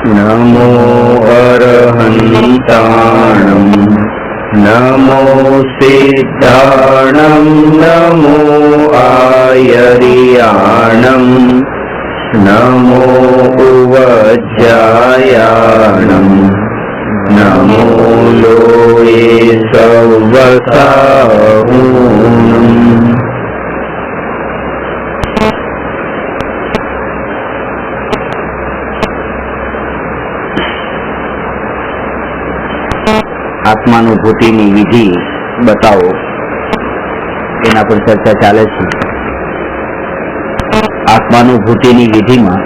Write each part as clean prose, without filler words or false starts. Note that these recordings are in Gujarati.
नमो अरहन्ताणं नमो सिद्धाणं नमो आयर्याणं नमो उवज्जायाणं नमो लोये सवसाहूणम्। આત્માનુભૂતિની વિધિ બતાવો, એના પર ચર્ચા ચાલે છે। આત્માનુભૂતિની વિધિમાં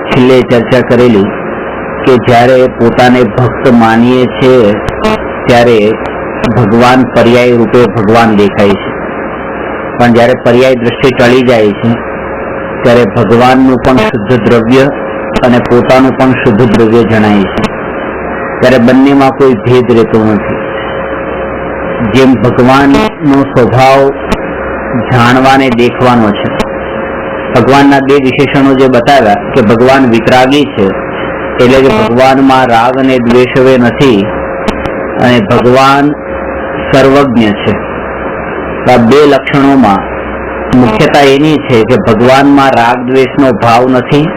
છેલ્લે ચર્ચા કરેલી કે જ્યારે પોતાને ભક્ત માનીએ છીએ ત્યારે ભગવાન પર્યાય રૂપે ભગવાન દેખાય છે, પણ જ્યારે પર્યાય દ્રષ્ટિ ટળી જાય છે ત્યારે ભગવાનનું પણ શુદ્ધ દ્રવ્ય અને પોતાનું પણ શુદ્ધ દ્રવ્ય જણાય છે। ત્યારે બંનેમાં કોઈ ભેદ રહેતો નથી। જેમ ભગવાનનો સ્વભાવ જાણવાને દેખવાનો છે, ભગવાનના બે વિશેષણો જે બતાવ્યા કે ભગવાન વિતરાગી છે એટલે કે ભગવાનમાં રાગ અને દ્વેષ હવે નથી, અને ભગવાન સર્વજ્ઞ છે। આ બે લક્ષણોમાં મુખ્યતા એની છે કે ભગવાનમાં રાગ દ્વેષનો ભાવ નથી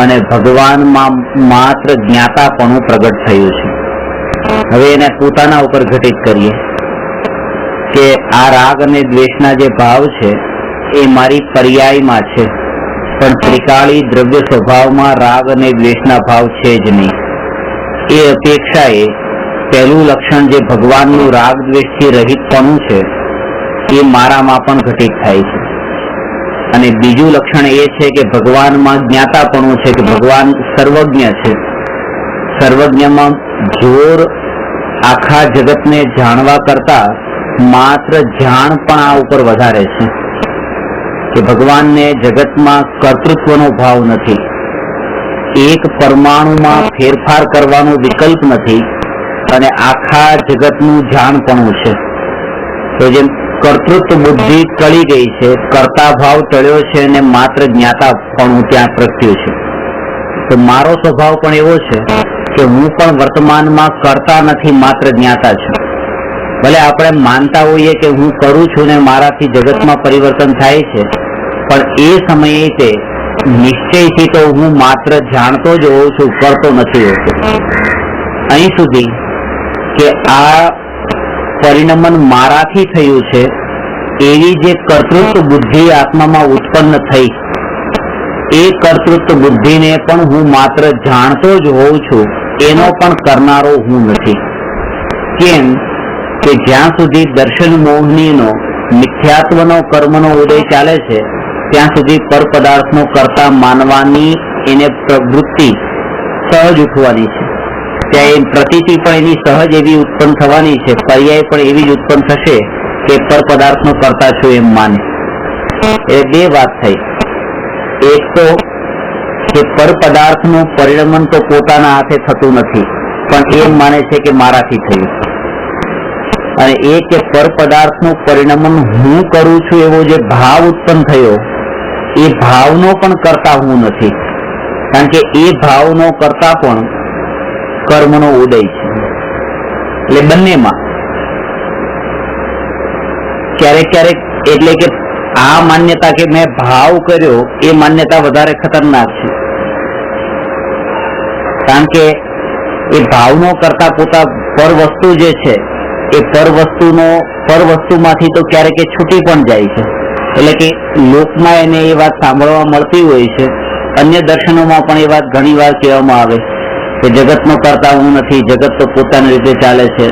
અને ભગવાનમાં માત્ર જ્ઞાતાપણું પ્રગટ થયું છે। હવે એને પોતાના ઉપર ઘટિત કરીએ કે આ રાગ અને દ્વેષના જે ભાવ છે એ મારી પર્યાયમાં છે, પણ ત્રિકાળી દ્રવ્ય સ્વભાવમાં રાગ અને દ્વેષના ભાવ છે જ નહીં। એ અપેક્ષાએ પહેલું લક્ષણ જે ભગવાનનું રાગ દ્વેષથી રહિતપણું છે એ મારામાં પણ ઘટિત થાય છે, અને બીજું લક્ષણ એ છે કે ભગવાનમાં જ્ઞાતાપણું છે કે ભગવાન સર્વજ્ઞ છે। સર્વજ્ઞમાં જોર આખા જગતને જાણવા કરતા માત્ર જાણપણા ઉપર વધારે છે કે ભગવાનને જગતમાં કર્તૃત્વનો ભાવ નથી, એક પરમાણુમાં ફેરફાર કરવાનો વિકલ્પ નથી, અને આખા જગતનું જાણપણું છે। તો જેમ કર્તૃત્વ બુદ્ધિ ટળી ગઈ છે, કર્તા ભાવ ટળ્યો છે અને માત્ર જ્ઞાતાપણું ત્યાં પ્રગટ્યું છે। તો મારો સ્વભાવ પણ એવો છે કે હું પણ વર્તમાનમાં કરતા નથી, માત્ર જ્ઞાતા છું। ભલે આપણે માનતા હોઈએ કે હું કરું છું ને મારાથી જગતમાં પરિવર્તન થાય છે, પણ એ સમયે તે નિશ્ચયથી તો હું માત્ર જાણતો જ હોઉં છું, કરતો નથી હોતો। અહીં સુધી કે આ પરિણમન મારાથી થયું છે એવી જે કર્તૃત્વ બુદ્ધિ આત્મામાં ઉત્પન્ન થઈ, એ કર્તૃત્વ બુદ્ધિને પણ હું માત્ર જાણતો જ હોઉં છું, એનો પણ કરનારો હું નથી। કેમ કે જ્યાં સુધી દર્શન મોહનીનો મિથ્યાત્વનો કર્મનો ઉદય ચાલે છે ત્યાં સુધી પર પદાર્થનો કરતા માનવાની એને પ્રવૃત્તિ સહજ ઉઠવાની છે। ત્યાં એ પ્રતીતિ પણ એની સહજ એવી ઉત્પન્ન થવાની છે, પર્યાય પણ એવી જ ઉત્પન્ન થશે કે પર પદાર્થનો કરતા છું એમ માને। એ બે વાત થઈ। એક તો કે પર પદાર્થનું પરિણમન તો પોતાના હાથે થતું નથી, પણ એમ માને છે કે મારાથી થયું, અને એ કે પર પદાર્થનું પરિણમન હું કરું છું એવો જે ભાવ ઉત્પન્ન થયો એ ભાવનો પણ કરતા હું નથી, કારણ કે એ ભાવનો કરતા પણ કર્મનો ઉદય છે। એટલે બંનેમાં ક્યારેક ક્યારેક એટલે કે આ માન્યતા કે મેં ભાવ કર્યો એ માન્યતા વધારે ખતરનાક છે, કારણ કે એ ભાવનો કરતા પોતા પર વસ્તુ જે છે એ પર વસ્તુમાંથી તો ક્યારેક એ છૂટી પણ જાય છે। એટલે કે લોકમાં એને એ વાત સાંભળવા મળતી હોય છે, અન્ય દર્શનોમાં પણ એ વાત ઘણી વાર કહેવામાં આવે કે જગતનો કરતા હું નથી, જગત તો પોતાની રીતે ચાલે છે,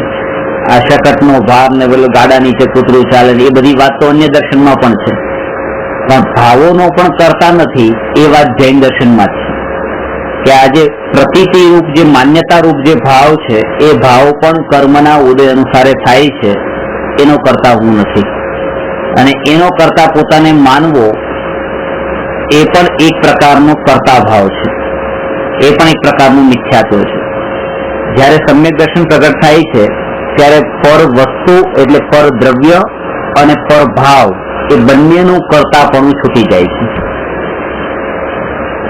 આ શકટનો ભાર ને પેલું ગાડા નીચે કૂતરું ચાલે, એ બધી વાત તો અન્ય દર્શનમાં પણ છે, પણ ભાવોનો પણ કરતા નથી એ વાત જૈન દર્શનમાં છે કે આ જે પ્રતીતિ રૂપ જે માન્યતા રૂપ જે ભાવ છે એ ભાવ પણ કર્મના ઉદય અનુસારે થાય છે, એનો કરતા હું નથી, અને એનો કરતા પોતાને માનવો એ પણ એક પ્રકારનો કરતા ભાવ છે, એ પણ એક પ્રકારનું મિથ્યાત્વ છે। જ્યારે સમ્યક દર્શન પ્રગટ થાય છે ત્યારે પર વસ્તુ એટલે પર દ્રવ્ય અને પર ભાવ એ બંનેનું કરતાપણું છૂટી જાય છે।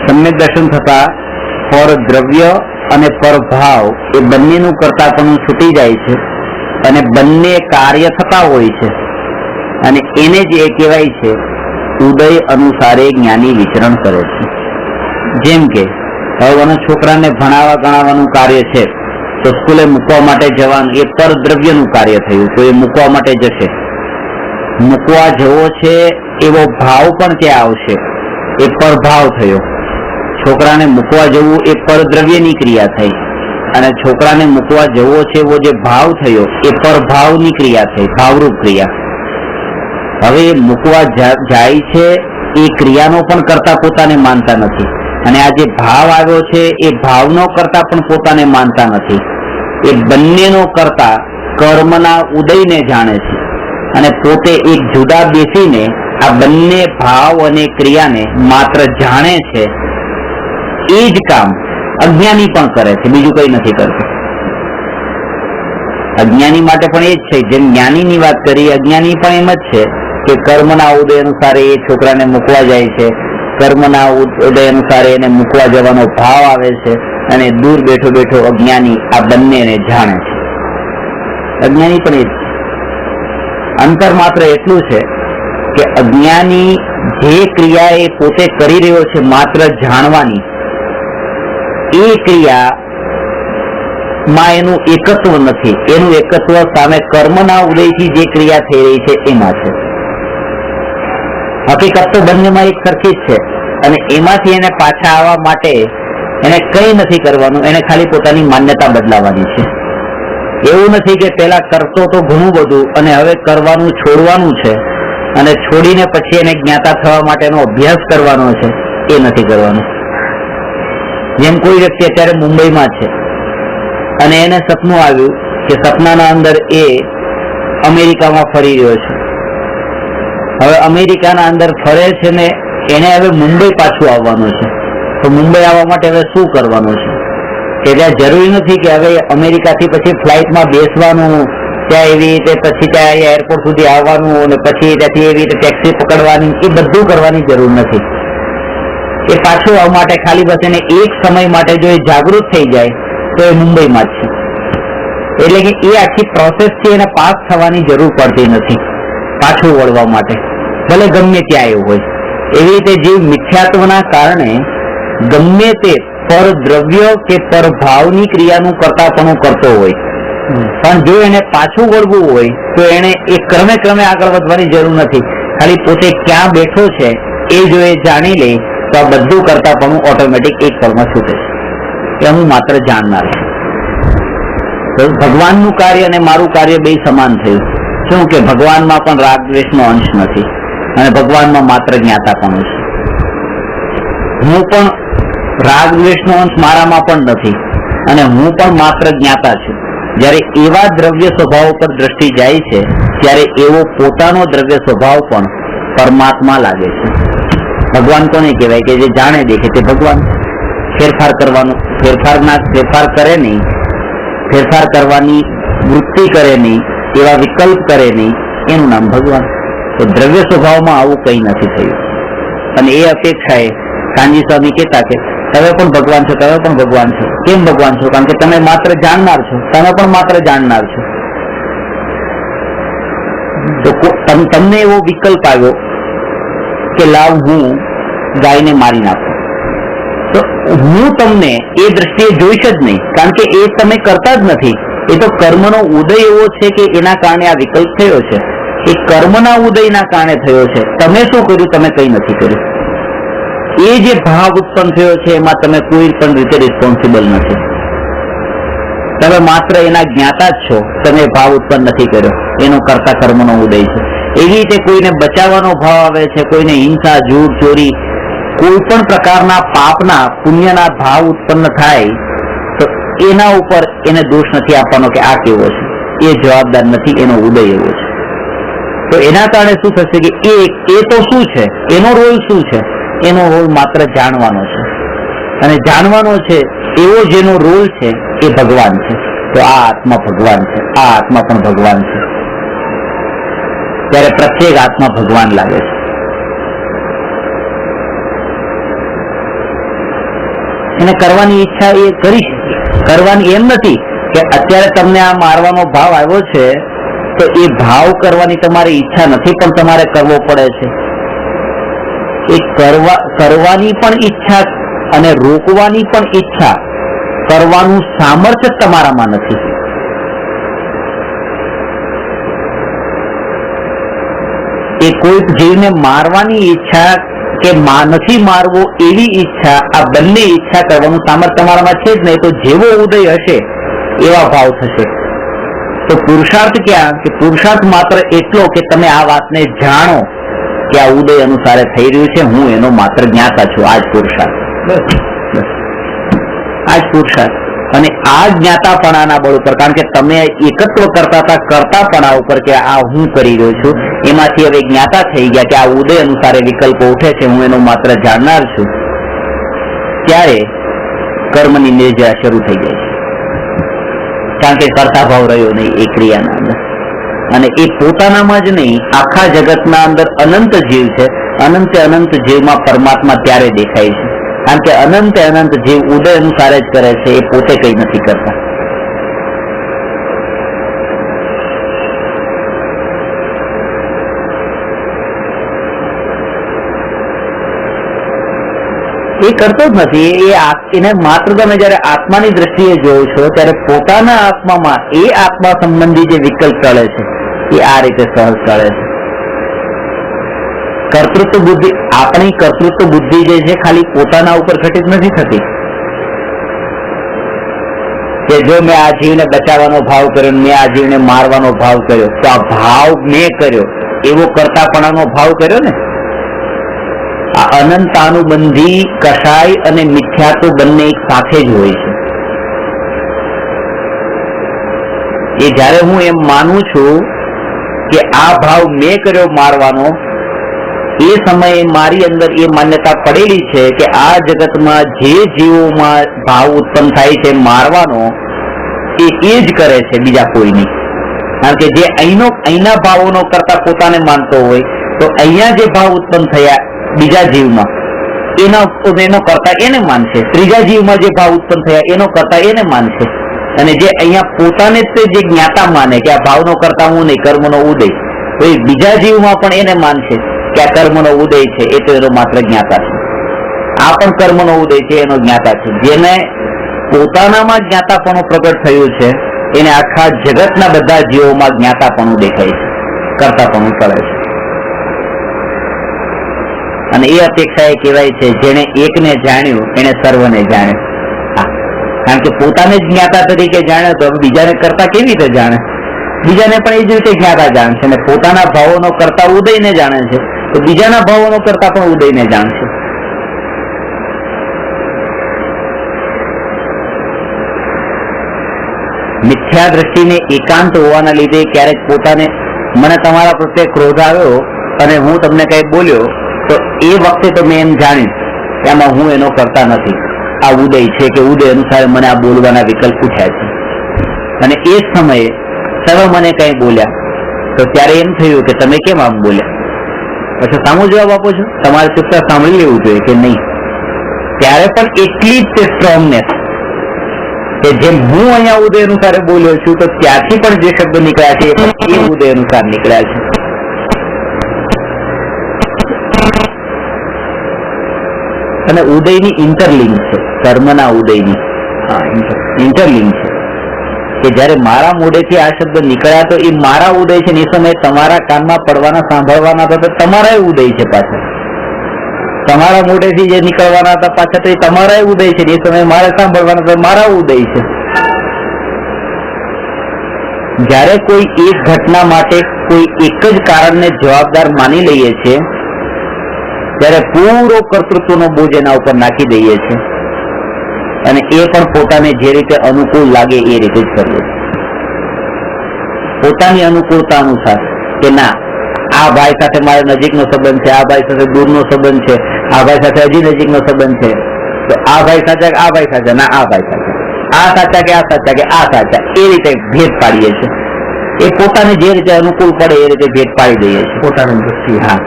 સમ્યક દર્શન થતા પરદ્રવ્ય અને પરભાવ એ બંનેનું કરતાપણું છૂટી જાય છે અને બંને કાર્ય થતા હોય છે, અને એને જ એ કહેવાય છે ઉદય અનુસારે જ્ઞાની વિચરણ કરે છે. જેમ કે હવે છોકરાને ભણાવવા ગણાવવાનું કાર્ય છે, તો સ્કૂલે મૂકવા માટે જવાનું એ પરદ્રવ્યનું કાર્ય થયું, તો એ મૂકવા માટે જશે. મૂકવા જવો છે એવો ભાવ પણ ત્યાં આવશે, એ પરભાવ થયો. છોકરાને મૂકવા જવું એ પરદ્રવ્યની ક્રિયા થઈ, અને છોકરાને મૂકવા જવો છે એવો જે ભાવ થયો એ પરભાવની ક્રિયા થઈ, ભાવરૂપ ક્રિયા. હવે મૂકવા જાય છે એ ક્રિયાનો પણ કરતા પોતાને માનતા નથી, અને આ જે ભાવ આવ્યો છે એ ભાવનો કરતા પણ પોતાને માનતા નથી. એ બંનેનો કરતા કર્મના ઉદયને જાણે છે, અને પોતે એક જુદા બેસીને આ બંને ભાવ અને ક્રિયાને માત્ર જાણે છે. એ જ કામ અજ્ઞાની પણ કરે છે, બીજું કઈ નથી કરતું. અજ્ઞાની માટે પણ એ જ છે, જેમ જ્ઞાનીની વાત કરી, અજ્ઞાની પણ એમ જ છે કે કર્મના ઉદય અનુસાર એ છોકરાને મૂકવા જાય છે, કર્મના ઉદય અનુસાર એને મૂકવા જવાનો ભાવ આવે છે, અને દૂર બેઠો બેઠો અજ્ઞાની આ બંનેને જાણે છે. અજ્ઞાની પણ એ જ છે. અંતર માત્ર એટલું છે કે અજ્ઞાની જે ક્રિયા એ પોતે કરી રહ્યો છે માત્ર જાણવાની, એ ક્રિયા માં એનું એકત્વ નથી. એનું એકત્વ સામે કર્મના ઉદયથી જે ક્રિયા થઈ રહી છે એમાં છે. હકીકત તો બંનેમાં એક સરખી જ છે, અને એમાંથી એને પાછા આવવા માટે એને કઈ નથી કરવાનું, એને ખાલી પોતાની માન્યતા બદલાવાની છે. એવું નથી કે પેલા કરતો તો ઘણું બધું અને હવે કરવાનું છોડવાનું છે, અને છોડીને પછી એને જ્ઞાતા થવા માટેનો અભ્યાસ કરવાનો છે, એ નથી કરવાનું. જેમ કોઈ વ્યક્તિ અત્યારે મુંબઈમાં છે અને એને સપનું આવ્યું કે સપનાના અંદર એ અમેરિકામાં ફરી રહ્યો છે. હવે અમેરિકાના અંદર ફરે છે ને એને હવે મુંબઈ પાછું આવવાનું છે, તો મુંબઈ આવવા માટે હવે શું કરવાનું છે? કે ત્યાં જરૂરી નથી કે હવે અમેરિકાથી પછી ફ્લાઇટમાં બેસવાનું, ત્યાં એવી રીતે પછી ત્યાં એરપોર્ટ સુધી આવવાનું, અને પછી ત્યાંથી એવી રીતે ટેક્સી પકડવાની, એ બધું કરવાની જરૂર નથી. એ પાછું આવવા માટે ખાલી બસ એને એક સમય માટે જો એ જાગૃત થઈ જાય તો એ મુંબઈમાં જ છે. એટલે કે એ આખી પ્રોસેસ છે એને પાસ થવાની જરૂર પડતી નથી પાછું વળવા માટે, ભલે ગમે ત્યાં એવું હોય. એવી રીતે જીવ મિથ્યાત્વના કારણે ગમે તે પરદ્રવ્ય કે પરભાવની ક્રિયાનું કરતાપણું કરતો હોય, પણ જો એને પાછું વળવું હોય તો એને એ ક્રમે ક્રમે આગળ વધવાની જરૂર નથી. ખાલી પોતે ક્યાં બેઠો છે એ જો એ જાણી લે તો આ બધું કરતાપણું ઓટોમેટિક એક પળમાં છૂટે છે. એ હું માત્ર જાણનાર છું. તો ભગવાનનું કાર્ય અને મારું કાર્ય બે સમાન થયું. શું કે ભગવાનમાં પણ રાગ દ્વેષનો અંશ નથી, અને ભગવાનમાં માત્ર જ્ઞાતાપણું છે. હું પણ રાગ દ્વેષનો અંશ મારામાં પણ નથી, અને હું પણ માત્ર જ્ઞાતા છું. જ્યારે એવા દ્રવ્ય સ્વભાવ પર દ્રષ્ટિ જાય છે ત્યારે એવો પોતાનો દ્રવ્ય સ્વભાવ પણ પરમાત્મા લાગે છે. ભગવાન કોને કહેવાય? કે જે જાણે દેખે તે ભગવાન. ફેરફાર કરવાનું, ફેરફાર કરે નહીં, ફેરફાર કરવાની વૃત્તિ કરે નહીં, એવા વિકલ્પ કરે નહીં, એનું નામ ભગવાન. તો દ્રવ્ય સ્વભાવમાં આવું કંઈ નથી થયું. અને એ અપેક્ષાએ કાનજી સ્વામી કહેતા કે તમે પણ ભગવાન છો, તમે પણ ભગવાન છો. કેમ ભગવાન છો? કારણ કે તમે માત્ર જાણનાર છો, તમે પણ માત્ર જાણનાર છો. તો તમને એવો વિકલ્પ આવ્યો કે લાવ હું ગાયને મારી નાખું, તો હું તમને એ દ્રષ્ટિએ જોઈશ જ નહીં, કારણ કે એ તમે કરતા જ નથી. એ તો કર્મનો ઉદય એવો છે કે એના કારણે આ વિકલ્પ થયો છે. એ કર્મના ઉદયના કારણે થયો છે. તમે શું કર્યું? તમે કંઈ નથી કર્યું. એ જે ભાવ ઉત્પન્ન થયો છે એમાં તમે કોઈ પણ રીતે રિસ્પોન્સિબલ નથી. તમે માત્ર એના જ્ઞાતા જ છો, તમે ભાવ ઉત્પન્ન નથી કર્યો. એનો કરતા કર્મનો ઉદય છે. એવી રીતે કોઈને બચાવવાનો ભાવ આવે છે, કોઈને હિંસા, જૂઠ, ચોરી, કોઈ પણ પ્રકારના પાપના પુણ્યના ભાવ ઉત્પન્ન થાય તો એના ઉપર એને દોષ નથી આપવાનો કે આ કેવો છે, એ જવાબદાર નથી, એનો ઉદય એવો છે. તો એના કારણે શું થશે કે એ તો શું છે, એનો રોલ શું છે? એનો રોલ માત્ર જાણવાનો છે, અને જાણવાનો છે એવો જેનો રોલ છે એ ભગવાન છે. તો આ આત્મા ભગવાન છે, આ આત્મા પણ ભગવાન છે. ત્યારે પ્રત્યેક આત્મા ભગવાન લાગે છે. એને કરવાની ઈચ્છા એ કરી શકે. કરવાની એમ નથી કે અત્યારે તમને આ મારવાનો ભાવ આવ્યો છે તો એ ભાવ કરવાની તમારી ઈચ્છા નથી, પણ તમારે કરવો પડે છે. એ કરવાની પણ ઈચ્છા અને રોકવાની પણ ઈચ્છા, કરવાનું સામર્થ્ય તમારામાં નથી. એ કોઈ જીવને મારવાની ઈચ્છા કે નથી મારવો એવી ઈચ્છા, આ બંને ઈચ્છા કરવાનું સામર્થ્ય તમારામાં છે જ નહીં. તો જેવો ઉદય હશે એવા ભાવ થશે. તો પુરુષાર્થ ક્યાં? કે પુરુષાર્થ માત્ર એટલો કે તમે આ વાતને જાણો કે આ ઉદય અનુસારે થઈ રહ્યું છે, હું એનો માત્ર જ્ઞાતા છું. આ જ પુરુષાર્થ, બસ આ જ પુરુષાર્થ. અને આ જ્ઞાતાપણાના બળ ઉપર, કારણ કે તમે એકત્વ કરતા હતા કરતાપણા ઉપર કે આ હું કરી રહ્યો છું, એમાંથી હવે જ્ઞાતા થઈ ગયા કે આ ઉદય અનુસારે વિકલ્પો ઉઠે છે, હું એનો માત્ર જાણનાર છું. ત્યારે કર્મની નિર્જરા શરૂ થઈ જાય છે, કારણ કે કરતા ભાવ રહ્યો નહીં એ ક્રિયાના અંદર. અને એ પોતાનામાં જ નહીં, આખા જગતના અંદર અનંત જીવ છે. અનંતે અનંત જીવમાં પરમાત્મા ત્યારે દેખાય છે, કારણ કે અનંતે અનંત જીવ ઉદય અનુસાર જ કરે છે, એ પોતે કઈ નથી કરતા. એ કરતો જ નથી. એને માત્ર તમે જયારે આત્માની દ્રષ્ટિએ જોવો છો ત્યારે પોતાના આત્મામાં એ આત્મા સંબંધી જે વિકલ્પ ચડે છે એ આ રીતે સહજ ચડે છે. કર્તૃત્વ બુદ્ધિ, આપણી કર્તૃત્વ બુદ્ધિ જે છે ખાલી પોતાના ઉપર ઘટિત નથી થતી કે જો મેં આ જીવને બચાવવાનો ભાવ કર્યો, મેં આ જીવને મારવાનો ભાવ કર્યો, તો આ ભાવ મેં કર્યો એવો કરતાપણાનો ભાવ કર્યો ને. આ અનંતાનુબંધી કષાય અને મિથ્યાત્વ બંને એક સાથે જ હોય છે. એ જયારે હું એમ માનું છું કે આ ભાવ મેં કર્યો મારવાનો, એ સમયે મારી અંદર એ માન્યતા પડેલી છે કે આ જગતમાં જે જીવોમાં ભાવ ઉત્પન્ન થાય છે મારવાનો, એ જ કરે છે, બીજા કોઈ નહીં. કારણ કે જે અહીંના ભાવોનો કરતા પોતાને માનતો હોય, તો અહીંયા જે ભાવ ઉત્પન્ન થયા બીજા જીવમાં એનો કરતા એને માનશે. ત્રીજા જીવમાં જે ભાવ ઉત્પન્ન થયા એનો કરતા એને માનશે. અને જે અહીંયા પોતાને જ જે જ્ઞાતા માને કે આ ભાવનો કરતા હું નહીં, કર્મનો ઉદય, તો એ બીજા જીવમાં પણ એને માનશે કે આ કર્મનો ઉદય છે, એ તો એનો માત્ર જ્ઞાતા છે. આ પણ કર્મનો ઉદય છે, એનો જ્ઞાતા છે. જેને પોતાનામાં જ્ઞાતાપણું પ્રગટ થયું છે એને આખા જગતના બધા જીવોમાં જ્ઞાતાપણું દેખાય છે, કરતાપણું કરે છે. અને એ અપેક્ષા એ કહેવાય છે જેને એકને જાણ્યું એને સર્વને જાણ્યું. કારણ કે પોતાને જ જ્ઞાતા તરીકે જાણે તો બીજાને કરતા કેવી રીતે જાણે? બીજાને પણ એ જ રીતે જ્ઞાતા જાણશે. અને પોતાના ભાવોનો કરતા ઉદયને જાણે છે તો બીજાના ભાવોનો કરતા પણ ઉદયને જાણશે. મિથ્યા દ્રષ્ટિને એકાંત હોવાના લીધે ક્યારેક પોતાને, મને તમારા પ્રત્યે ક્રોધ આવ્યો અને હું તમને કઈ બોલ્યો, તો એ વખતે તો મેં એમ જાણ્યું કે આમાં હું એનો કરતા નથી, આ ઉદય છે કે ઉદય અનુસાર મને આ બોલવાના વિકલ્પ ઉઠ્યા છે. અને એ સમયે સર્વ મને કઈ બોલ્યા તો ત્યારે એમ થયું કે તમે કેમ આમ બોલ્યા? પછી સામો જવાબ આપો છો, તમારે ચૂપચાપ સાંભળી લેવું જોઈએ કે નહીં. ત્યારે પણ એટલી જ તે સ્ટ્રોંગનેસ કે જેમ હું અહીંયા ઉદય અનુસાર બોલ્યો છું, તો ત્યાંથી પણ જે શબ્દ નીકળ્યા છે એ ઉદય અનુસાર નીકળ્યા છે. અને ઉદયની ઇન્ટરલિંક છે, કર્મના ઉદયની ઇન્ટરલિંક છે કે જયારે મારા મોઢેથી આ શબ્દ નીકળ્યા તો એ મારા ઉદય છે ને એ સમયે તમારા કાનમાં પડવાના સાંભળવાના હતા તો તમારા ઉદય છે પાછા. તમારા મોઢેથી જે નીકળવાના હતા પાછા તો એ તમારા ઉદય છે ને એ સમયે મારે સાંભળવાના હતા મારા ઉદય છે. જયારે કોઈ એક ઘટના માટે કોઈ એક જ કારણને જવાબદાર માની લઈએ છીએ ત્યારે પૂરો કર્તૃત્વનો બોજ એના ઉપર નાખી દઈએ છીએ અને એ પણ પોતાને જે રીતે અનુકૂળ લાગે એ રીતે જ કરીએ. પોતાની અનુકૂળતા અનુસાર કે ના, આ ભાઈ સાથે મારો નજીકનો સંબંધ છે, આ ભાઈ સાથે દૂરનો સંબંધ છે, આ ભાઈ સાથે હજી નજીકનો સંબંધ છે, તો આ ભાઈ સાચા કે આ ભાઈ સાચા, ના આ ભાઈ સાચા, આ સાચા કે આ સાચા કે આ સાચા, એ રીતે ભેદ પાડીએ છીએ. એ પોતાને જે રીતે અનુકૂળ પડે એ રીતે ભેદ પાડી દઈએ છીએ પોતાની દ્રષ્ટિએ. હા,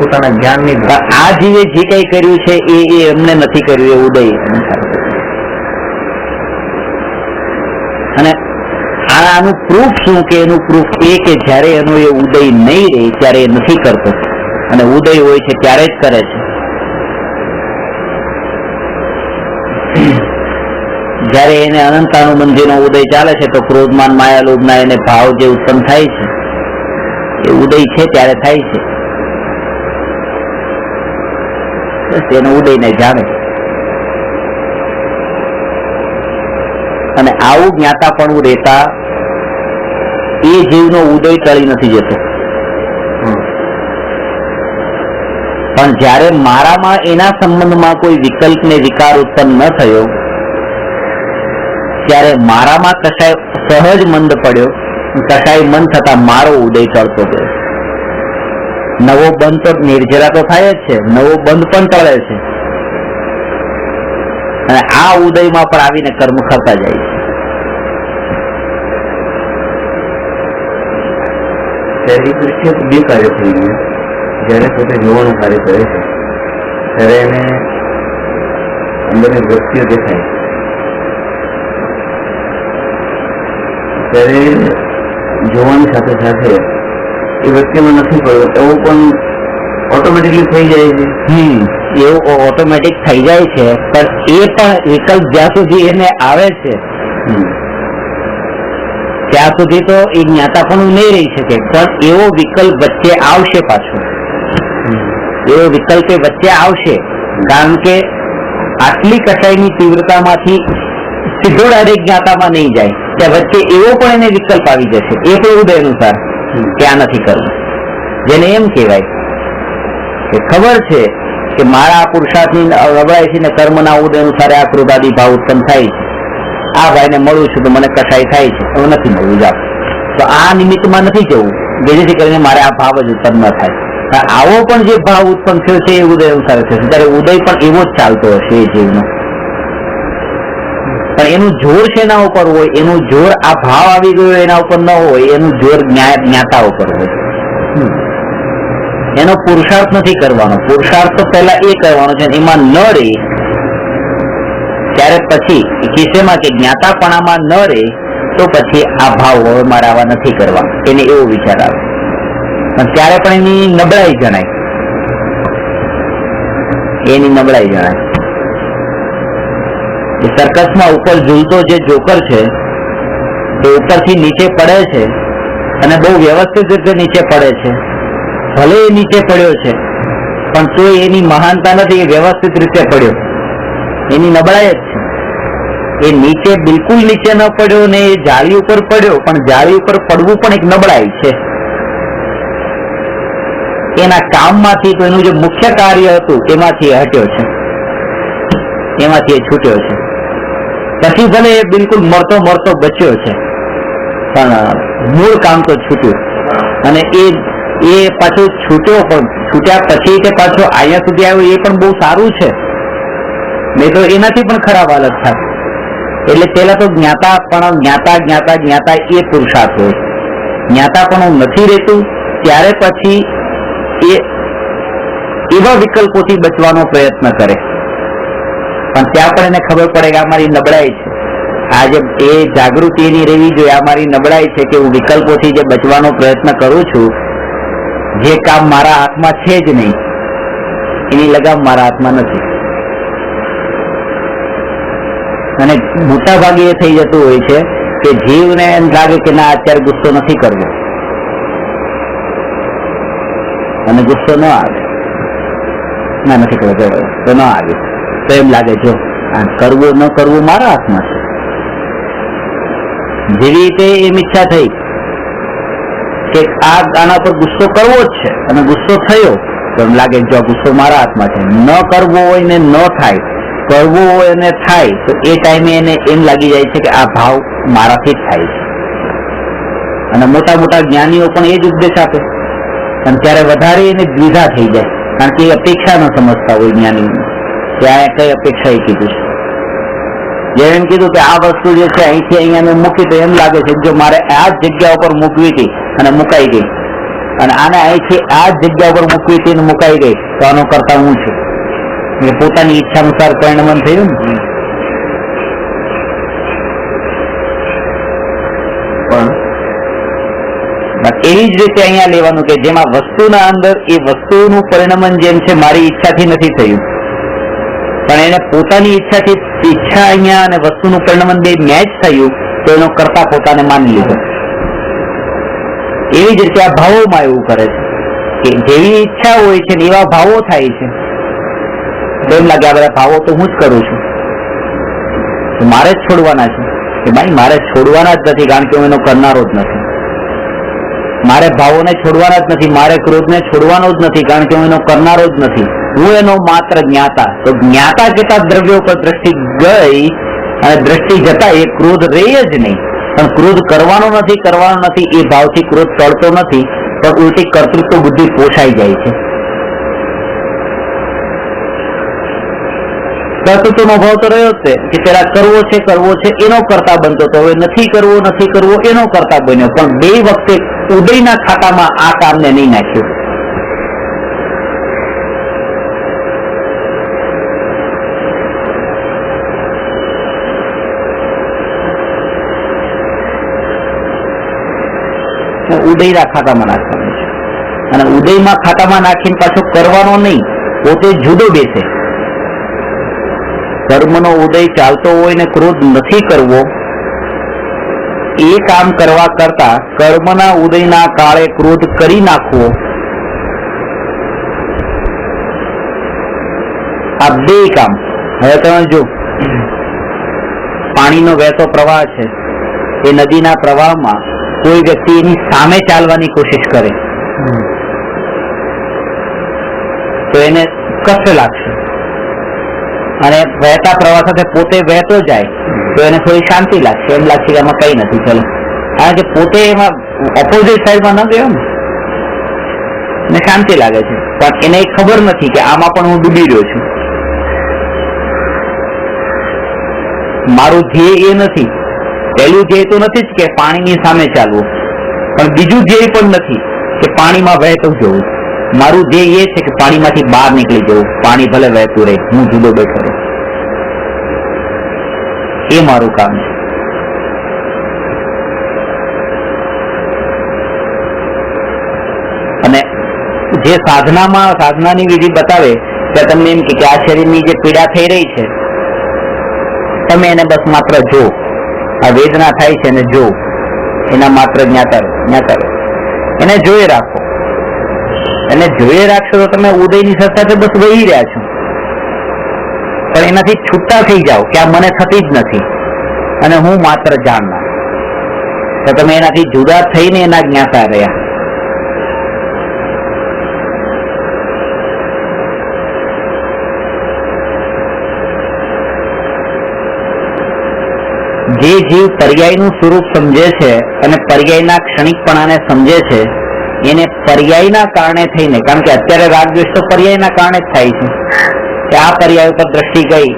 પોતાના જ્ઞાનની આ જીવે જે કઈ કર્યું છે એ એમને નથી કર્યું, એ ઉદય. અને આનું પ્રૂફ શું? કે એનું પ્રૂફ એ કે જયારે એનો એ ઉદય નહીં રહે ત્યારે એ નથી કરતો, અને ઉદય હોય છે ત્યારે જ કરે છે. જયારે એને અનંતાનુબંધીનો ઉદય ચાલે છે તો ક્રોધમાન માયા લોભના એને ભાવ જે ઉત્પન્ન થાય છે એ ઉદય છે ત્યારે થાય છે. બસ એનો ઉદયને જાણે. અને આવું જ્ઞાતાપણું રહેતા એ જીવનો ઉદય ટળી નથી જતો. પણ જયારે મારામાં એના સંબંધમાં કોઈ વિકલ્પ ને વિકાર ઉત્પન્ન ન થયો ત્યારે મારામાં કશાય સહજ મંદ પડ્યો, કશાય મન થતા મારો ઉદય ટળતો ગયો. નવો બંધ તો નિર્જરા તો થાય જ છે, નવો બંધ પણ ટળે છે, અને આ ઉદયમાં પણ આવીને કર્મ કરતા જાય છે. શહેરી દૃષ્ટિએ બે કાર્ય થઈ ગયા. જયારે પોતે જોવાનું કાર્ય કરે છે ત્યારે એને અંદરની વૃત્તિઓ દેખાય, ત્યારે જોવાની સાથે સાથે એ વૃત્તિમાં નથી પડ્યો એવું પણ ઓટોમેટિકલી થઈ જાય છે. એવું ઓટોમેટિક થઈ જાય છે, પણ એ પણ વિકલ્પ જ્યાં સુધી એને આવે છે ત્યાં સુધી તો એ જ્ઞાતાપણું નહીં રહી શકે. પણ એવો વિકલ્પ વચ્ચે આવશે, પાછો એવો વિકલ્પ વચ્ચે આવશે, કારણ કે આટલી કસાઈની તીવ્રતામાંથી સીધો ડાયરેક્ટ જ્ઞાતામાં નહીં જાય, ત્યાં વચ્ચે એવો પણ એને વિકલ્પ આવી જશે. એ પણ ઉદય અનુસાર કે આ નથી કરવું. જેને એમ કહેવાય કે ખબર છે કે મારા પુરુષાર્થની નબળાઈ છે ને કર્મના ઉદય અનુસાર આ ક્રોધાદી ભાવ ઉત્પન્ન થાય છે, આ ભાઈને મળું છું તો મને કસાઈ થાય છે, હવે નથી મળવું, જાવ. તો આ નિમિત્તમાં નથી જવું જેથી કરીને મારે આ ભાવ જ ઉત્પન્ન ન થાય. આવો પણ જે ભાવ ઉત્પન્ન થયો છે એ ઉદય અનુસાર થશે, ત્યારે ઉદય પણ એવો જ ચાલતો હશે એ જીવનો. પણ એનું જોર શેના ઉપર હોય? એનું જોર આ ભાવ આવી ગયો એના ઉપર ન હોય, એનું જોર જ્ઞાતા ઉપર હોય. એનો પુરુષાર્થ નથી કરવાનો. પુરુષાર્થ તો પહેલા એ કરવાનો છે, એમાં ન રહે ત્યારે પછી કિસ્સામાં કે જ્ઞાતાપણામાં ન રહે તો પછી આ ભાવ હવે મારે આવા નથી કરવા, એને એવો વિચાર આવે. પણ ત્યારે પણ એની નબળાઈ જણાય, એની નબળાઈ જણાય. સર્કસમાં ઉપર ઝૂલતો જે જોકર છે તે ઉપરથી નીચે પડે છે અને બહુ વ્યવસ્થિત રીતે નીચે પડે છે. ભલે એ નીચે પડ્યો છે પણ તો એની મહાનતા નથી, એ વ્યવસ્થિત રીતે પડ્યો, એની નબળાઈ જ છે. એ નીચે બિલકુલ નીચે ન પડ્યો ને એ જાળી ઉપર પડ્યો, પણ જાળી ઉપર પડવું પણ એક નબળાઈ છે. એના કામમાંથી તો એનું જે મુખ્ય કાર્ય હતું એમાંથી હટ્યો છે, એમાંથી એ છૂટ્યો છે. પછી ભલે એ બિલકુલ મરતો મરતો બચ્યો છે પણ મૂળ કામ તો છૂટ્યું. અને એ પાછો છૂટ્યો, પણ છૂટ્યા પછી કે પાછો અહીંયા સુધી આવ્યો એ પણ બહુ સારું છે, નહીં તો એનાથી પણ ખરાબ હાલત થાય. એટલે પેલા તો જ્ઞાતા એ પુરુષાર્થ હોય. જ્ઞાતા પણ નથી રહેતું ત્યારે પછી એ એવા વિકલ્પોથી બચવાનો પ્રયત્ન કરે, પણ ત્યાં પણ એને ખબર પડે કે આ મારી નબળાઈ છે. આજે એ જાગૃતિ એની રહેવી જોઈએ, આ મારી નબળાઈ છે કે હું વિકલ્પોથી જે બચવાનો પ્રયત્ન કરું છું, જે કામ મારા હાથમાં છે જ નહીં એની લગામ મારા હાથમાં નથી. અને મોટા ભાગે એ થઈ જતું હોય છે કે જીવને એમ લાગે કે ના અત્યારે ગુસ્સો નથી કરવો, અને ગુસ્સો ન આવે, ના નથી કરવો તો ન આવે, તો એમ લાગે જો કરવું ન કરવું મારા હાથમાં છે. જેવી રીતે એમ ઈચ્છા થઈ કે આના પર ગુસ્સો કરવો જ છે અને ગુસ્સો થયો તો એમ લાગે જો ગુસ્સો મારા હાથમાં છે. ન કરવો હોય ને ન થાય, કરવું હોય અને થાય તો એ ટાઈમે એને એમ લાગી જાય છે કે આ ભાવ મારાથી જ થાય છે. અને મોટા મોટા જ્ઞાનીઓ પણ એ જ ઉપદેશ આપે, અને ત્યારે વધારે એને દ્વિધા થઈ જાય, કારણ કે એ અપેક્ષા ન સમજતા હોય જ્ઞાની કે આ કઈ અપેક્ષા એ કીધું છે. જેમ એમ કીધું કે આ વસ્તુ જે છે અહીંથી અહીંયા મેં મૂકી તો એમ લાગે છે જો મારે આ જ જગ્યા ઉપર મૂકવી હતી અને મુકાઈ ગઈ, અને આને અહીંથી આ જ જગ્યા પર મૂકવી હતી ને મુકાઈ ગઈ તો આનો કરતા હું છું. એટલે પોતાની ઈચ્છા અનુસાર પરિણમન થયું ને. પણ એવી જ રીતે અહીંયા લેવાનું કે જેમાં વસ્તુના અંદર એ વસ્તુનું પરિણમન જેમ છે મારી ઈચ્છાથી નથી થયું, પણ એને પોતાની ઈચ્છાથી ઈચ્છા અહીંયા અને વસ્તુનું પરિણમન બે મેચ થયું તો એનો કરતા પોતાને માની લીધો. એવી જ રીતે આ ભાવોમાં એવું કરે છે કે જેવી ઈચ્છા હોય છે ને એવા ભાવો થાય છે. એમ લાગે આ બધા ભાવો તો હું જ કરું છું, તો મારે જ છોડવાના છે. કે ભાઈ મારે છોડવાના જ નથી, કારણ કે હું એનો કરનારો જ નથી. મારે ભાવોને છોડવાના જ નથી, મારે ક્રોધને છોડવાનો જ નથી, કારણ કે હું એનો કરનારો જ નથી. હું એનો માત્ર જ્ઞાતા. તો જ્ઞાતા જતા દ્રવ્યો પર દ્રષ્ટિ ગઈ અને દ્રષ્ટિ જતા એ ક્રોધ રહે જ નહીં. પણ ક્રોધ કરવાનો નથી એ ભાવથી ક્રોધ ટળતો નથી, પણ ઉલટી કર્તૃત્વ બુદ્ધિ પોષાઈ જાય છે. કર્તૃત્વનો ભાવ તો રહ્યો જ છે કે પેલા કરવો છે એનો કરતા બનતો, તો હવે નથી કરવો એનો કરતા બન્યો. પણ બે વખતે ઉદયના ખાતામાં આ કામને નહીં નાખ્યું. ઉદયના ખાતામાં નાખવાનું છે, અને ઉદયમાં ખાતામાં નાખીને પાછો કરવાનો નહીં, પોતે જુદો બેસે. કર્મનો ઉદય ચાલતો હોય ને ક્રોધ નથી કરવો, એ કામ કરવા કરતા કર્મના ઉદયના કાળે ક્રોધ કરી નાખવો, આ બે કામ. હવે તમે જો પાણીનો વહેતો પ્રવાહ છે, એ નદીના પ્રવાહમાં કોઈ વ્યક્તિ એની સામે ચાલવાની કોશિશ કરે તો એને કષ્ટ લાગશે, અને વહેતા પ્રવાહ સાથે પોતે વહેતો જાય તો એને થોડી શાંતિ લાગશે. એમ લાગશે કે આમાં કઈ નથી, ચલો. કારણ કે પોતે એમાં ઓપોઝિટ સાઈડમાં ન ગયો ને શાંતિ લાગે છે, પણ એને ખબર નથી કે આમાં પણ હું ડૂબી રહ્યો છું. મારું ધ્યેય એ નથી, પહેલું ધ્યેય તો નથી જ કે પાણીની સામે ચાલવું, પણ બીજું ધ્યેય પણ નથી કે પાણીમાં વહેતું જવું. મારું ધ્યેય એ છે કે પાણીમાંથી બહાર નીકળી જવું, પાણી ભલે વહેતું રહે, હું જુદો બેઠો રહે. એ મારું કામ છે. અને જે સાધનાની વિધિ બતાવે કે તમને એમ કે આ શરીરની જે પીડા થઈ રહી છે તમે એને બસ માત્ર જો, આ વેદના થાય છે એને જો, એના માત્ર જ્ઞાતા એને જોઈ રાખો. એને જોઈ રાખશો તો તમે ઉદયની સાથે બસ વહી રહ્યા છો, પણ એનાથી છૂટા થઈ જાઓ કે આ મને થતી જ નથી અને હું માત્ર જાણનાર, તો તમે એનાથી જુદા થઈને એના જ્ઞાતા રહ્યા. જે જીવ પર્યાયનું સ્વરૂપ સમજે છે અને પર્યાયના ક્ષણિકપણાને સમજે છે એને પર્યાયના કારણે થઈને, કારણ કે અત્યારે રાગ દ્વેષ તો પર્યાયના કારણે જ થાય છે કે આ પર્યાય ઉપર દ્રષ્ટિ ગઈ.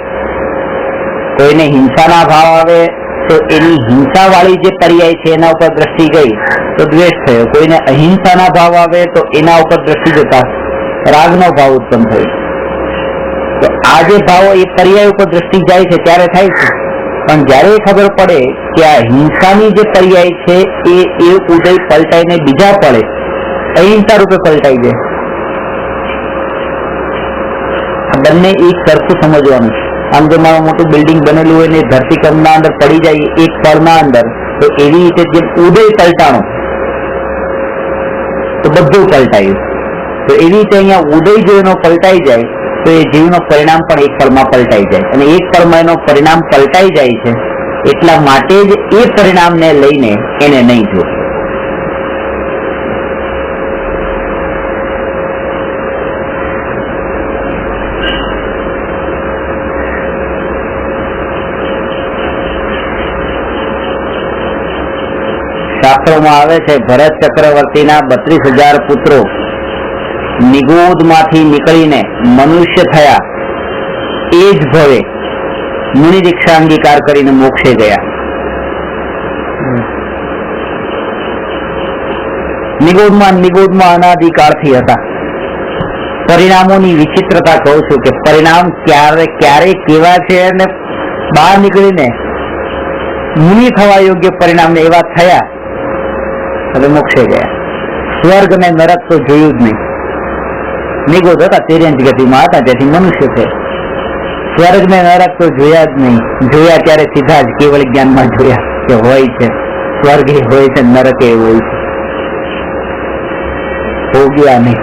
કોઈને હિંસાના ભાવ આવે તો એની હિંસા વાળી જે પર્યાય છે એના ઉપર દ્રષ્ટિ ગઈ તો દ્વેષ થયો. કોઈને અહિંસાના ભાવ આવે તો એના ઉપર દ્રષ્ટિ જતા રાગનો ભાવ ઉત્પન્ન થયો. તો આ જે ભાવો એ પર્યાય ઉપર દ્રષ્ટિ જાય છે ત્યારે થાય છે, પણ જયારે ખબર પડે કે આ હિંસાની જે પર્યાય છે એ ઉદય પલટાઈને બીજા પડે, અહિંસા રૂપે પલટાઈ જાય. બંને એક સરખું સમજવાનું છે. આમ જો મારું મોટું બિલ્ડિંગ બનેલું હોય ને ધરતીકંપના અંદર પડી જાય એક પળના અંદર, તો એવી રીતે જેમ ઉદય પલટાણો તો બધું પલટાયું, તો એવી રીતે અહીંયા ઉદય જો એનો પલટાઈ જાય તો એ જીવનો પરિણામ પણ એક પળમાં પલટાઈ જાય. અને એક પળમાં એનો પરિણામ પલટાઈ જાય છે એટલા માટે જ એ પરિણામને લઈને એને નહીં જોવું. શાસ્ત્રોમાં આવે છે ભરત ચક્રવર્તીના 32,000 પુત્રો નિગોદમાંથી નીકળીને મનુષ્ય થયા એ જ ભવે મુનિ દીક્ષા અંગીકાર કરીને મોક્ષે ગયા. નિગૂઢમાં અનાદિકાળથી હતા. પરિણામોની વિચિત્રતા કહું છું કે પરિણામ ક્યારે કેવા છે અને બહાર નીકળીને મુનિ થવા યોગ્ય પરિણામ એવા થયા, હવે મોક્ષે ગયા. સ્વર્ગ ને નરક તો જોયું જ નહીં. નિગૂઢ હતા, તિર્યંચ ગતિમાં હતા, તેથી મનુષ્ય છે. સ્વર્ગ ને નરક તો જોયા જ નહીં. જોયા ત્યારે સીધા જ કેવળ જ્ઞાનમાં જોયા કે હોય છે, સ્વર્ગ એ હોય છે, નરક એ હોય છે. ભોગ્યા નહીં.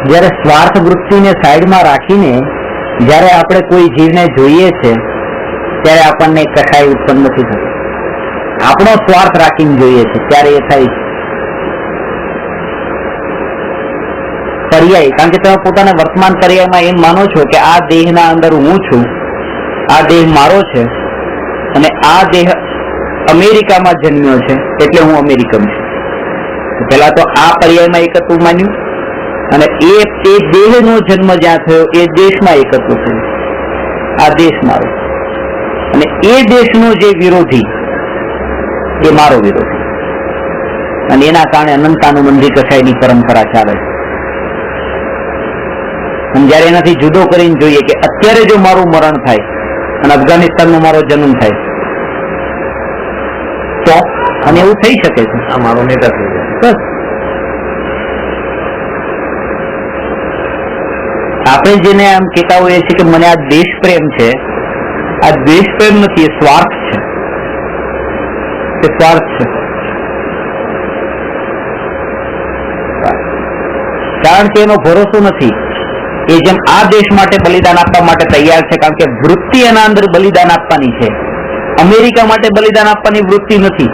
જયારે સ્વાર્થ વૃત્તિને સાઈડમાં રાખીને જયારે આપણે કોઈ જીવને જોઈએ છે ત્યારે આપણને કસાય ઉત્પન્ન નથી થતું. આપણો સ્વાર્થ રાખીને જોઈએ છે ત્યારે એ થાય છે પર્યાય. કારણ કે તમે પોતાના વર્તમાન પર્યાયમાં એમ માનો છો કે આ દેહના અંદર હું છું, આ દેહ મારો છે અને આ દેહ અમેરિકામાં જન્મ્યો છે એટલે હું અમેરિકન છું. પેલા તો આ પર્યાયમાં એકત્વ માન્યું અને એ દેહનો જન્મ જ્યાં થયો એ દેશમાં એકત્વ થયું. આ દેશ મારો અને એ દેશનો જે વિરોધી એ મારો વિરોધી, અને એના કારણે અનંતાનુબંધી કસાયની પરંપરા ચાલે છે. અને જયારે એનાથી જુદો કરીને જોઈએ કે અત્યારે જો મારું મરણ થાય અને અફઘાનિસ્તાનમાં મારો જન્મ થાય તો, અને એવું થઈ શકે છે, આ મારો નેતા થઈ જાય. બસ આપણે જેને આમ કહેતા હોઈએ છીએ કે મને આ દેશ પ્રેમ છે, આ દેશ પ્રેમ નથી, એ સ્વાર્થ છે. એ સ્વાર્થ છે. કારણ કે એનો ભરોસો નથી. એ જેમ આ દેશ માટે બલિદાન આપવા માટે તૈયાર છે, કારણ કે વૃત્તિ એના અંદર બલિદાન આપવાની છે. અમેરિકા માટે બલિદાન આપવાની વૃત્તિ નથી.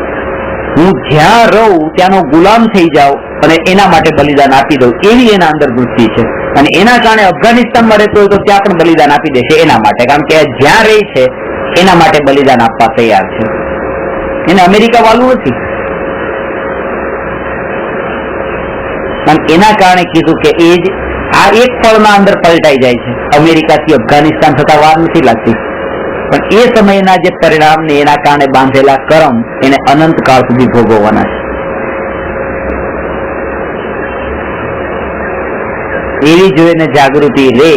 હું જ્યાં રહું ત્યાંનો ગુલામ થઈ જાઉં અને એના માટે બલિદાન આપી દઉં, એવી એના અંદર વૃત્તિ છે. અને એના કારણે અફઘાનિસ્તાનમાં રહેતો હોય તો ત્યાં પણ બલિદાન આપી દેશે એના માટે, કારણ કે જ્યાં રહે છે એના માટે બલિદાન આપવા તૈયાર છે. એને અમેરિકા વાળું નથી. અને એના કારણે કીધું કે એ જ આ એક પળના અંદર પલટાઈ જાય છે. અમેરિકાથી અફઘાનિસ્તાન થતા વાર નથી લાગતી, પણ એ સમયના જે પરિણામ ને એના કારણે બાંધેલા કર્મ એને અનંત કાળ સુધી ભોગવવાના છે. એવી જોઈને જાગૃતિ રે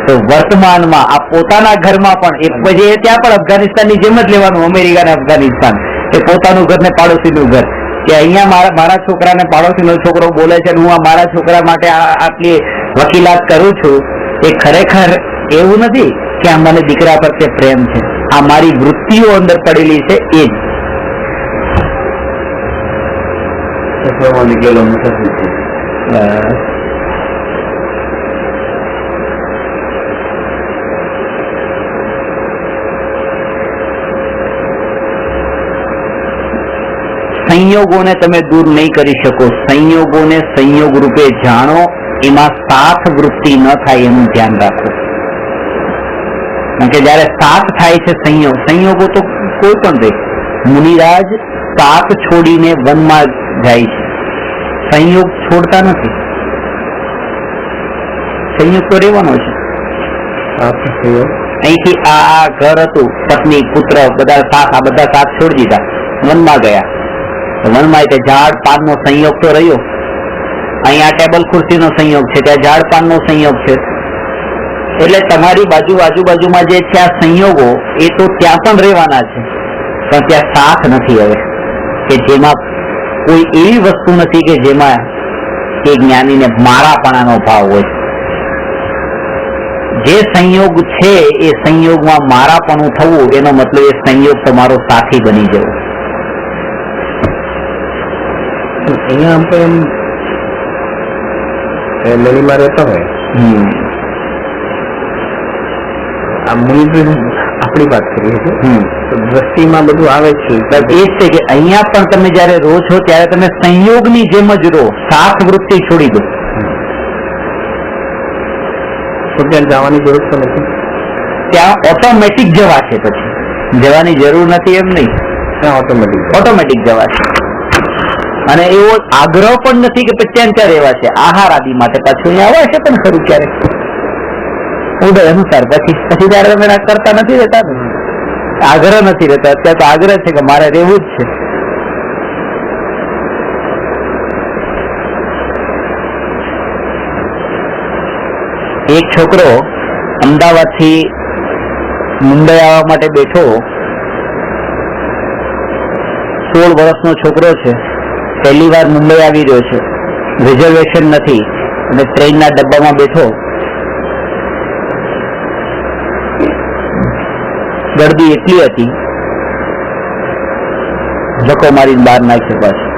તો વર્તમાનમાં આ પોતાના ઘરમાં પણ એ પછી ત્યાં પણ અફઘાનિસ્તાનની જેમ જ લેવાનું. અમેરિકા ને અફઘાનિસ્તાન એ પોતાનું ઘર ને પાડોશીનું ઘર, કે અહીંયા મારા છોકરાને પાડોશીનો છોકરો બોલે છે, હું આ મારા છોકરા માટે આટલી વકીલાત કરું છું. એ ખરેખર એવું નથી કે આ મને દીકરા પ્રત્યે પ્રેમ છે, આ મારી વૃત્તિઓ અંદર પડેલી છે એ જ. નીકળેલો મુસાફર છે. સંયોગોને તમે દૂર નહીં કરી શકો. સંયોગોને સંયોગ રૂપે જાણો, એમાં સાથ વૃત્તિ ન થાય એનું ધ્યાન રાખો. કારણ કે જયારે સાથ થાય છે સંયોગો તો કોઈ પણ દે. મુનિરાજ સાથ છોડીને વનમાં જાય છે, સંયોગ છોડતા નથી. સંયોગ તો રહેવાનો છે. અહીંથી આ ઘર હતું, પત્ની પુત્ર બધા સાથ છોડી દીધા, વનમાં ગયા. વનમાં તે ઝાડ પાનનો સંયોગ તો રહ્યો. અહીંયા ટેબલ ખુરશીનો સંયોગ છે, ત્યાં ઝાડ પાનનો સંયોગ છે. એટલે તમારી આજુબાજુમાં જે છે આ સંયોગો એ તો ત્યાં પણ રહેવાના છે, પણ ત્યાં સાથ નથી હવે, કે જેમાં કોઈ એવી વસ્તુ નથી કે જેમાં એ જ્ઞાનીને મારાપણાનો ભાવ હોય. જે સંયોગ છે એ સંયોગમાં મારાપણું થવું, એનો મતલબ એ સંયોગ તમારો સાથી બની જવો. અહીંયા આમ તો એમ ફેમિલીમાં રહેતા હોય, આ મુનિ આપણી વાત કરીએ છીએ, દ્રષ્ટિમાં બધું આવે છે. એ જ છે કે અહીંયા પણ તમે જયારે રહો છો ત્યારે તમે સંયોગની જેમ જ રહો, સાથ વૃત્તિ છોડી દો. તો ત્યાં જવાની જરૂર તો નથી. ત્યાં ઓટોમેટિક જવા છે, પછી જવાની જરૂર નથી એમ નહીં, ત્યાં ઓટોમેટિક જવા છે. અને એવો આગ્રહ પણ નથી કે ત્યાં રહેવા છે. આહાર આદિ માટે પાછું અહીંયા આવે છે પણ ખરું ક્યારેક ઉદય અનુસાર, પછી ત્યારે તમે કરતા નથી રહેતા ને, આગ્રહ નથી રહેતા. અત્યારે તો આગ્રહ છે કે મારે રહેવું જ છે. એક છોકરો અમદાવાદથી મુંબઈ આવવા માટે બેઠો, 16 વર્ષનો છોકરો છે, પહેલી વાર મુંબઈ આવી રહ્યો છે, રિઝર્વેશન નથી અને ટ્રેનના ડબ્બામાં બેઠો, ગરદી એટલી હતી, ધક્કો મારીને બહાર નાખ્યો. પાછું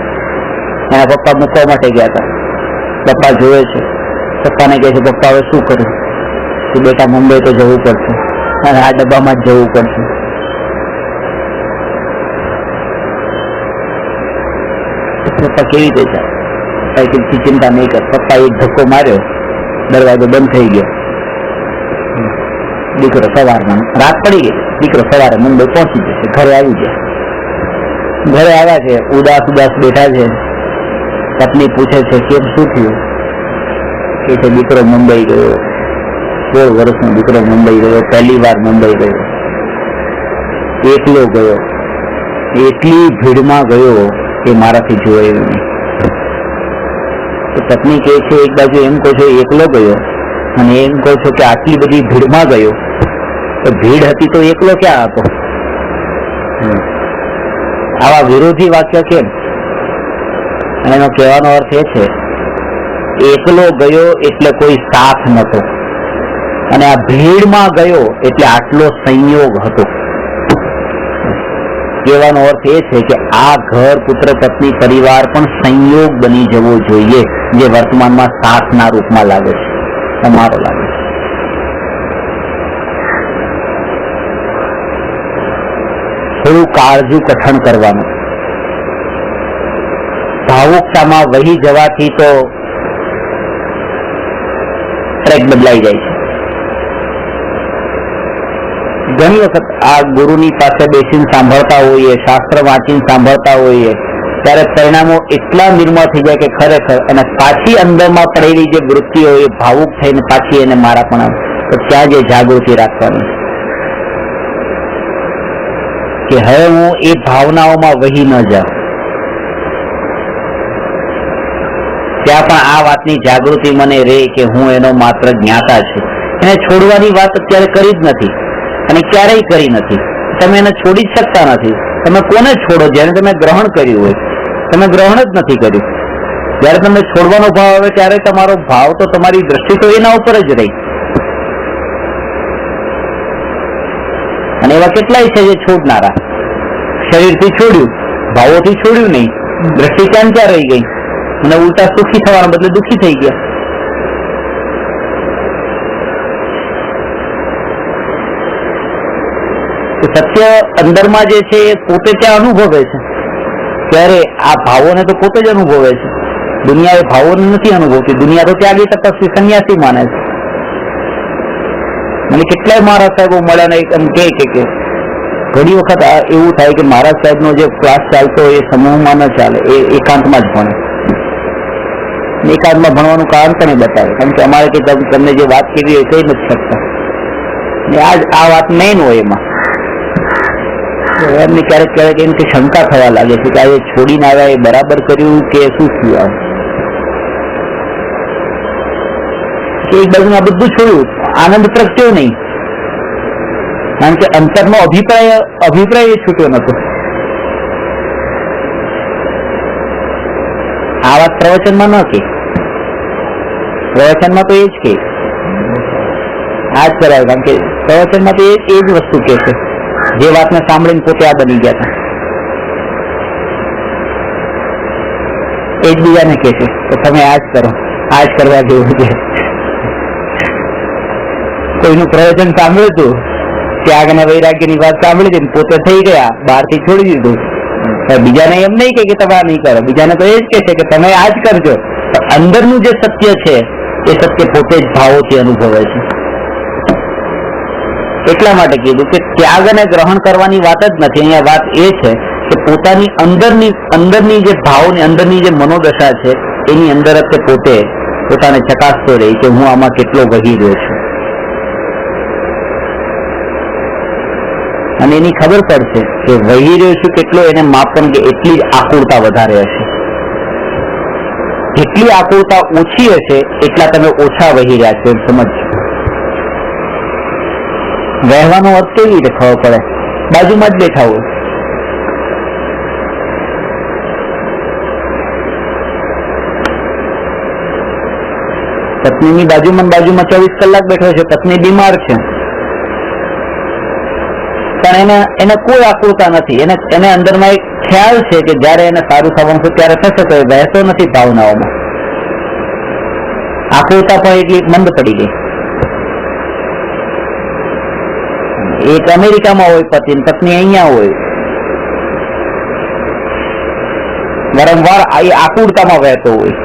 એના પપ્પા મૂકવા માટે ગયા હતા. પપ્પા જોવે છે, પપ્પાને કહે છે, પપ્પા હવે શું કરું? કે બેટા મુંબઈ તો જવું પડશે અને આ ડબ્બામાં જ જવું પડશે. પપ્પા કેવી રીતે જાય? સાયકલથી ચિંતા નહીં કર. પપ્પા એક ધક્કો માર્યો, દરવાજો બંધ થઈ ગયો. દીકરો સવારમાં, રાત પડી ગઈ, દીકરો સવારે મુંબઈ પહોંચી જશે, ઘરે આવી જાય. ઘરે આવ્યા છે, ઉદાસ ઉદાસ બેઠા છે. પત્ની પૂછે છે, કેમ શું થયું? કે છે, દીકરો મુંબઈ ગયો, 16 વર્ષનો દીકરો મુંબઈ ગયો, પહેલી વાર મુંબઈ ગયો, એકલો ગયો, એટલી ભીડમાં ગયો કે મારાથી જોવાયું નહીં. તો પત્ની કહે છે, એક બાજુ એમ કહો છો એકલો ગયો અને એમ કહો છો કે આટલી બધી ભીડમાં ગયો, તો ભીડ હતી તો એકલો ક્યાં હતો? આવા વિરોધી વાક્ય કેમ? અને એનો કહેવાનો અર્થ એ છે, એકલો ગયો એટલે કોઈ સાથ નતો, અને આ ભીડમાં ગયો એટલે આટલો સંયોગ હતો. કહેવાનો અર્થ એ છે કે આ ઘર, પુત્ર, પત્ની, પરિવાર પણ સંયોગ બની જવો જોઈએ, જે વર્તમાનમાં સાથના રૂપમાં લાગે છે, તમારો લાગે છે. થોડું કાળજું કઠણ કરવાનું. ભાવુકતામાં વહી જવાથી તો ટ્રેક બદલાઈ જાય છે. ઘણી વખત આ ગુરુની પાસે બેસીને સાંભળતા હોઈએ, શાસ્ત્ર વાંચીને સાંભળતા હોઈએ, ત્યારે પરિણામો એટલા નિર્મળ થઈ જાય કે ખરેખર અને પાછી અંદરમાં પડેલી જે વૃત્તિ હોય એ ભાવુક થઈને પાછી એને મારા પણ આવે. તો ત્યાં જે જાગૃતિ રાખવાની કે હવે હું એ ભાવનાઓમાં વહી ન જાઉં. ત્યાં પણ આ વાતની જાગૃતિ મને રહે કે હું એનો માત્ર જ્ઞાતા છું. એને છોડવાની વાત અત્યારે કરી જ નથી અને ક્યારેય કરી નથી. તમે એને છોડી જ શકતા નથી. તમે કોને છોડો? જેને તમે ગ્રહણ કર્યું હોય. તમે ગ્રહણ જ નથી કર્યું. જયારે તમને છોડવાનો ભાવ આવે ત્યારે તમારો ભાવ તો, તમારી દ્રષ્ટિ તો એના ઉપર જ રહી. અને એવા કેટલાય છે જે છોડનારા. શરીરથી છોડ્યું, ભાવોથી છોડ્યું નહીં, દ્રષ્ટિ ક્યાં રહી ગઈ અને ઉલટા સુખી થવાના બદલે દુઃખી થઈ ગયા. સત્ય અંદરમાં જે છે એ પોતે ત્યાં અનુભવે છે, ત્યારે આ ભાવોને તો પોતે જ અનુભવે છે. દુનિયા એ ભાવોને નથી અનુભવતી. દુનિયા તો ત્યાગી, તપસ્વી, સંન્યાસી માને છે. મને કેટલાય મહારાજ સાહેબો મળ્યા ને એમ કે ઘણી વખત એવું થાય કે મહારાજ સાહેબનો જે ક્લાસ ચાલતો એ સમૂહમાં ન ચાલે, એ એકાંતમાં જ ભણે. એકાંતમાં ભણવાનું કારણ પણ એ બતાવે, કારણ કે અમારે કે તમને જે વાત કરી એ કહી નથી શકતા. આ વાત મેઇન હોય એમાં. એમને ક્યારેક ક્યારેક એમ કે શંકા થવા લાગે છે કે આ છોડીને આવ્યા એ બરાબર કર્યું કે શું થયું? એક બાજુ આ બધું છોડ્યું, આનંદ પ્રગટ્યો નહીં, કારણ કે અંતરનો અભિપ્રાય એ છૂટ્યો નતો. આ વાત પ્રવચનમાં ન કે, પ્રવચનમાં તો એ જ કે આ જ કરાય, કારણ કે પ્રવચનમાં તો એ જ વસ્તુ કે છે જે વાતને સાંભળીને પોતે આ બની ગયા હતા. એકબીજાને કે છે કે તમે આ જ કરો, આ જ કરવા જેવું છે. કોઈનું પ્રવચન સાંભળ્યું હતું, ત્યાગના વૈરાગ્યની વાત સાંભળી હતી, પોતે થઈ ગયા, બહારથી છોડી દીધું. બીજાને એમ નહીં કે તમે આ નહીં કરો, બીજાને તો એ જ કે છે કે તમે આ જ કરજો. અંદરનું જે સત્ય છે એ સત્ય પોતે જ ભાવોથી અનુભવે છે. એટલા માટે કીધું કે ત્યાગ અને ગ્રહણ કરવાની વાત જ નથી. અહીંયા વાત એ છે કે પોતાની અંદરની જે ભાવની, અંદરની જે મનોદશા છે એની અંદર જ તે પોતે પોતાને ચકાસતો રહી કે હું આમાં કેટલો વહી રહ્યો છું. અને એની ખબર પડશે કે વહી રહ્યો છું કેટલો, એને માપન કે એટલી જ આકુળતા વધારે હશે. જેટલી આકુળતા ઓછી હશે એટલા તમે ઓછા વહી રહ્યા છો એમ સમજજો. વહેવાનો અર્થ કેવી રીતે ખબર પડે? બાજુમાં જ બેઠા હોય. પત્નીની બાજુમાં 24 કલાક બેઠો છે, પત્ની બીમાર છે, પણ એને કોઈ આકુરતા નથી. એને અંદરમાં એક ખ્યાલ છે કે જયારે એને સારું થવાનું છે ત્યારે થશે, તો એ વહેતો નથી ભાવનાઓમાં. આકુરતા પણ એટલી મંદ પડી ગઈ. એક અમેરિકામાં હોય પતિ, પત્ની અહીંયા હોય, વારંવાર આકુરતામાં વહેતો હોય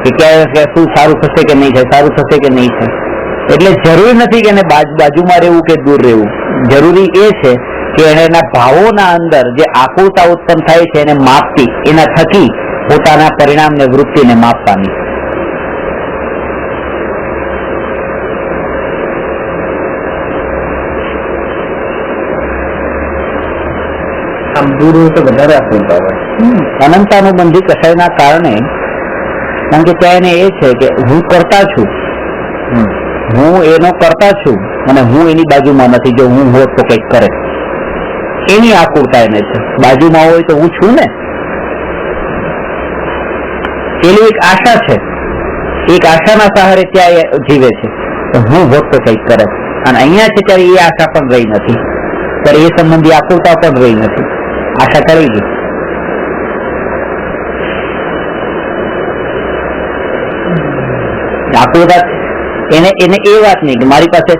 કે ક્યારે શું સારું થશે કે નહીં થાય, સારું થશે કે નહીં થાય. એટલે જરૂરી નથી કે એને બાજુમાં રહેવું કે દૂર રહેવું. જરૂરી એ છે કે એને એના ભાવોના અંદર જે આકુરતા ઉત્પન્ન થાય છે એને માપતી, એના થકી પોતાના પરિણામને, વૃત્તિને માપવાની. આમ દૂર હોય તો વધારે આકુરતા હોય. અનંતાનુબંધી કસાયના કારણે, કારણ કે ત્યાં એને એ છે કે હું કરતા છું, હું એનો કરતા છું અને હું એની બાજુમાં નથી. જો હું હોત તો કંઈક કરે, એની આકુરતા એને છે. બાજુમાં હોય તો હું છું ને, પેલી એક આશા છે, એક આશાના સહારે ત્યાં જીવે છે, હું હોત તો કંઈક કરે. અને અહીંયા છે ત્યારે એ આશા પણ રહી નથી, ત્યારે એ સંબંધી આકુરતા પણ રહી નથી, આશા કરી ગઈ. આકુરતા એને એ વાત નહીં કે મારી પાસે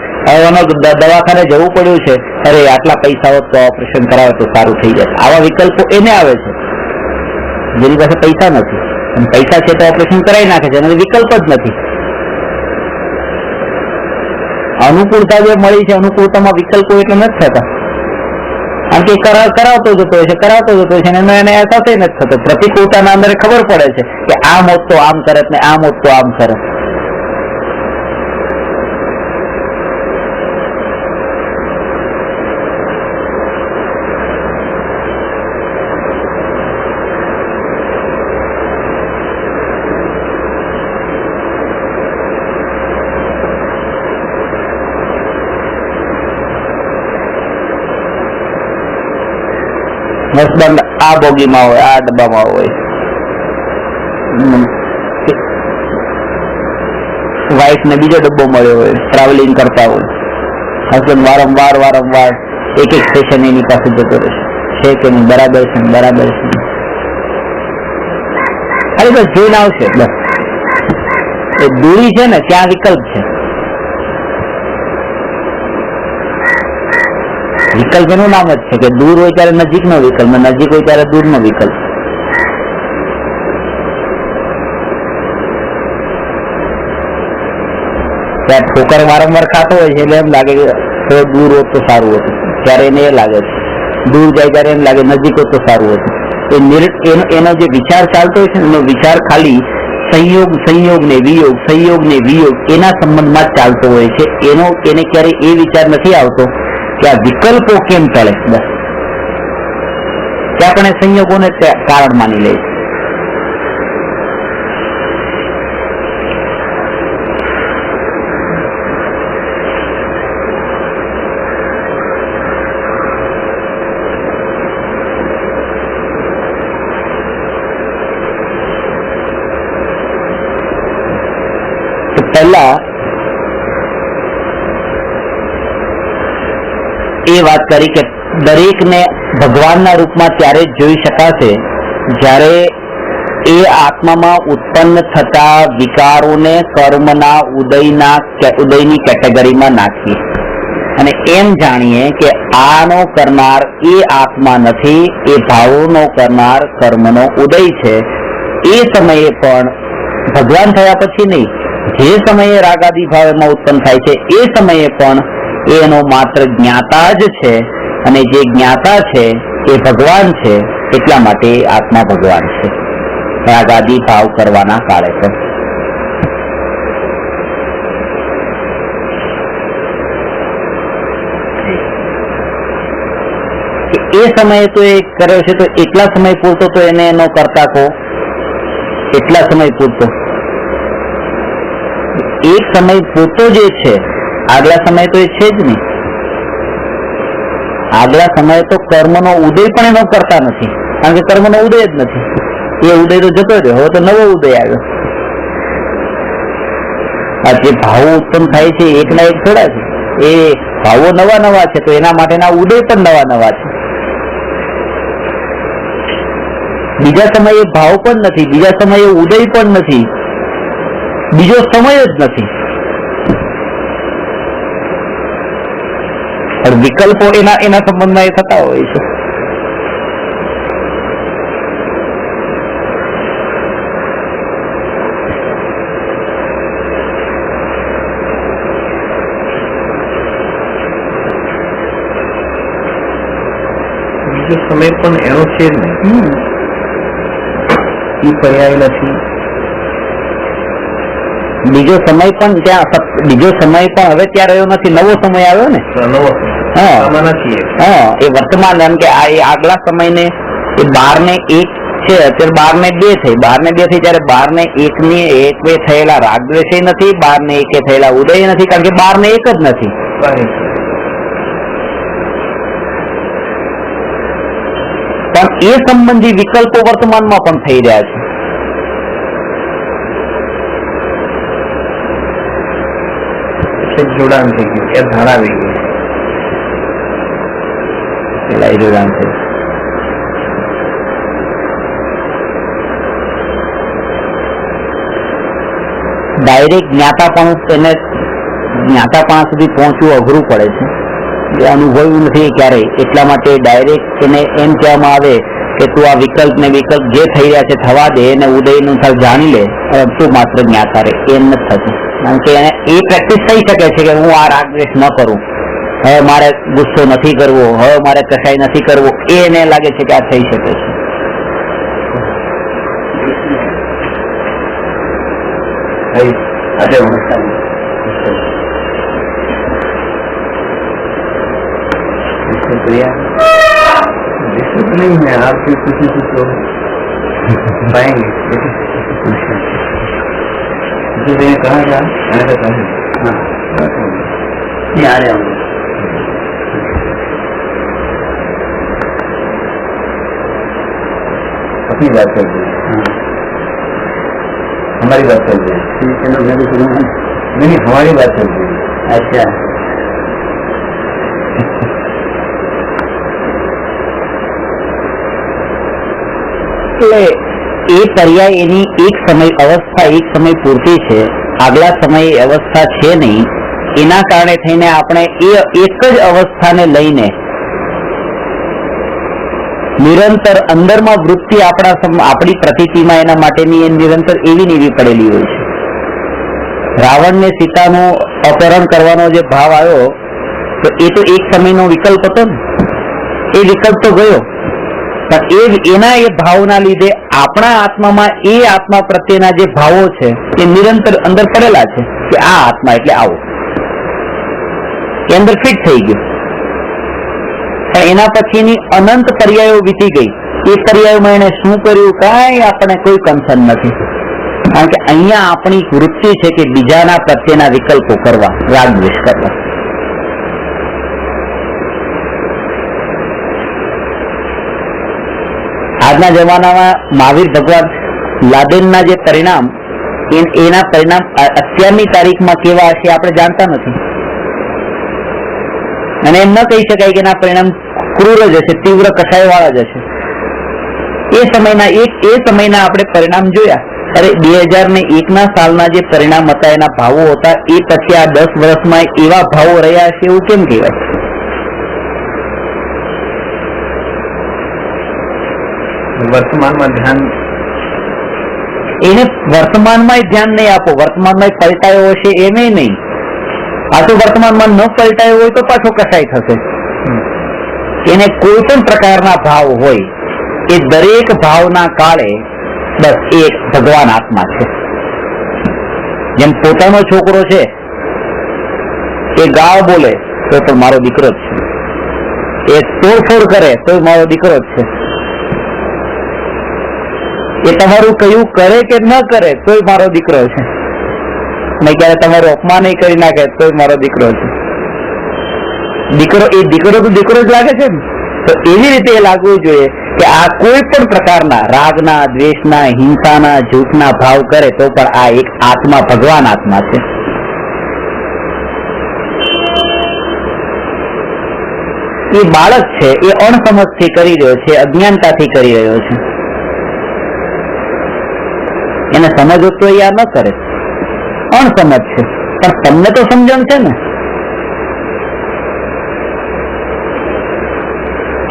દવાખાને જવું પડ્યું છે, અરે આટલા પૈસા હોત તો ઓપરેશન કરાવે તો સારું થઈ જાય. આવા વિકલ્પો એને આવે છે જેની પાસે પૈસા નથી. પૈસા છે તો ઓપરેશન કરાવી નાખે છે, અને વિકલ્પ જ નથી. અનુકૂળતા જે મળી છે, અનુકૂળતામાં વિકલ્પો એટલે નથી થતા. કારણ કે કરાવતો જતો હોય છે અને એને અહેસાસ નથી થતો. પ્રતિકૂળતાના અંદર ખબર પડે છે કે આ મોત તો આમ કરે ને આ મોત તો આમ કરે. હસબન્ડ આ બોગીમાં હોય, આ ડબ્બામાં હોય, વાઇફ ને બીજો ડબ્બો મળ્યો હોય, ટ્રાવેલિંગ કરતા હોય. હસબન્ડ વારંવાર એક સ્ટેશન એની પાસે જતો રહેશે, છે કે નહીં, બરાબર છે, બરાબર છે. અરે બસ જોઈને આવશે. બસ એ દૂરી છે ને ત્યાં વિકલ્પ છે. વિકલ્પ એનું નામ જ છે કે દૂર હોય ત્યારે નજીકનો વિકલ્પ, નજીક હોય ત્યારે દૂરનો વિકલ્પ. ત્યાં ઠોકર વારંવાર ખાતો હોય છે એટલે એમ લાગે કે થોડો દૂર હોત તો સારું હતું, ત્યારે એને એ લાગે છે. દૂર જાય ત્યારે એમ લાગે નજીક હોત તો સારું હતું. એનો જે વિચાર ચાલતો હોય છે એનો વિચાર ખાલી સંયોગ ને વિયોગ એના સંબંધમાં જ ચાલતો હોય છે. એને ક્યારે એ વિચાર નથી આવતો કે આ વિકલ્પો કેમ ચડે. બસ ત્યાં પણ એ સંયોગોને કારણ માની લે છે. પહેલા એ વાત કરી કે દરેકને ભગવાનના રૂપમાં ત્યારે જ જોઈ શકાશે જ્યારે એ આત્મામાં ઉત્પન્ન થતા વિકારોને કર્મના ઉદયની કેટેગરીમાં નાખીએ અને એમ જાણીએ કે આનો કરનાર એ આત્મા નથી, એ ભાવોનો કરનાર કર્મનો ઉદય છે. એ સમયે પણ ભગવાન થયા પછી નહીં, જે સમયે રાગાદી ભાવ એમાં ઉત્પન્ન થાય છે એ સમયે પણ એનો માત્ર જ્ઞાતા જ છે, અને જે જ્ઞાતા છે એ ભગવાન છે. એટલા માટે આત્મા ભગવાન છે રાગાદી ભાવ કરવાના કાળે પણ. એ સમયે તો એ કર્યો છે તો એટલા સમય પૂરતો તો એને એનો કરતા કહો, એટલા સમય પૂરતો. એક સમય પૂરતો જે છે આગલા સમય તો એ છે જ નહીં. આગલા સમયે તો કર્મનો ઉદય પણ એનો કરતા નથી, કારણ કે કર્મનો ઉદય જ નથી. એ ઉદય તો જતો રહ્યો, હવે તો નવો ઉદય આવ્યો. આ જે ભાવો ઉત્પન્ન થાય છે એકના એક થોડા છે, એ ભાવો નવા નવા છે, તો એના માટેના ઉદય પણ નવા નવા છે. બીજા સમયે ભાવ પણ નથી, બીજા સમયે ઉદય પણ નથી, બીજો સમય જ નથી. વિકલ્પો એના સંબંધમાં એ થતા હોય છે. બીજો સમય પણ એનો છે જ નહીં, એ પર્યાય નથી. બીજો સમય પણ ત્યાં, બીજો સમય પણ હવે ત્યાં રહ્યો નથી, નવો સમય આવ્યો ને. નવો હા, એ વર્તમાન. એમ કે આ આગલા સમયને એ 12 ને 1 છે, અત્યારે 12 ને 2 થઈ, 12 ને 2 થઈ, ત્યારે 12 ને 1 ની 1 થયેલા રાગદ્વેષ નથી, 12 ને 1 થયેલા ઉદય નથી, કારણ કે 12 ને 1 જ નથી. પણ એ સંબંધી વિકલ્પો વર્તમાનમાં પણ થઈ રહ્યા છે. જોડાણ થઈ ગયું, એ ધારા આવી ગઈ, જોડાણ થઈ. ડાયરેક્ટ જ્ઞાતાપણા સુધી પહોંચવું અઘરું પડે છે, એ અનુભવ્યું નથી ક્યારેય. એટલા માટે ડાયરેક્ટ એને એમ કહેવામાં આવે કે તું આ વિકલ્પ ને વિકલ્પ જે થઈ રહ્યા છે થવા દે, એને ઉદય નું જાણી લે, તું માત્ર જ્ઞાતા રહે. એમ નથી થતું, કારણ કે એને એ પ્રેક્ટિસ થઈ શકે છે કે હું આ રાગદ્વેષ ન કરું, હવે મારે ગુસ્સો નથી કરવો, હવે મારે કસાય નથી કરવો. એને લાગે છે કે આ થઈ શકે છે. नहीं है आपकी खुशी से तो पाएंगे। जो मैंने कहा था मैंने कहा हाँ नहीं आ रहे होंगे। अपनी बात कर रहे हैं, हमारी बात कर रहे हैं। नहीं हमारी बात कर रहे हैं। अच्छा એટલે એ પર્યાય એની એક સમય અવસ્થા, એક સમય પૂરતી છે, આગલા સમય અવસ્થા છે નહીં. એના કારણે થઈને આપણે એ એક જ અવસ્થાને લઈને નિરંતર અંદરમાં વૃત્તિ આપણી પ્રતીતિમાં એના માટેની એ નિરંતર એવી નીવી પડેલી હોય છે. રાવણને સીતાનું અપહરણ કરવાનો જે ભાવ આવ્યો તો એ તો એક સમયનો વિકલ્પ હતો ને, એ વિકલ્પ તો ગયો, પણ એના એ ભાવના લીધે આપણા આત્મામાં એ આત્મા પ્રત્યેના જે ભાવો છે એ નિરંતર અંદર પડેલા છે કે આ આત્મા એટલે આવો, એ અંદર ફિટ થઈ ગયું. પણ એના પછીની અનંત પર્યાયો વીતી ગઈ. એ પર્યાયોમાં એને શું કર્યું કાંઈ આપણને કોઈ કન્સર્ન નથી, કારણ કે અહીંયા આપણી વૃત્તિ છે કે બીજાના પ્રત્યેના વિકલ્પો કરવા, રાગ દ્વેષ કરવા. આજના જમાનામાં મહાવીર ભગવાન લાદેનના જે પરિણામ, એના પરિણામ અત્યારની તારીખમાં કેવા હશે આપણે જાણતા નથી, અને એમ ન કહી શકાય કે એના પરિણામ ક્રૂર જ હશે, તીવ્ર કસાય વાળા જ હશે. એ સમયના આપણે પરિણામ જોયા. અરે 2001 સાલના જે પરિણામ હતા, એના ભાવો હતા, એ પછી આ 10 વર્ષમાં એવા ભાવો રહ્યા હશે એવું કેમ કહેવાય? વર્તમાનમાં ધ્યાન, એને વર્તમાનમાં ધ્યાન નહીં આપો, વર્તમાનમાં પલટાયો હશે એને નહીં. આ તો વર્તમાનમાં ન પલટાયો હોય તો પાછો કસાય થશે. એને કોઈ પણ પ્રકારના ભાવ હોય, એ દરેક ભાવના કાળે બસ એક ભગવાન આત્મા છે. જેમ પોતાનો છોકરો છે એ ગાળ બોલે તો પણ મારો દીકરો જ છે, એ તોડફોડ કરે તો મારો દીકરો જ છે, એ તમારું કયું કરે કે ન કરે તોય મારો દીકરો છે. મેં ક્યારે તમારું અપમાન કરી નાખે તો મારો દીકરો છે. દીકરો તો દીકરો જ લાગે છે ને. તો એવી રીતે એ લાગવું જોઈએ કે આ કોઈ પણ પ્રકારના રાગના, દ્વેષના, હિંસાના, જૂઠના ભાવ કરે તો પણ આ એક આત્મા ભગવાન આત્મા છે. એ બાળક છે, એ અણસમજથી કરી રહ્યો છે, અજ્ઞાનતાથી કરી રહ્યો છે. એને સમજો તો એ આ ન કરે, અણસમજ છે. પણ તમને તો સમજણ છે ને.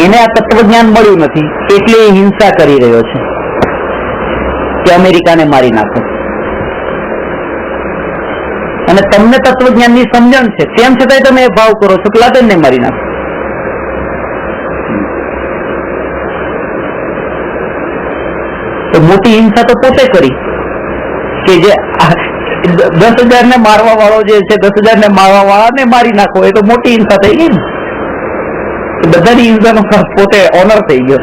એને આ તત્વજ્ઞાન મળ્યું નથી એટલે એ હિંસા કરી રહ્યો છે કે અમેરિકાને મારી નાખો. અને તમને તત્વજ્ઞાનની સમજણ છે તેમ છતાંય તમે એ ભાવ કરો છો કે લાદેનને મારી નાખો. તો મોટી હિંસા તો પોતે કરી કે જે 10,000 ને મારવા વાળો જે છે, 10,000 ને મારવા વાળાને મારી નાખો, એ તો મોટી હિંસા થઈ ગઈ ને. બધાની હિંસાનો પોતે ઓનર થઈ ગયો.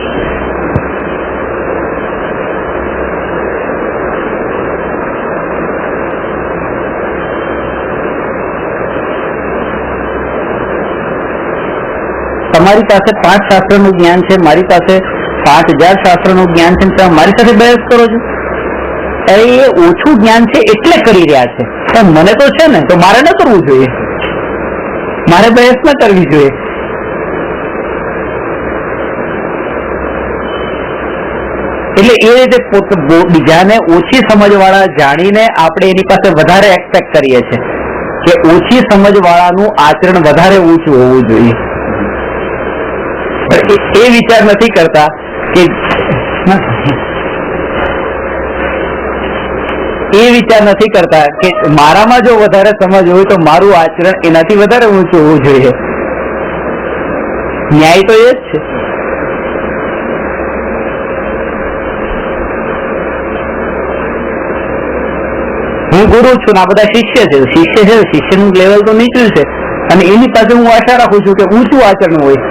તમારી પાસે 5 શાસ્ત્રનું જ્ઞાન છે, મારી પાસે 5,000 શાસ્ત્રનું જ્ઞાન છે, તમે મારી સાથે બહેસ કરો છો. એ ઓછું જ્ઞાન છે એટલે કરી રહ્યા છે. પણ મને તો છે ને, તો મારે ન કરવું જોઈએ, મારે બહેસ ન કરવી જોઈએ. એટલે એ રીતે બીજાને ઓછી સમજવાળા જાણીને આપણે એની પાસે વધારે એક્સપેક્ટ કરીએ છીએ કે ઓછી સમજવાળાનું આચરણ વધારે ઊંચું હોવું જોઈએ. એ વિચાર નથી કરતા કે મારામાં જો વધારે સમજ હોય તો મારું આચરણ એનાથી વધારે ઊંચું હોવું જોઈએ. ન્યાય તો એ જ છે. હું ગુરુ છું, આ બધા શિષ્ય છે. શિષ્યનું લેવલ તો નીચું છે અને એની પાસે હું આશા રાખું છું કે ઊંચું આચરણ હોય.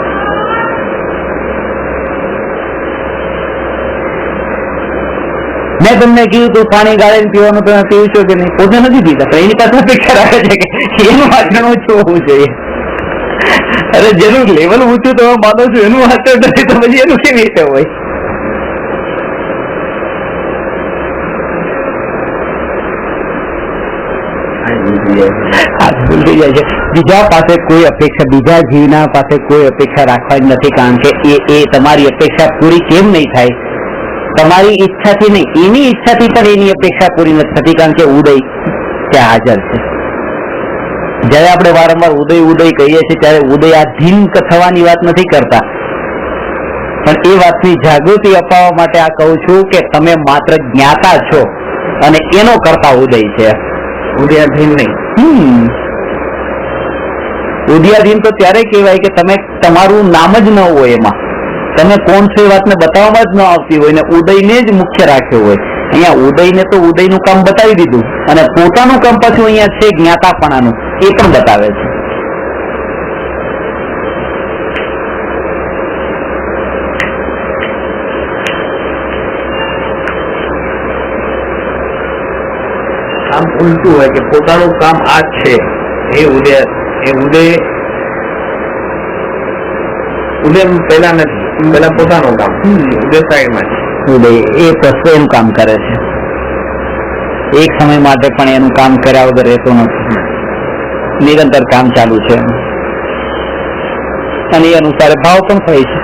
મેં તમને કીધું તું પાણી ગાળીને પીવાનું તમે પીવું છો કે નહીં, પોતે નથી પીતા, પણ એની પાસે અપેક્ષા રાખે છે કે એનું આચરણ ઊંચું હોવું જોઈએ. અરે જેનું લેવલ ઊંચું તમે માનો છો એનું આચરણ નથી તો પછી એનું કેવી રીતે હોય? બીજા પાસે કોઈ અપેક્ષા, બીજા જીવના પાસે કોઈ અપેક્ષા રાખવાની નથી. કારણ કે એ તમારી અપેક્ષા પૂરી કેમ નહીં થાય? તમારી ઈચ્છાથી નહીં, એની ઈચ્છાથી પણ એની અપેક્ષા પૂરી નથી થતી. કારણ કે ઉદય ત્યાં હાજર છે. જયારે આપણે વારંવાર ઉદય કહીએ છીએ ત્યારે ઉદયાધીન થવાની વાત નથી કરતા, પણ એ વાતની જાગૃતિ અપાવવા માટે આ કહું છું કે તમે માત્ર જ્ઞાતા છો અને એનો કરતા ઉદય છે, ઉદયાધીન નહીં. ઉદયાધીન તો ત્યારે કહેવાય કે તમે તમારું નામ જ ન હોય, એમાં તમે કોણ છો એ વાતને બતાવવામાં જ ન આવતી હોય ને ઉદયને જ મુખ્ય રાખ્યો હોય. અહીંયા ઉદયને તો ઉદયનું કામ બતાવી દીધું અને પોતાનું કામ પાછું અહીંયા છે જ્ઞાતાપણાનું, એ પણ બતાવે છે. કામ ઉલટું હોય કે પોતાનું કામ આ જ છે. ઉદય પેલા નથી, પેલા પોતાનું કામ, ઉદય સાઈડમાં છે. ઉદય એ તત્વ એનું કામ કરે છે. એક સમય માટે પણ એનું કામ કર્યા વગર રહેતો નથી. નિરંતર કામ ચાલુ છે અને એ અનુસાર ભાવ પણ થાય છે.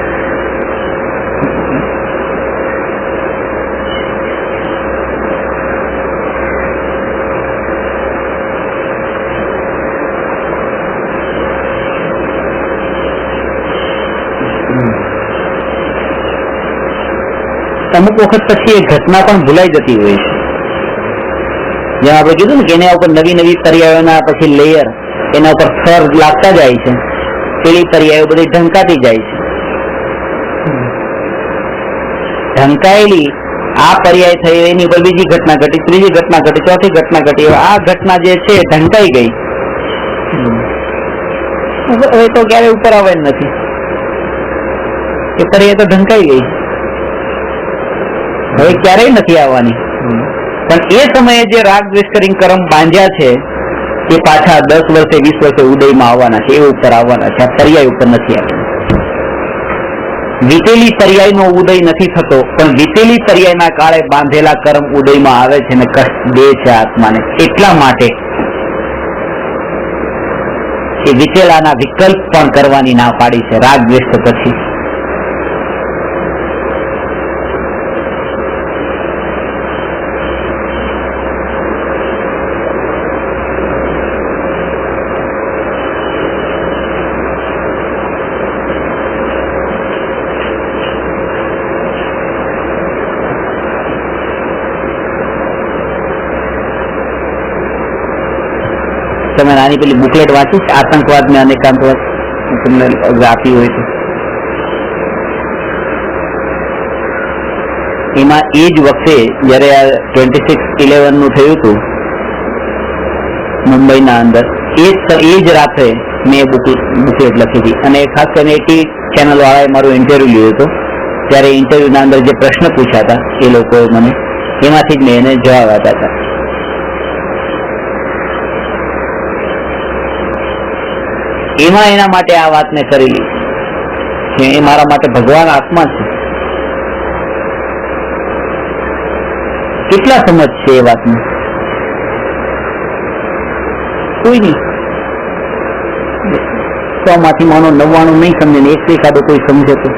અમુક વખત પછી એ ઘટના પણ ભૂલાઈ જતી હોય છે. જેમ આપણે કીધું ને કે એના ઉપર નવી પર્યાયોના પછી લેયર, એના ઉપર સ્તર લાગતા જાય છે, પેલી પર્યાયો બધી ઢંકાતી જાય છે. ઢંકાયેલી આ પર્યાય થઈ, એની ઉપર બીજી ઘટના ઘટી, ત્રીજી ઘટના ઘટી, ચોથી ઘટના ઘટી. આ ઘટના જે છે ઢંકાઈ ગઈ, હવે તો ક્યારે ઉપર આવે નથી. એ પર્યાય તો ઢંકાઈ ગઈ, હવે ક્યારેય નથી આવવાની. પણ એ સમયે જે રાગ દ્વેષ કરીને કર્મ બાંધ્યા છે એ પાછા 10 વર્ષે 20 વર્ષે ઉદયમાં આવવાના છે, એ ઉપર આવવાના છે, આ પર્યાય ઉપર નથી આવવાના. વીતેલી પર્યાયનો ઉદય નથી થતો, પણ વીતેલી પર્યાયના કાળે બાંધેલા કર્મ ઉદયમાં આવે છે અને કષ્ટ દે છે આત્માને. એટલા માટે એ વીતેલાના વિકલ્પ પણ કરવાની ના પાડી છે રાગ દ્વેષ પછી. તમે નાની પેલી બુકલેટ વાંચી છે આતંકવાદ ને અનેકાંતવાદ, તમને આપી હોય તો એમાં એ જ વખતે જયારે આ 26/11 નું થયું હતું મુંબઈના અંદર, એ જ રાત્રે મેં બુકલેટ લખી હતી. અને ખાસ કરીને એટી ચેનલ વાળાએ મારો ઇન્ટરવ્યુ લીધો હતો. ત્યારે ઇન્ટરવ્યુના અંદર જે પ્રશ્ન પૂછ્યા હતા એ લોકોએ મને, એમાંથી જ મેં એને જવાબ આપ્યા હતા. એમાં એના માટે આ વાત મેં કરેલી કે એ મારા માટે ભગવાન આત્મા છે. કેટલા સમજ છે એ વાતને? કોઈ નહીં. 100 માંથી માનો 99 નહીં સમજે ને એક એકાદો કોઈ સમજે તો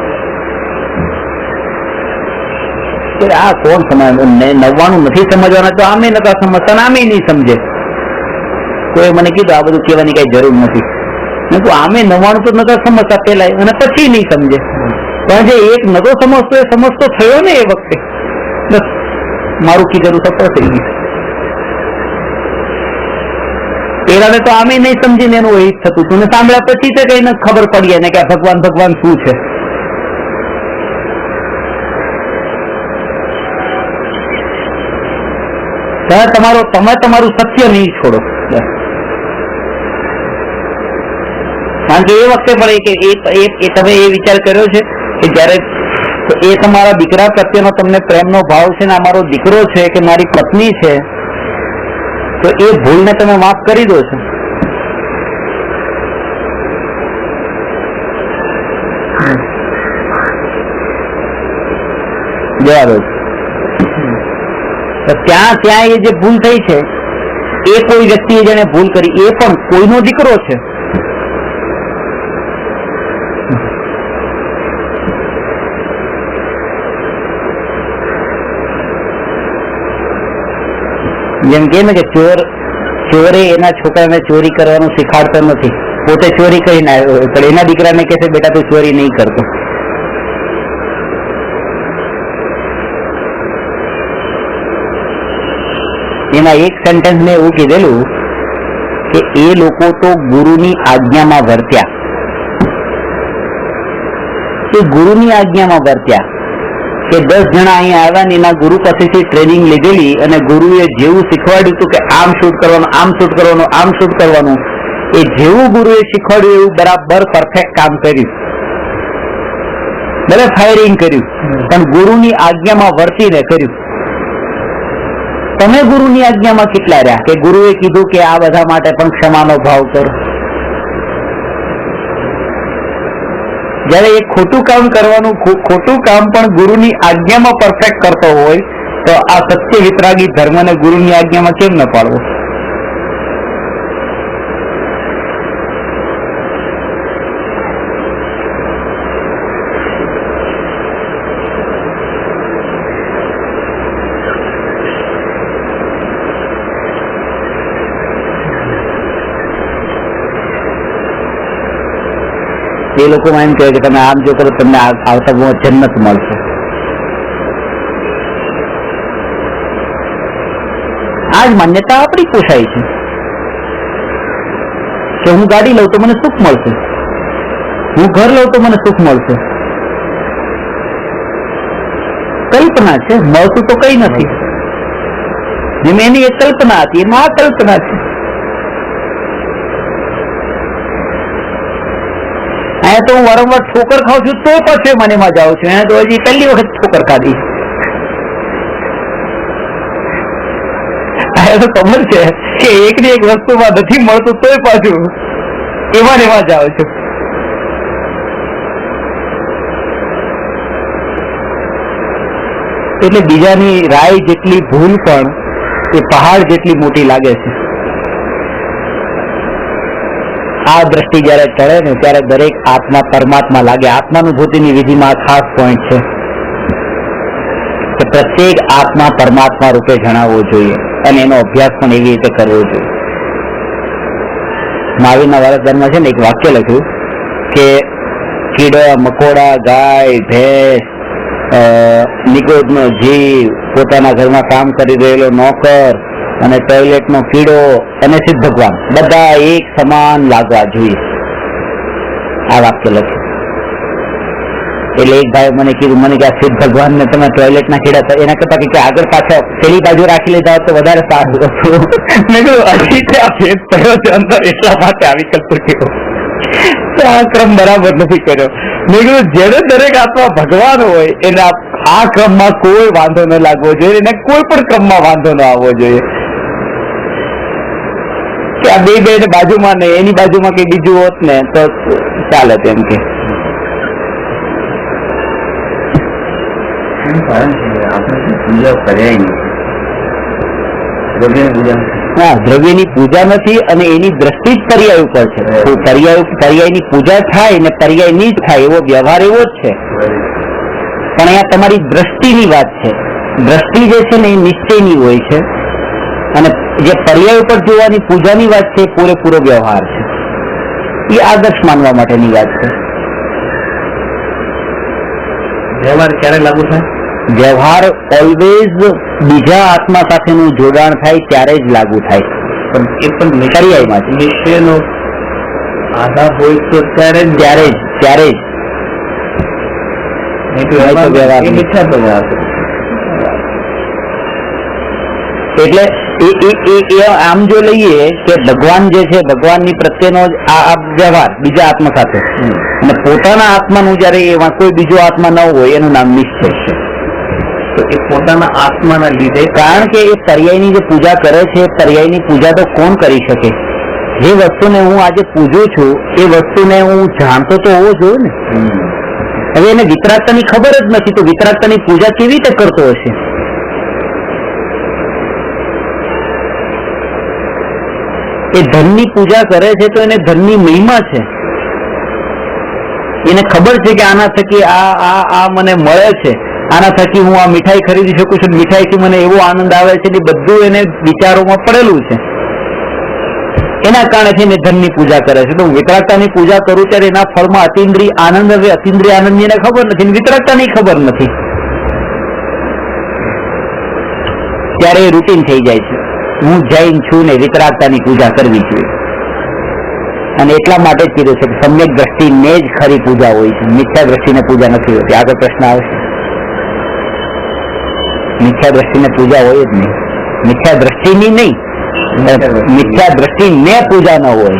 આ કોણ સમજ? 99 નથી સમજવાના તો આમે નતા સમજતા, આમે નહીં સમજે. કોઈ મને કીધું આ બધું કહેવાની કઈ જરૂર નથી. આમે 99 તો નતો સમજતા પેલા અને પછી નહીં સમજે, પણ જે એક નતો સમજતો એ સમજતો થયો ને એ વખતે બસ મારું કીધેલું સફળ થઈ ગયું. પેલા તો આમે નહીં સમજીને એનું એ થતું હતું ને સાંભળ્યા પછી તો કઈ ખબર પડી ને કે ભગવાન ભગવાન શું છે. તમે તમારું સત્ય નહીં છોડો. કારણ કે એ વખતે પણ તમે એ વિચાર કર્યો છે કે જયારે એ તમારા દીકરા પ્રત્યેનો તમને પ્રેમનો ભાવ છે ને અમારો દીકરો છે કે મારી પત્ની છે, તો એ ભૂલને તમે માફ કરી દો છો. જવાબ ત્યાં એ જે ભૂલ થઈ છે એ કોઈ વ્યક્તિએ જેને ભૂલ કરી એ પણ કોઈનો દીકરો છે. જેમ કે ને કે ચોરે એના છોકરાને ચોરી કરવાનું શીખાડતો નથી, પોતે ચોરી કરીને આવ્યો હોય પણ એના દીકરાને કહે છે બેટા તું ચોરી નહીં કરતો. એમાં એક સેન્ટેન્સ મેં એવું કીધેલું કે એ લોકો તો ગુરુની આજ્ઞામાં વર્ત્યા, એ ગુરુની આજ્ઞામાં વર્ત્યા કે 10 જણા અહીંયા આવ્યા ને એના ગુરુ પાસેથી ટ્રેનિંગ લીધેલી અને ગુરુએ જેવું શીખવાડ્યું હતું કે આમ શૂટ કરવાનું, આમ શૂટ કરવાનું, આમ શૂટ કરવાનું, એ જેવું ગુરુએ શીખવાડ્યું એવું બરાબર પરફેક્ટ કામ કર્યું, બરાબર ફાયરિંગ કર્યું, પણ ગુરુની આજ્ઞામાં વર્તીને કર્યું. તમે ગુરુની આજ્ઞામાં કેટલા રહ્યા કે ગુરુએ કીધું કે આ બધા માટે પણ ક્ષમાનો ભાવ કરો? જયારે એક ખોટું કામ કરવાનું, ખોટું કામ પણ ગુરુની આજ્ઞામાં પરફેક્ટ કરતો હોય તો આ સત્ય વિતરાગી ધર્મને ગુરુની આજ્ઞામાં કેમ ન પાડવો? એ લોકો એમ કહે કે તમે આમ જો કરો તમને આવતા જન્નત મળશે. આ જ માન્યતા આપણી પોષાય છે કે હું ગાડી લઉં તો મને સુખ મળશે, હું ઘર લઉં તો મને સુખ મળશે. કલ્પના છે, મળતું તો કઈ નથી. જેમ એની એક કલ્પના હતી એમાં આ કલ્પના છે. અહીંયા તો હું વારંવાર ઠોકર ખાઉં છું તો પછી મને મજા આવું છું. અહીંયા તો હજી પહેલી વખત ઠોકર ખાધી. એને ખબર છે કે એકની એક વસ્તુમાં નથી મળતું તોય પાછું એમાં ને એમાં જાઓ છો. એટલે બીજાની રાય જેટલી ભૂલ પણ એ પહાડ જેટલી મોટી લાગે છે. આ દ્રષ્ટિ જયારે ચડે ને ત્યારે દરેક આત્મા પરમાત્મા લાગે. આત્માનુભૂતિની વિધિમાં આ ખાસ પોઈન્ટ છે કે પ્રત્યેક આત્મા પરમાત્મા રૂપે જણાવવો જોઈએ અને એનો અભ્યાસ પણ એવી રીતે કરવો જોઈએ. મહાવીરના વારસદારમાં છે ને એક વાક્ય લખ્યું કે કીડા મકોડા ગાય ભેંસ નિગોદનો જીવ પોતાના ઘરમાં કામ કરી રહેલો નોકર અને ટોયલેટનો કીડો અને સિદ્ધ ભગવાન બધા એક સમાન લાગવા જોઈએ. આ વાક્ય લખ્યું. એટલે એક ભાઈ મને કીધું મને કે આ સિદ્ધ ભગવાન ને તમે ટોયલેટના કીડા એના કરતા કે આગળ પાછળ પેલી બાજુ રાખી લીધા તો વધારે સારું હતું. મેં કીધું હજી આ ભેદ થયો છે અંદર એટલા માટે આવી કલ્પના આ ક્રમ બરાબર નથી કર્યો. મેં કીધું જેને દરેક આત્મા ભગવાન હોય એને આ ક્રમમાં કોઈ વાંધો ન લાગવો જોઈએ, એને કોઈ પણ ક્રમમાં વાંધો ન આવવો જોઈએ કે આ બે બાજુમાં ને એની બાજુમાં કઈ બીજું હોત ને તો ચાલે તેમ કે. કારણ છે આપણે પૂજા કર્યા નથી, દ્રવ્યની પૂજા. હા, દ્રવ્યની પૂજા નથી અને એની દ્રષ્ટિ જ પર્યાય ઉપર છે. પર્યાયની પૂજા થાય ને પર્યાયની જ થાય એવો વ્યવહાર એવો જ છે. પણ અહીંયા તમારી દ્રષ્ટિની વાત છે. દ્રષ્ટિ જે છે ને એ નિશ્ચયની હોય છે અને જે પર્યાય ઉપર જોવાની પૂજાની વાત છે એ પૂરેપૂરો વ્યવહાર છે. એ આદર્શ માનવા માટેની વાત છે. વ્યવહાર ક્યારે લાગુ થાય? વ્યવહાર ઓલવેઝ બીજા આત્મા સાથેનું જોડાણ થાય ત્યારે જ લાગુ થાય. પણ એ પણ પર્યાયમાં છે. નિશ્ચયનો આધાર હોય તો ત્યારે જ વ્યવહાર મિથ્યા વ્યવહાર. એટલે એ આમ જો લઈએ કે ભગવાન જે છે ભગવાનની પ્રત્યેનો આ વ્યવહાર બીજા આત્મા સાથે અને પોતાના આત્માનું જયારે એમાં કોઈ બીજો આત્મા ન હોય એનું નામ નિશ્ચય છે. તો એ પોતાના આત્માના લીધે, કારણ કે એ પર્યાયની જે પૂજા કરે છે પર્યાયની પૂજા તો કોણ કરી શકે? જે વસ્તુને હું આજે પૂજું છું એ વસ્તુને હું જાણતો તો હોવો જોઈએ ને. હવે એને વિતરાગતાની ખબર જ નથી તો વિતરાગતાની પૂજા કેવી રીતે કરતો હશે? એ ધનની પૂજા કરે છે તો એને ધનની મહિમા છે. એને ખબર છે કે આના થકી આ મને મળે છે, આના થકી હું આ મીઠાઈ ખરીદી શકું છું, મીઠાઈથી મને એવો આનંદ આવે છે કે બધું એને વિચારોમાં પડેલું છે. એના કારણે એને ધનની પૂજા કરે છે. તો હું વિતરાગતાની પૂજા કરું ત્યારે એના ફળમાં અતિન્દ્રિય આનંદ હવે અતિન્દ્રિય આનંદની એને ખબર નથી, વિતરાગતાની ખબર નથી. ત્યારે એ રૂટીન થઈ જાય છે. હું જૈન છું ને વિતરાગતાની પૂજા કરવી જોઈએ. અને એટલા માટે જ કીધું છે કે સમ્યક દ્રષ્ટિને જ ખરી પૂજા હોય છે, મિથ્યા દ્રષ્ટિને પૂજા નથી હોતી. આગળ પ્રશ્ન આવશે. મિથ્યા દ્રષ્ટિને પૂજા હોય જ નહીં. મિથ્યા દ્રષ્ટિની નહીં, મિથ્યા દ્રષ્ટિને પૂજા ન હોય,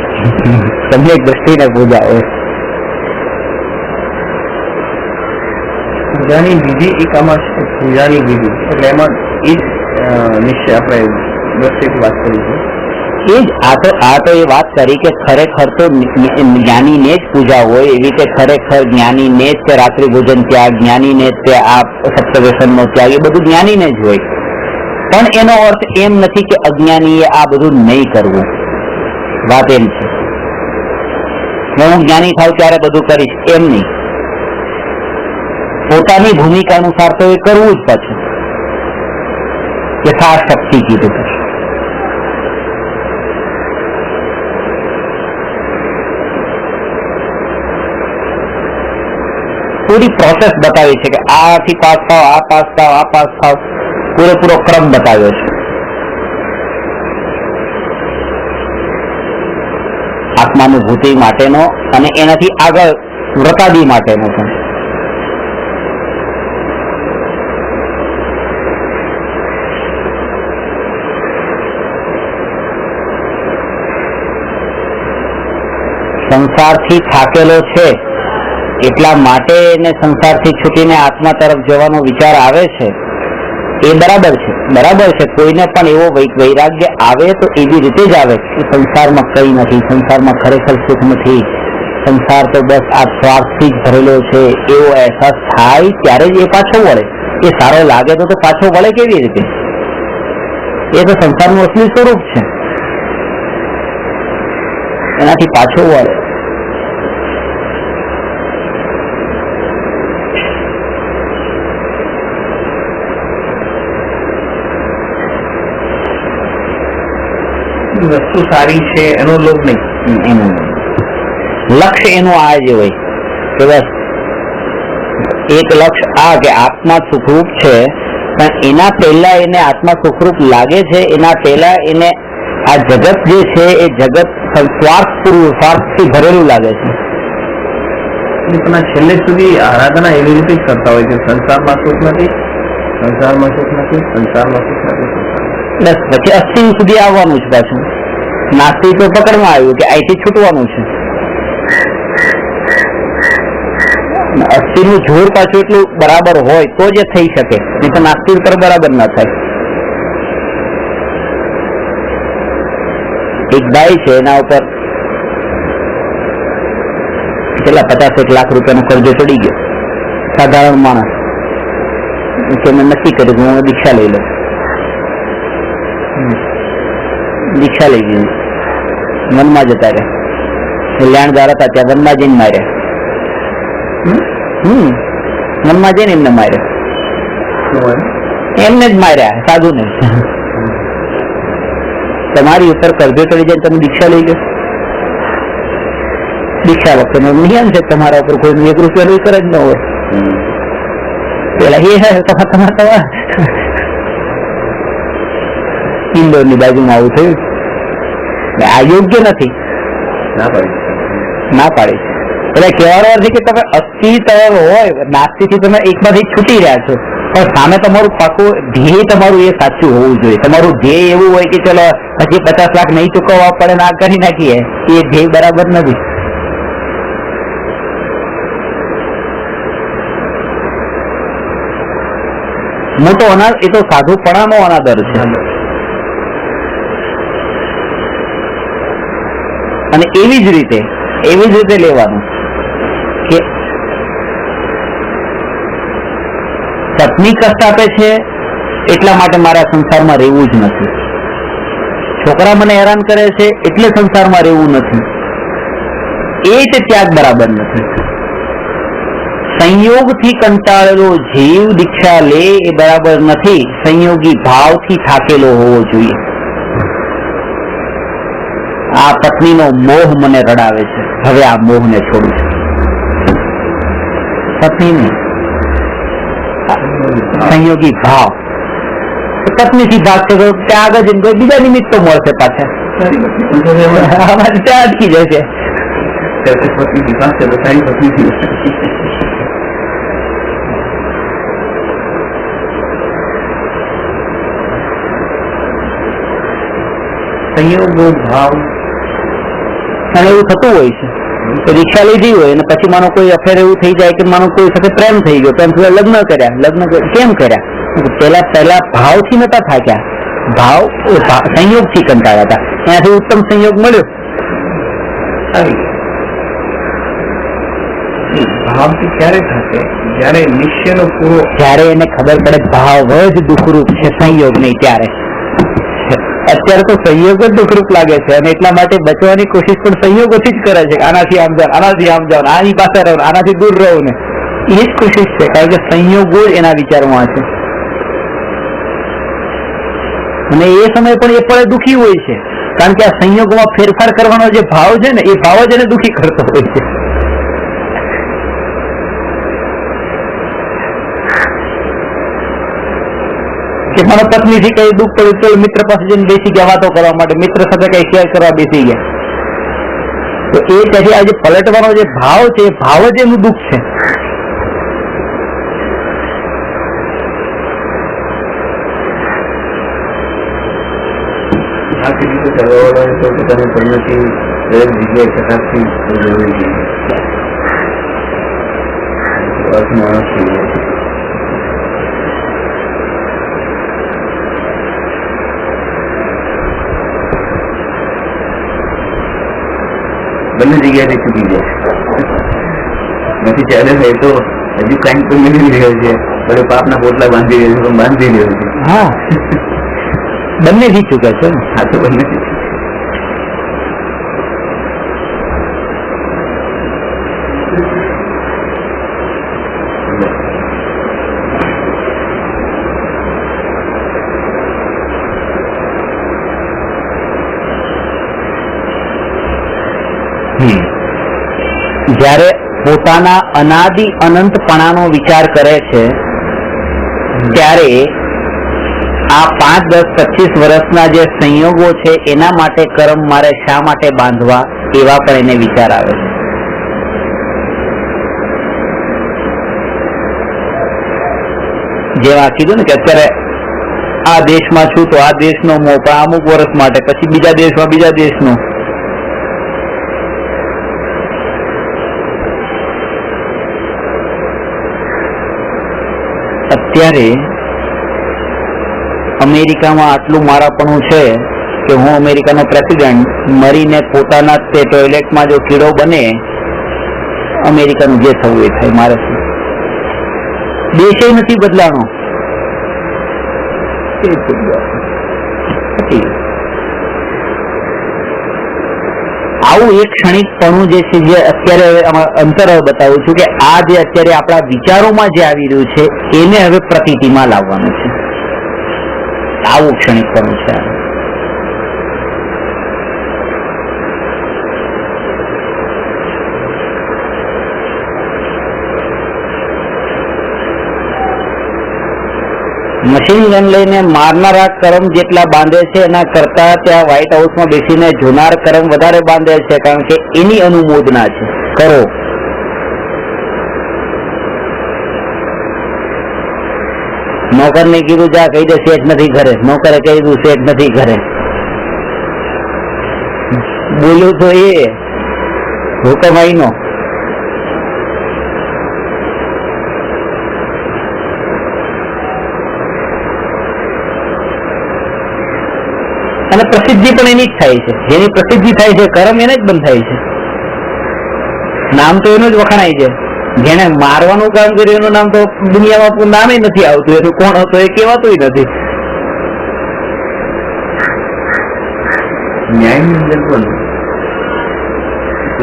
સમ્યક દ્રષ્ટિને પૂજા હોય. પૂજાની વિધિ એક આમાં પૂજાની વિધિ એટલે એમાં એ નિશ્ચય આપણે દ્રષ્ટિથી વાત કરી છે. એ જ આ તો એ વાત કરી કે ખરેખર તો જ્ઞાનીને જ પૂજા હોય. એવી રીતે ખરેખર જ્ઞાનીને જ તે રાત્રિ ભોજન ત્યાગ, જ્ઞાનીને જ તે આ સપ્તવ્યસનનો ત્યાગ, એ બધું જ્ઞાનીને જ હોય. પણ એનો અર્થ એમ નથી કે અજ્ઞાનીએ આ બધું નહીં કરવું. વાત એમ છે હું જ્ઞાની થાવ ત્યારે બધું કરીશ એમ નહીં. પોતાની ભૂમિકા અનુસાર તો એ કરવું જ પાછું. યથાશક્તિ કીધું છે. પૂરી પ્રોસેસ બતાવી છે કે આથી પાસ થાવ, આ પાસ થાવ, આ પાસ થાવ, પૂરેપૂરો ક્રમ બતાવ્યો છે. આત્માનુભૂતિ માટેનો અને એનાથી આગળ વ્રતાદી માટેનો પણ. સંસારથી થાકેલો છે એટલા માટે એને સંસારથી છૂટીને આત્મા તરફ જવાનો વિચાર આવે છે. એ બરાબર છે. કોઈને પણ એવો વૈરાગ્ય આવે તો એવી રીતે જ આવે કે સંસારમાં કઈ નથી, સંસારમાં ખરેખર સુખ નથી, સંસાર તો બસ આ સ્વાર્થથી જ ભરેલો છે, એવો અહેસાસ થાય ત્યારે જ એ પાછો વળે. એ સારો લાગે તો પાછો વળે કેવી રીતે? એ તો સંસારનું અસલી સ્વરૂપ છે, એનાથી પાછો વળે. વસ્તુ સારી છે એનો લોભ નહીં, એનું લક્ષ્ય એનું આ જ હોય કે બસ એક લક્ષ્ય આ કે આત્મા સુખરૂપ છે, પણ એના પહેલા એને આત્મા સુખરૂપ લાગે છે, એના પહેલા એને આ જગત જે છે એ જગત સ્વાર્થથી ભરેલું લાગે છે. પણ છેલ્લે સુધી આરાધના એવી રીતે જ કરતા હોય છે, સંસારમાં સુખ નથી, સંસારમાં સુખ નથી, સંસારમાં સુખ નથી. બસ પછી અસ્થિ સુધી આવવાનું છે. પાછું નાસ્તિક તો પકડમાં આવ્યું કે અહીંથી છૂટવાનું છે. અસ્થિનું જોર પાછું એટલું બરાબર હોય તો જ થઈ શકે, નહીં તો નાસ્તિક પર બરાબર ના થાય. એક ભાઈ છે, એના ઉપર કેટલા 50 લાખ રૂપિયાનો કરજો ચડી ગયો. સાધારણ માણસ કે મેં નક્કી કર્યું કે હું દીક્ષા લઈ લઉં. દીક્ષા લઈ ગઈ, વનમાં જતા રહ્યા. લેણદાર હતા ત્યાં વનમાં જઈને માર્યા. વનમાં જઈને એમને માર્યા, એમને જ માર્યા, સાધુ ને. તમારી ઉપર કરજો ચડી જાય તમે દીક્ષા લઈ લો. દીક્ષા વખતે નિયમ છે તમારા ઉપર કોઈ 1 રૂપિયા કરે જ ન હોય. પેલા એ તમારા ઇન્દોર ની બાજુમાં આવું થયું. આ યોગ્ય નથી, ના પાડી. એટલે કહેવાનો અર્થ કે તમે અસ્થિ હોય, નાસ્તિ થી તમે એકમાંથી છૂટી રહ્યા છો, પણ સામે તમારું પાકું ધ્યેય તમારું એ સાચું હોવું જોઈએ. તમારું ધ્યેય એવું હોય કે ચલો હજી 50 લાખ નહીં ચૂકવવા પડે ના કરી નાખીએ, એ ધ્યેય બરાબર નથી. મોટો એ તો સાધુપણાનો અનાદર છે. અને એવી જ રીતે લેવાનું કે પત્ની કષ્ટ આપે છે એટલા માટે મારા સંસારમાં રહેવું જ નથી, છોકરા મને હેરાન કરે છે એટલે સંસારમાં રહેવું નથી, એ જ ત્યાગ બરાબર નથી. સંયોગથી કંટાળેલો જીવ દીક્ષા લે એ બરાબર નથી, સંયોગી ભાવથી થાકેલો હોવો જોઈએ. આ પત્નીનો મોહ મને રડાવે છે, હવે આ મોહને છોડું છું. પત્નીને સંયોગી ભાવ, પત્નીથી ભાગશે તો ત્યાં આગળ જઈને કોઈ બીજા નિમિત્તો મળશે પાછા, ત્યાં અટકી જશે. સંયોગો ભાવ અને એવું થતું હોય છે. દીક્ષા લીધી હોય અને પછી માનો કોઈ અફેર એવું થઈ જાય કે માનો કોઈ સાથે પ્રેમ થઈ ગયો, પ્રેમ થયો, લગ્ન કેમ કર્યા? પહેલા ભાવથી નતા થાક્યા, સંયોગથી કંટાળ્યા હતા, એનાથી ઉત્તમ સંયોગ મળ્યો. ભાવથી ક્યારે થશે? જયારે નિશ્ચયનો પૂરો, જયારે એને ખબર પડે ભાવ જ દુઃખરૂપ છે, સંયોગ નહીં ત્યારે. અત્યારે તો સંયોગ જ દુઃખરૂપ લાગે છે અને એટલા માટે બચવાની કોશિશ પણ સંયોગોથી જ કરે છે. આનાથી આમ જાવ, આનાથી આમ જાવ, આની પાસે રહો, આનાથી દૂર રહો ને, એ જ કોશિશ છે, કારણ કે સંયોગો જ એના વિચારમાં છે. અને એ સમય પણ એ પણ દુઃખી હોય છે, કારણ કે આ સંયોગોમાં ફેરફાર કરવાનો જે ભાવ છે ને, એ ભાવ જ એને દુઃખી કરતો હોય છે. કે મારા પત્નીથી કઈ દુઃખ પડ્યું, તો મિત્ર પાસે જઈને બેસી ગયા વાતો કરવા માટે, મિત્ર સાથે કઈ શેર કરવા બેસી ગયા, તો એ ત્યાંથી આજે પલટવાનો જે ભાવ છે, એ ભાવ જ એનું દુઃખ છે. આ કેટલું કરવાવાળા તો પોતાની પરિણતિ દરેક જગ્યાએ ચકાસવી જરૂરી છે. માણસ બંને જગ્યાએથી ચૂકી ગયા નથી ચાલે છે તો હજુ કાંઈક તો મેળવી રહ્યો છે, બધે પાપના પોટલા બાંધી રહ્યો છે, પણ બાંધી રહ્યો છે. હા, બંનેથી ચૂકે છે ને. આ તો બંનેથી. જ્યારે પોતાના અનાદિ અનંતપણાનો વિચાર કરે છે ત્યારે આ 5, 10, 25 વર્ષના જે સંયોગો છે એના માટે કર્મ મારે શા માટે બાંધવા, એવા પણ એને વિચાર આવે છે. જેવા કીધું ને કે અત્યારે આ દેશમાં છું તો આ દેશનો મોહ, પણ અમુક વર્ષ માટે, પછી બીજા દેશમાં બીજા દેશનો. અત્યારે અમેરિકામાં આટલું મારાપણું છે કે હું અમેરિકાનો પ્રેસિડેન્ટ, મરીને પોતાના તે ટોયલેટમાં જો કીડો બને, અમેરિકાનું જે થવું એ થાય, મારે શું. દેશે નથી બદલાનો. આવું એક ક્ષણિકપણું જે છે, જે અત્યારે અંતર બતાવું છું કે આ જે અત્યારે આપણા વિચારોમાં જે આવી રહ્યું છે એને હવે પ્રતીતિમાં લાવવાનું છે. આવું ક્ષણિકપણું છે. મશીન ગન લઈને મારનારા કર્મ જેટલા બાંધે છે એના કરતા ત્યાં વ્હાઇટ હાઉસમાં બેસીને જોનાર કર્મ વધારે બાંધે છે, કારણ કે એની અનુમોદના છે. કરો. નોકરને કીધું જા કહી દે શેઠ નથી ઘરે, નોકરે કહી દીધું શેઠ નથી ઘરે. બોલ્યું તો એ હુકમ આઈનો. અને પ્રસિદ્ધિ પણ એની જ થાય છે. જેની પ્રસિદ્ધિ થાય છે કર્મ એને જ બંધ થાય છે. નામ તો એનું જ વખણાય છે. જેને મારવાનું કામ કર્યું એનું નામ તો દુનિયામાં નામે નથી આવતું, એનું કોણ હતો એ કહેવાતું નથી. ન્યાયની અંદર પણ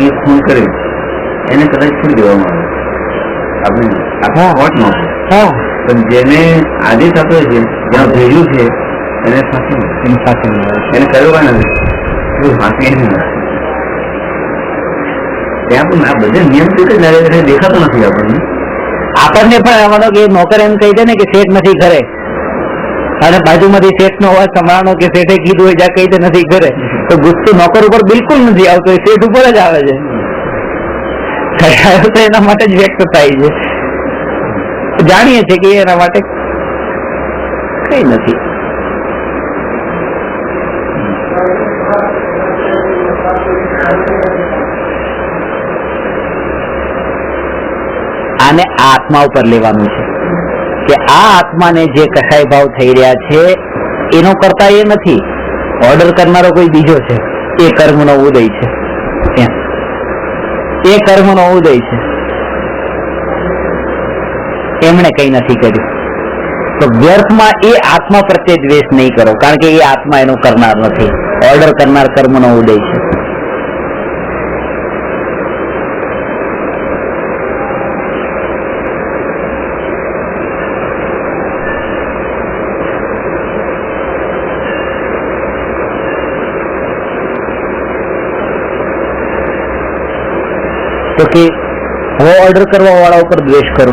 એ ખૂન કર્યું એને કદાચ છોડી દેવામાં આવે, આપણે કોર્ટમાં. પણ જેને આદેશ આપ્યો છે, જ્યાં ભેજ્યું છે એને ફાંસી, એને કર્યો નથી ફાંસી નહીં. ત્યાં પણ આ બધા નિયમ દેખાતો નથી આપણને. આપણને પણ આવવાનો કે નોકર એમ કહી દે ને કે શેઠ નથી ઘરે, અને બાજુમાંથી શેઠ નો અવાજ સંભળાનો કે શેઠે કીધું હોય જ્યાં કહી દે નથી ઘરે, તો ગુસ્સો નોકર ઉપર બિલકુલ નથી આવતો, એ શેઠ ઉપર જ આવે છે. તો એના માટે જ વ્યક્ત થાય છે. જાણીએ છીએ કે એના માટે કઈ નથી. આને આત્મા ઉપર લેવાનું છે કે આ આત્માને જે કસાય ભાવ થઈ રહ્યા છે એનો કરતા એ નથી, ઓર્ડર કરનારો કોઈ બીજો છે. એ કર્મનો ઉદય છે, એ કર્મનો ઉદય છે. એમણે કઈ નથી કર્યું. તો વ્યર્થમાં એ આત્મા પ્રત્યે દ્વેષ નહીં કરો, કારણ કે એ આત્મા એનું કરનાર નથી. ઓર્ડર કરનાર કર્મનો ઉદય છે. તો કે હવે ઓર્ડર કરવા વાળા ઉપર દ્વેષ કરો.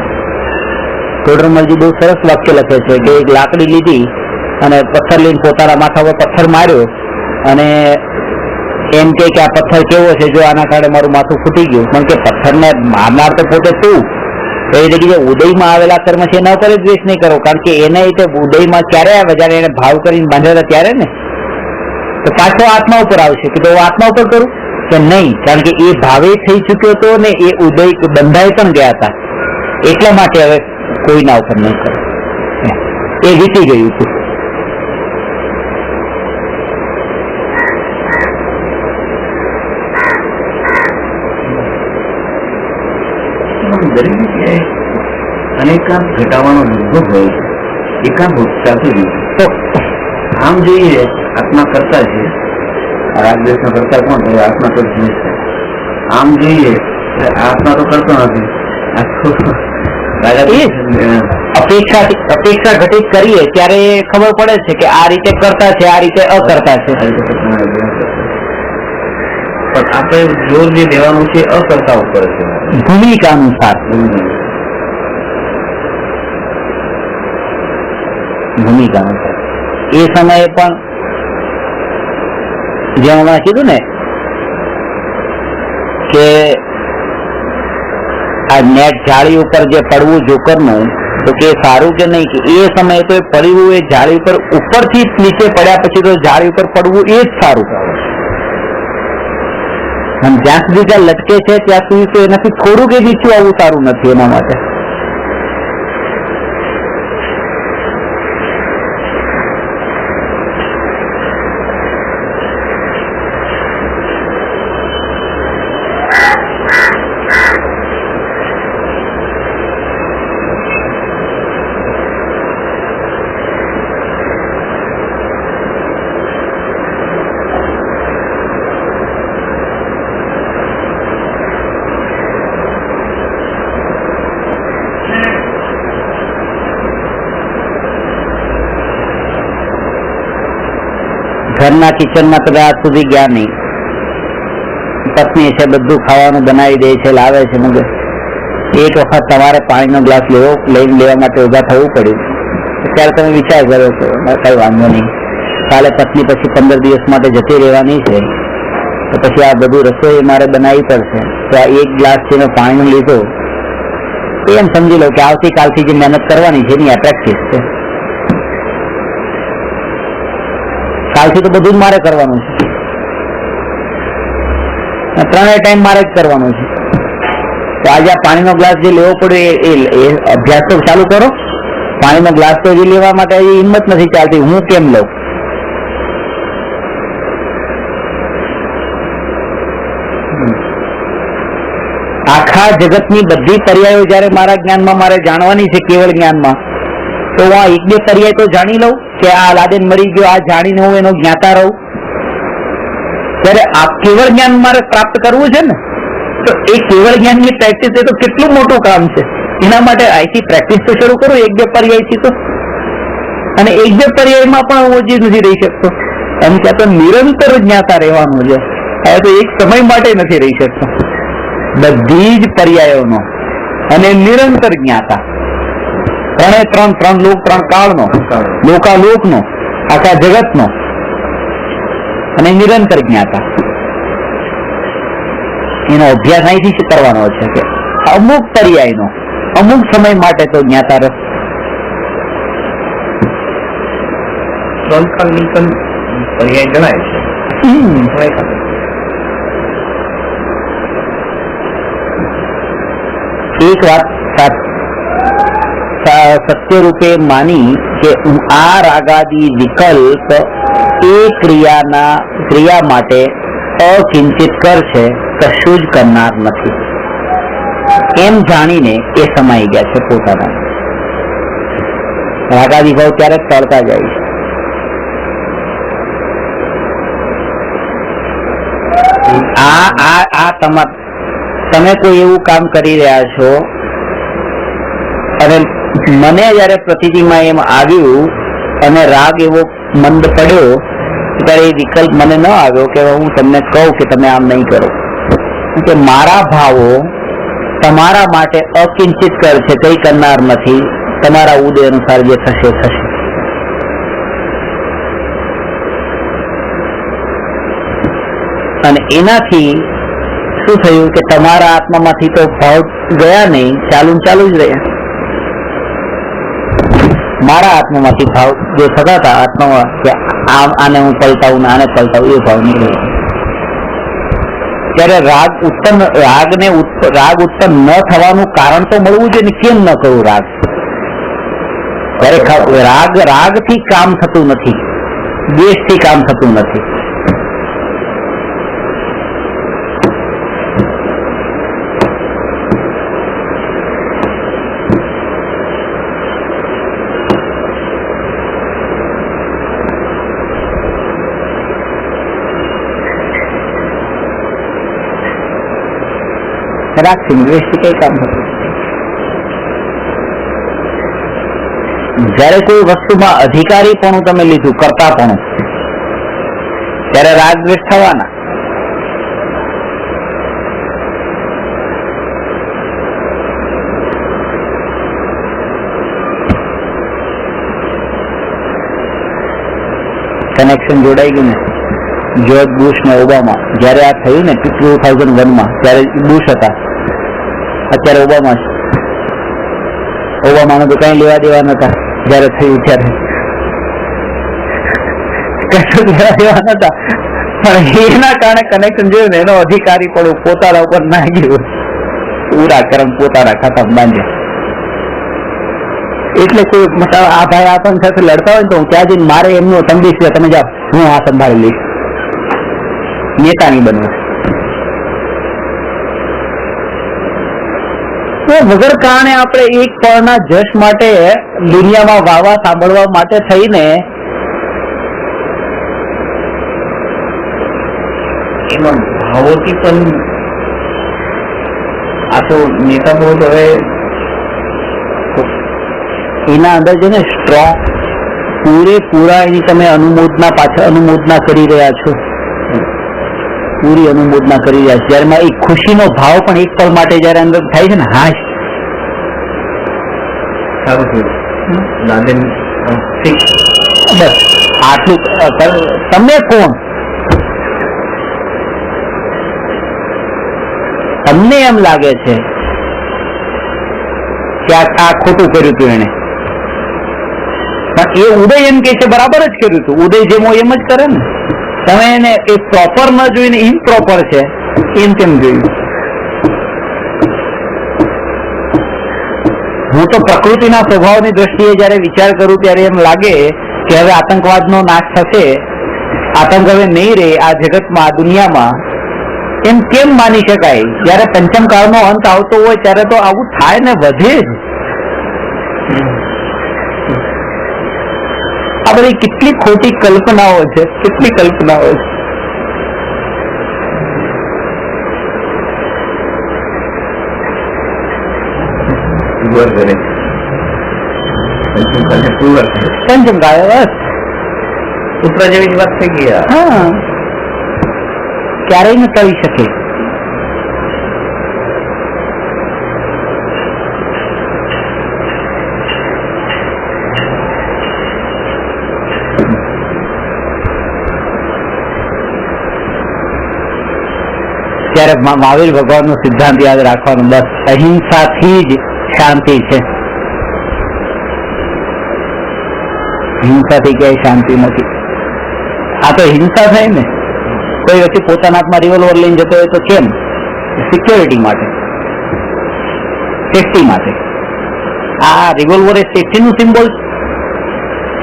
ટોડરમલજી બહુ સરસ વાક્ય લખે છે કે એક લાકડી લીધી અને પથ્થર લઈને પોતાના માથા પર પથ્થર માર્યો અને એમ કે આ પથ્થર કેવો છે, જો આના કારણે મારું માથું ફૂટી ગયું. પણ કે પથ્થરને મારનાર તો પોતે તું. એ રીતે જે ઉદયમાં આવેલા કર્મ છે એના ઉપર દ્વેષ નહીં કરો, કારણ કે એને ઉદયમાં ક્યારે આવે જ્યારે એને ભાવ કરીને બાંધેલા ત્યારે ને. તો પાછો આત્મા ઉપર આવશે કે તો આત્મા ઉપર કરું કે નહીં, કારણ કે એ ભાવે થઈ ચુક્યો હતો ને એ ઉદય બંધાઈ પણ ગયા હતા, એટલા માટે હવે કોઈના ઉપર નહીં કરે. એ વીતી ગયું હતું. દરેક જગ્યાએ અનેકાંત ઘટાવાનો અનુભવ હોય છે, એકાંત ઉત્સાહથી નહીં. તો આમ જોઈએ આત્મા કરતા છે, રાગદ્વેષનો કરતા કોણ? એ આત્મા તો દ્વેષ છે. આમ જોઈએ આત્મા તો કરતો નથી, આ તો અપેક્ષા ઘટિત કરીએ ત્યારે ખબર પડે છે કે આ રીતે કરતા છે, આ રીતે અકર્તા છે. પણ આપણે જોર જે દેવાનું છે અકર્તા ઉપર છે, ભૂમિકા અનુસાર. ભૂમિકા અનુસાર એ સમયે પણ જેમ હમણાં કીધું ને કે આ નેટ જાળી ઉપર જે પડવું જોકરનું, તો કે સારું કે નહીં, કે એ સમયે તો એ પડવું એ જાળી ઉપર ઉપરથી નીચે પડ્યા પછી તો જાળી ઉપર પડવું એ જ સારું. અને જ્યાં સુધી ત્યાં લટકે છે ત્યાં સુધી તો એનાથી થોડુંક એ નીચું આવવું સારું નથી એના માટે. ઘરના કિચનમાં તમે આજ સુધી ગયા નહીં, પત્ની છે બધું ખાવાનું બનાવી દે છે, લાવે છે, મગર એક વખત તમારે પાણીનો ગ્લાસ લેવા માટે ઉભા થવું પડ્યું, ત્યારે તમે વિચાર કર્યો છો કઈ વાંધો નહીં, કાલે પત્ની પછી 15 દિવસ માટે જતી રહેવાની છે, તો પછી આ બધું રસોઈ મારે બનાવવી પડશે, તો આ એક ગ્લાસ છે મેં પાણીનો લીધો, એમ સમજી લો કે આવતીકાલથી જે મહેનત કરવાની છે એની આ પ્રેક્ટિસ છે. કાલથી તો બધું જ મારે કરવાનું છે, ત્રણેય ટાઈમ મારે જ કરવાનું છે. તો આજે આ પાણીનો ગ્લાસ જે લેવો પડે એ અભ્યાસ તો ચાલુ કરો. પાણીનો ગ્લાસ તો હજી લેવા માટે હજી હિંમત નથી ચાલતી, હું કેમ લઉં? આખા જગતની બધી પર્યાયો જયારે મારા જ્ઞાનમાં મારે જાણવાની છે, કેવળ જ્ઞાનમાં, તો હું આ એક બે પર્યાય તો જાણી લઉં કે આ લાદેન મરી ગયો, આ જાણીને હું એનો જ્ઞાતા રહું. ત્યારે આ કેવળ જ્ઞાન મારે પ્રાપ્ત કરવું છે ને, તો એ કેવળ જ્ઞાનની પ્રેક્ટિસ એ તો કેટલું મોટું કામ છે. એના માટે અહીંથી પ્રેક્ટિસ તો શરૂ કરું એક બે પર્યાયથી તો, અને એક બે પર્યાયમાં પણ હું હજી નથી રહી શકતો, એમ ત્યાં તો નિરંતર જ્ઞાતા રહેવાનું છે. હવે તો એક સમય માટે નથી રહી શકતો, બધી જ પર્યાયોનો અને નિરંતર જ્ઞાતા, ત્રણ લોક, ત્રણ કાળનો, લોકાલોકનો, આખા જગતનો અને નિરંતર જ્ઞાતા. એનો અભ્યાસ અહીંથી કરવાનો છે કે અમુક પર્યાયનો અમુક સમય માટે તો જ્ઞાતા રસ. પર્યાય ગણાય છે. એક વાત સત્ય રૂપે માની કે આ રાગાદી વિકલ્પ એ ક્રિયા માટે અકિંચિત કર છે, કશું જ કરનાર નથી, એમ જાણીને એ સમાઈ ગયા છે પોતાના રાગાદી ભાવ. ત્યારે તળતા જાય છે. તમે કોઈ એવું કામ કરી રહ્યા છો અને મને જયારે પ્રતિમાં એમ આવ્યું અને રાગ એવો મંદ પડ્યો, ત્યારે એ વિકલ્પ મને ન આવ્યો કે હું તમને કહું કે તમે આમ નહીં કરો, કે મારા ભાવો તમારા માટે અકિંચિત કર છે, કઈ કરનાર નથી, તમારા ઉદય અનુસાર જે થશે થશે. અને એનાથી શું થયું કે તમારા આત્મામાંથી તો ભાવ ગયા નહીં, ચાલુ જ રહ્યા. મારા આત્મામાંથી ભાવ જે થતા હતા આત્મામાં કે આને હું પલટાવું ને આને પલટાવું, એ ભાવ નહીં રહ્યો. ત્યારે રાગ ઉત્પન્ન ન થવાનું કારણ તો મળવું જોઈએ ને, કેમ ન કરવું રાગ? ખરેખર રાગથી કામ થતું નથી, દ્વેષથી કામ થતું નથી. રાખશે, દ્વેષથી કઈ કામ થતું. જયારે કોઈ વસ્તુમાં અધિકારીપણું તમે લીધું, કર્તાપણું, ત્યારે રાગ દ્વેષ થવાના. કનેક્શન જોડાઈ ગયું ને. જ્યોર્જ બુશ ને ઓબામા, જયારે આ થયું ને 2001 ત્યારે બુશ હતા, અત્યારે ઓબામા છે. ઓબામાને તો કઈ લેવા દેવા નતા જયારે થયું ત્યારે, કશું લેવા દેવા નતા, પણ એના કારણે કનેક્શન જોયું ને, એનો અધિકારી પણ પોતાના ઉપર ના ગયું, પૂરા કર્મ પોતાના ખાતા બાંધ્યા. એટલે કોઈ આ ભાઈ આપણ સાથે લડતા હોય ને તો હું ત્યાં જઈને મારે એમનો સંદેશ છે, તમે જાઓ, હું આ સંભાળી લઈશ. નેતાની બનવું તો વગર કારણે આપણે એક પળના જશ માટે દુનિયામાં વાવા સાંભળવા માટે થઈને એમાં ભાવોથી પણ આ તો નેતા બહુ હવે એના અંદર છે ને સ્ટ્રોંગ પૂરેપૂરા એની તમે અનુમોદના પાછળ અનુમોદના કરી રહ્યા છો, પૂરી અનુમોદના કરી રહ્યા છો. જયારે એક ખુશીનો ભાવ પણ એક પળ માટે જયારે અંદર થાય છે ને, હાશ સારું થયું લાદેન બસ આટલું. તમે કોણ? તમને એમ લાગે છે કે આ ખોટું કર્યું હતું એને, પણ એ ઉદય એમ કે છે બરાબર જ કર્યું હતું. ઉદય જેમ હોય એમ જ કરે ને. તમે એને એ પ્રોપર ન જોઈને ઇમ્પ્રોપર છે એમ કેમ જોયું? હું તો પ્રકૃતિના સ્વભાવની દ્રષ્ટિએ જયારે વિચાર કરું ત્યારે એમ લાગે કે હવે આતંકવાદનો નાશ થશે, આતંક હવે નહીં રહે આ જગતમાં, આ દુનિયામાં. એમ કેમ માની શકાય? જયારે પંચમ કાળનો અંત આવતો હોય ત્યારે તો આવું થાય ને, વધે જ. આ બધી કેટલી ખોટી કલ્પનાઓ છે, કેટલી કલ્પનાઓ છે. પંચમ કાળ બસ પુત્ર જેવી વાત થઈ ગઈ. હા, ક્યારેય ન ટળી શકે. ત્યારે મહાવીર ભગવાન નો સિદ્ધાંત યાદ રાખવાનો, બસ અહિંસાથી જ શાંતિ છે. હિંસાથી ક્યાંય શાંતિ નથી. આ તો હિંસા થાય ને. કોઈ વ્યક્તિ પોતાના હાથમાં રિવોલ્વર લઈને જતો હોય તો કેમ? સિક્યોરિટી માટે, સેફટી માટે. આ રિવોલ્વર એ સેફટી નું સિમ્બોલ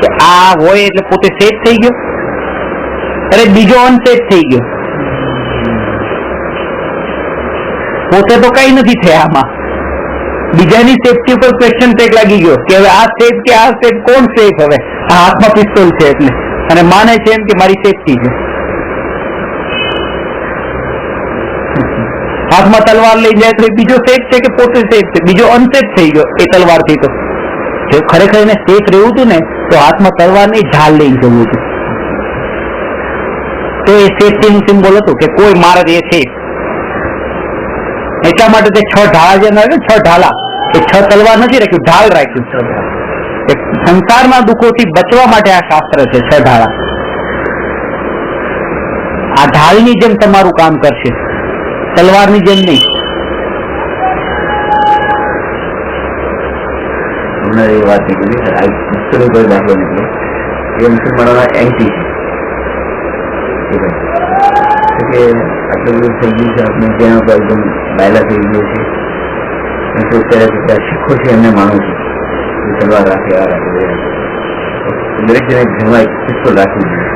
કે આ હોય એટલે પોતે સેફ થઈ ગયો, અરે બીજો અનસેફ થઈ ગયો. પોતે તો કઈ નથી થયા આમાં, બીજાની સેફટી ઉપર ક્વેશ્ચન ટેક લાગી ગયો કે હવે આ સેફ કે આ સેફ, કોણ સેફ? હવે આ હાથમાં પિસ્તોલ છે એટલે, અને માને છે એમ કે મારી સેફટી છે. હાથમાં તલવાર લઈ જાય તો બીજો સેફ છે કે પોતે સેફ છે? બીજો અનસેફ થઈ ગયો એ તલવારથી. તો જો ખરેખર એને સેફ રહેવું હતું ને તો હાથમાં તલવાર નહીં, ઢાલ લઈને જવું હતું. તો એ સેફટી નું સિમ્બોલ હતું કે કોઈ મારે એ સેફ. એટલા માટે તે 6 ઢાળા જે આવ્યું, 6 ઢાલા, એ 6 તલવાર નથી રાખ્યું, ઢાલ રાખ્યું. સંસારના દુઃખોથી બચવા માટે આ શાસ્ત્ર છે, 6 ઢાળા. આ ઢાલની જેમ તમારું કામ કરશે, તલવારની જેમ નહીં. હમણાં એ વાત નીકળી કોઈ દાખલો નીકળ્યો એ મુસલમાનોના એન્ટી છે કે આટલું બધું થઈ ગયું છે, આપણે જેના પર એકદમ બાયલા થઈ ગયો છે. તો અત્યારે શીખો છે એમને માનું છું તલવાર રાખે, આ રાખે, દરેક જણે ઘરમાં એક પિસ્તોલ રાખવું જોઈએ.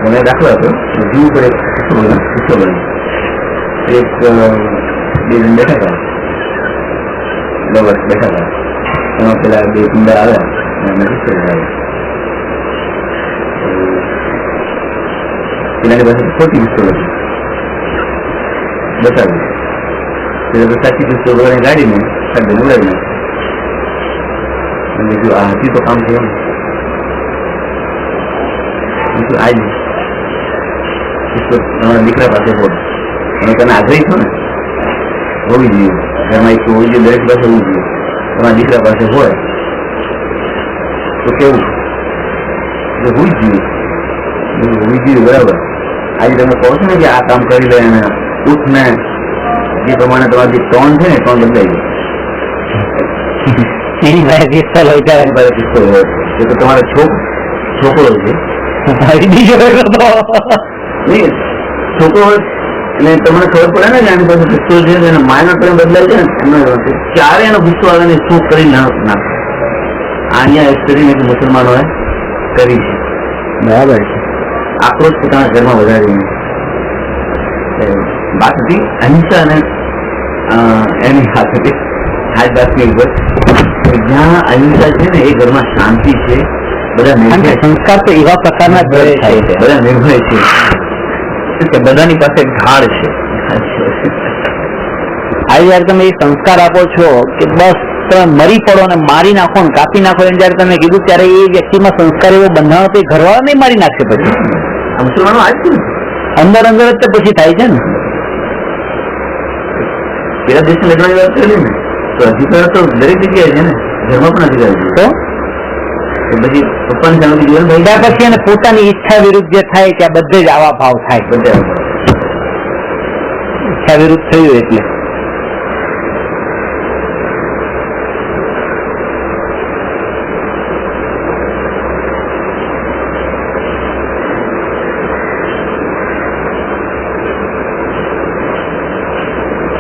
મને દાખલો આપ્યો, જીવ પર એક પિસ્તોલ એક બે જણ બેઠા હતા, લવર્સ બેઠા હતા. એમાં પેલા 2 કુંડા આવ્યા અને પિસ્તોલ આવ્યા. પેલાની પાસે ખોટી પિસ્તોલ હતી, બતાવ્યું. એટલે સાચી દુસ્તો ગાડીને સાડી ઉડાવી નાખી. જો આ હતી તો કામ થયું. આજ તમારા દીકરા પાસે હોય અને તને આગ્રહી છો ને હોવી જોઈએ, ઘરમાં એક હોવી જોઈએ, દરેક પાસે હોવું જોઈએ. તમારા દીકરા પાસે હોય તો કેવું હોવી જોઈએ, હોવી જોઈએ. બરાબર. આજે તમે કહો છો ને કે આ કામ કરી લે અને ઉઠ ને જે પ્રમાણે તમારી જે ટોન છે ને ટોન બદલાઈ જાય. પિસ્તોલ હોય એ તો તમારો છોકરો છે. છોકરો હોય એટલે તમને ખબર પડે ને કે આની પાસે ગુસ્સો છે અને માયનો ટોન બદલાય છે ને ત્યારે એનો ગુસ્સો આવે ને શું કરી નાખે. અહીંયા સ્ટડી મુસલમાનોએ કરી છે. બરાબર છે. આક્રોશ પોતાના ઘરમાં વધારીને વાત હતી અહિંસા અને એની હાથ હતી હાજ બાતની ઉપર. જ્યાં અહિંસા છે ને એ ઘરમાં શાંતિ છે. બધા સંસ્કાર તો એવા પ્રકારના ઘરે થાય છે, બધા નિર્ભય છે કે બધાની પાસે ઢાળ છે. આજે જયારે તમે એ સંસ્કાર આપો છો કે બસ તમે મરી પડો ને મારી નાખો ને કાપી નાખો એમ જયારે તમે કીધું ત્યારે એ વ્યક્તિમાં સંસ્કાર એવો બંધાણો તો એ ઘરવાળા નહીં મારી નાખશે. પછી આ મુસલમાનો આજ છે ને અંદર અંદર જ તો પછી થાય છે ને. પેલા દેશને લડવાની વાત કરી ને તો અધિકાર તો દરેક જગ્યાએ છે ને, ઘરમાં પણ અધિકાર છે. તો પછી પપ્પાની જાણવી જોઈએ. ત્યાર પછી એને પોતાની ઈચ્છા વિરુદ્ધ જે થાય ત્યાં બધે જ આવા ભાવ થાય. બધે ઈચ્છા વિરુદ્ધ થયું એટલે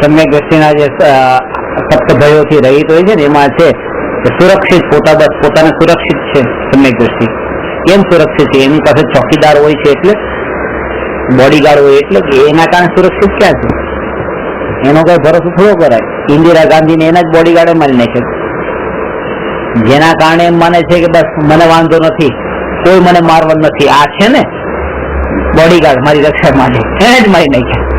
સમ્યક દ્રષ્ટિના જે સપ્તભયોથી રહિત હોય છે ને એમાં છે કે સુરક્ષિત પોતાને સુરક્ષિત છે. સમ્યક દ્રષ્ટિ કેમ સુરક્ષિત છે? એની પાસે ચોકીદાર હોય છે એટલે બોડીગાર્ડ હોય એટલે કે એના કારણે સુરક્ષિત ક્યાં છે? એનો કઈ ભરોસો થોડો કરાય. ઇન્દિરા ગાંધીને એના જ બોડીગાર્ડે મારી નાખ્યો. જેના કારણે એમ માને છે કે બસ મને વાંધો નથી, કોઈ મને મારવાનું નથી. આ છે ને બોડીગાર્ડ મારી રક્ષા માટે, એને જ મારી નાખ્યા.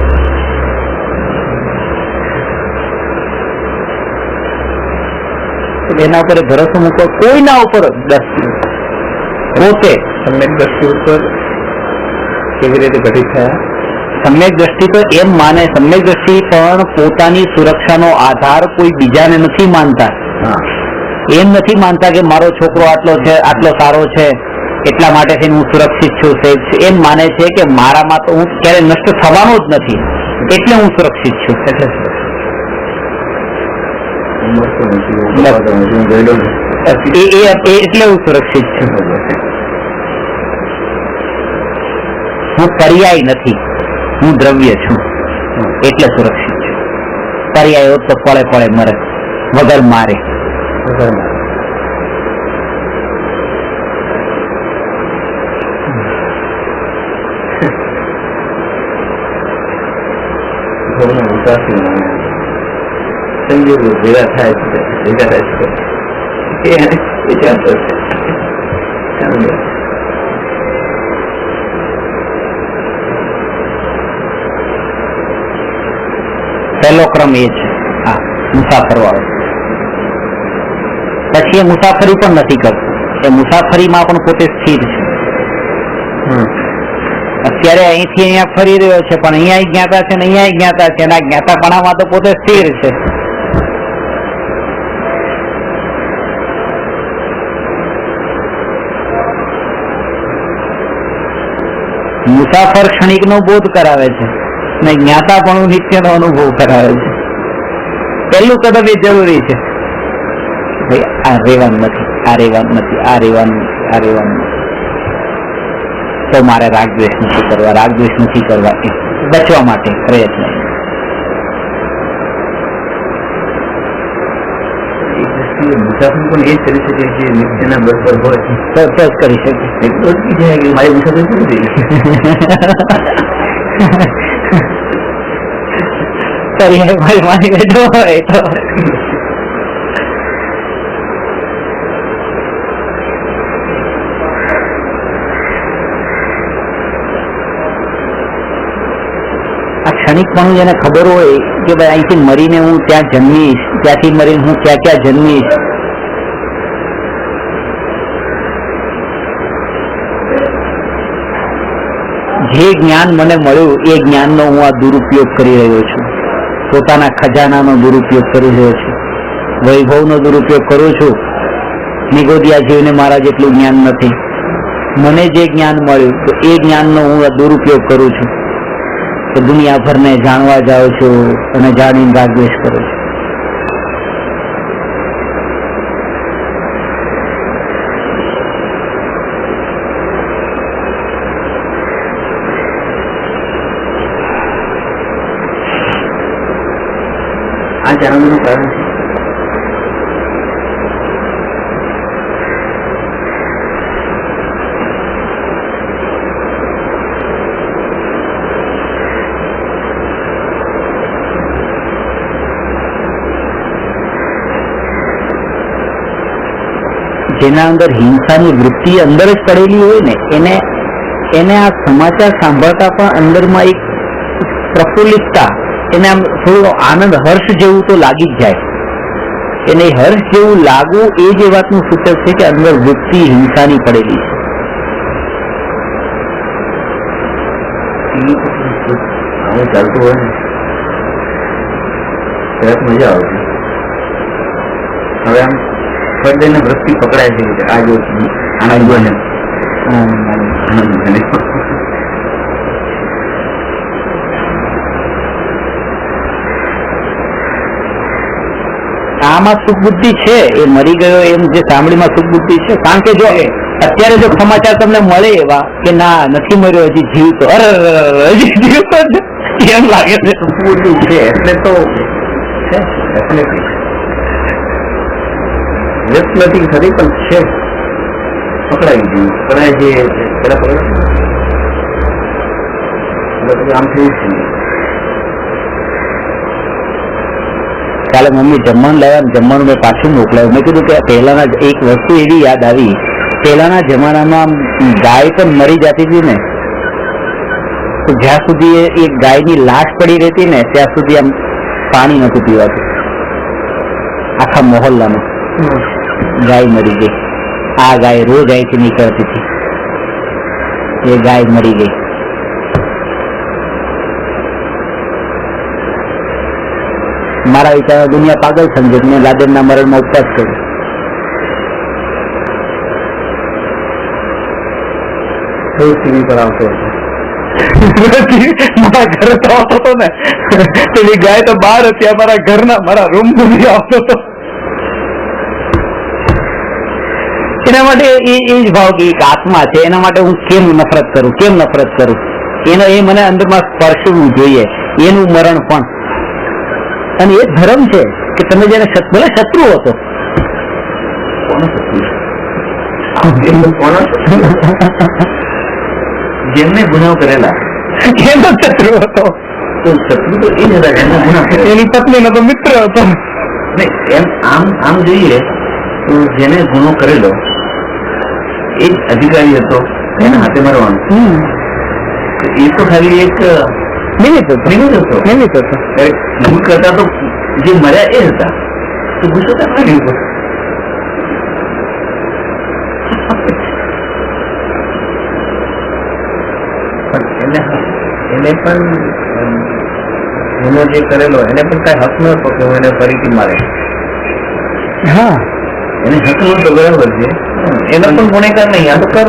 એના ઉપર ભરોસો મૂકો કોઈના ઉપર. પોતે સમ્યક દ્રષ્ટિ ઉપર કેવી રીતે ઘટિત થયા? સમ્યક દ્રષ્ટિ તો એમ માને, સમ્યક દ્રષ્ટિ પણ પોતાની સુરક્ષાનો આધાર કોઈ બીજાને નથી માનતા. એમ નથી માનતા કે મારો છોકરો આટલો છે, આટલો સારો છે, એટલા માટે હું સુરક્ષિત છું, સેફ છું. એમ માને છે કે મારામાં તો હું ક્યારે નષ્ટ થવાનો જ નથી એટલે હું સુરક્ષિત છું. એટલે હું સુરક્ષિત છું. હું પર્યાય નથી, હું દ્રવ્ય છું એટલે સુરક્ષિત છું. પર્યાય હોત તો પળે પળે મરે વગર મારે. સંજોગો ભેગા થાય છે પહેલો ક્રમ એ છે હા મુસાફર વાળો. પછી એ મુસાફરી પણ નથી કરતું, એ મુસાફરીમાં પણ પોતે સ્થિર છે. અત્યારે અહીંથી અહીંયા ફરી રહ્યો છે પણ અહીંયા જ્ઞાતા છે ને અહીંયા જ્ઞાતા છે, એના જ્ઞાતાપણામાં તો પોતે સ્થિર છે. મુસાફર ક્ષણિક નો બોધ કરાવે છે ને જ્ઞાતાપણું નિત્યનો અનુભવ કરાવે છે. પહેલું કદમ એ જરૂરી છે ભાઈ આ રેવાનું નથી, આ રેવાનું નથી, આ રેવાનું નથી, આ રેવાનું નથી. તો મારે રાગ દ્વેષ નથી કરવા, રાગ દ્વેષ નથી કરવા એ બચવા માટે પ્રયત્ન. મુસાફરી પણ એ જ કરી શકે જે નિત્યના બરાબર હોય તો જ કરી શકે. એટલું જ છે કે મારી મુસાફરી શું થઈ મારી માની બેઠો હોય તો ક્ષણિકપણું જેને ખબર હોય કે ભાઈ અહીંથી મરીને હું ત્યાં જન્મીશ, ત્યાંથી મરીને હું ક્યાં ક્યાં જન્મીશ, જે જ્ઞાન મને મળ્યું એ જ્ઞાનનો હું આ દુરુપયોગ કરી રહ્યો છું, પોતાના ખજાનાનો દુરુપયોગ કરી રહ્યો છું, વૈભવનો દુરુપયોગ કરું છું. નિગોદિયા જીવને મારા જેટલું જ્ઞાન નથી. મને જે જ્ઞાન મળ્યું તો એ જ્ઞાનનો હું દુરુપયોગ કરું છું, તો દુનિયાભરને જાણવા જાઉં છું અને જાણીને રાગદ્વેષ કરું છું. આ જાણવાનું કારણ છે જેના અંદર હિંસાની વૃત્તિ અંદર જ પડેલી હોય ને એને આ સમાચાર સાંભળતા પણ અંદરમાં એક પ્રફુલ્લિતતા, એને આમ થોડો આનંદ, હર્ષ જેવું તો લાગી જ જાય. એને હર્ષ જેવું લાગવું એ જ વાતનું સૂચક છે કે અંદર વૃત્તિ હિંસાની પડેલી છે. આવું ચાલતું હોય ને ત્યારે મજા આવતી. હવે આમ હૃદયને વૃત્તિ પકડાય છે કે આ જો આનંદ બને, આનંદ બને. આમાં સુખ બુદ્ધિ છે, એ મરી ગયો એમ જે સાંભળીમાં સુખ બુદ્ધિ છે. કારણ કે જો અત્યારે જો સમાચાર તમને મળે એવા કે ના નથી મર્યો, હજી જીવતો, અરે હજી જીવતો એમ લાગે છે. સુખ બુદ્ધિ છે એટલે તો વ્યક્ત નથી ખરી પણ છે, પકડાઈ ગયું. પકડાય છે પેલા પકડાય આમ થયું છે. કાલે મમ્મી જમવાનું લાવ્યા, જમવાનું મેં પાછું મોકલાવ્યું. મેં કીધું કે પહેલાના એક વસ્તુ એવી યાદ આવી, પહેલાના જમાનામાં ગાય પણ મરી જતી હતી ને તો જ્યાં સુધી એ ગાયની લાશ પડી રહેતી ને ત્યાં સુધી આમ પાણી નતું પીવાતું આખા મોહલ્લામાં. ગાય મરી ગઈ, આ ગાય રોજ અહીંથી નીકળતી હતી, એ ગાય મરી ગઈ. મારા વિચાર દુનિયા પાગલ સમજે, મેં લાદેનના મરણમાં ઉપવાસ કર્યો. ટીવી પર આવતો હતો, મારા ઘરે તો આવતો હતો ને, પેલી ગાય તો બહાર હતી, મારા ઘરના મારા રૂમ સુધી આવતો હતો. એના માટે એ જ ભાવ કે એક આત્મા છે, એના માટે હું કેમ નફરત કરું, એનો એ મને અંદરમાં સ્પર્શવું જોઈએ, એનું મરણ પણ. અને એ ધર્મ છે કે તમે જેને ભલે શત્રુ હતો, જેમને ગુનાહ કરેલા એનો શત્રુ હતો. તો શત્રુ તો એ જ હતા જેમને ગુનાહ કરેલા. એની પત્નીનો તો મિત્ર હતો. એમ આમ જોઈએ તો જેને ગુનો કરેલો એ જ અધિકારી હતો, એના હાથે મારવાનું. એ તો ખાલી એક નિમિત્ત હતો. ભૂલ કરતા તો જે મર્યા એ હતા, તો ગુસ્સો કરતા નહીં. એને પણ ગુનો જે કરેલો એને પણ કઈ હક નતો કે હું એને ફરીથી મારે. હા, એને હક નતો, બરાબર છે. એનો પણ ગુનેગાર નહીં, આ તો કર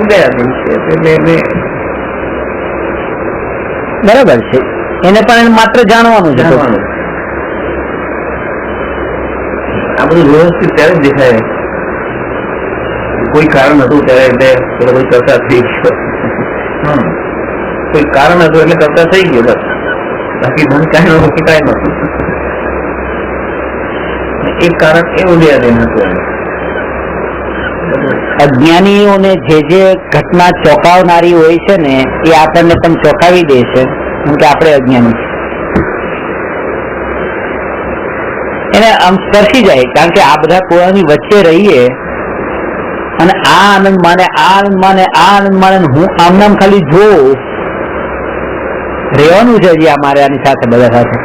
ઉદયા છે. બરાબર છે. એને પણ માત્ર જાણવાનું છે. આ બધું વ્યવસ્થિત ત્યારે જ દેખાય, કોઈ કારણ હતું ત્યારે એટલે કોઈ કરતા થઈ ગયો. કોઈ કારણ હતું એટલે કરતા થઈ ગયો, બસ. બાકી ધન કાંઈ નતું, કાંઈ નતું. એક કારણ એ ઉદયાદીન હતું. અજ્ઞાનીઓને જે ઘટના ચોંકાવનારી હોય છે ને એ આપણને પણ ચોંકાવી દે છે, કેમ કે આપણે અજ્ઞાની છે. એને આમ સ્પર્શી જાય, કારણ કે આ બધા કોળાની વચ્ચે રહીએ અને આ આનંદ માને, હું આમ નામ ખાલી જોઉં રહેવાનું છે હજી અમારે આની સાથે બધા સાથે.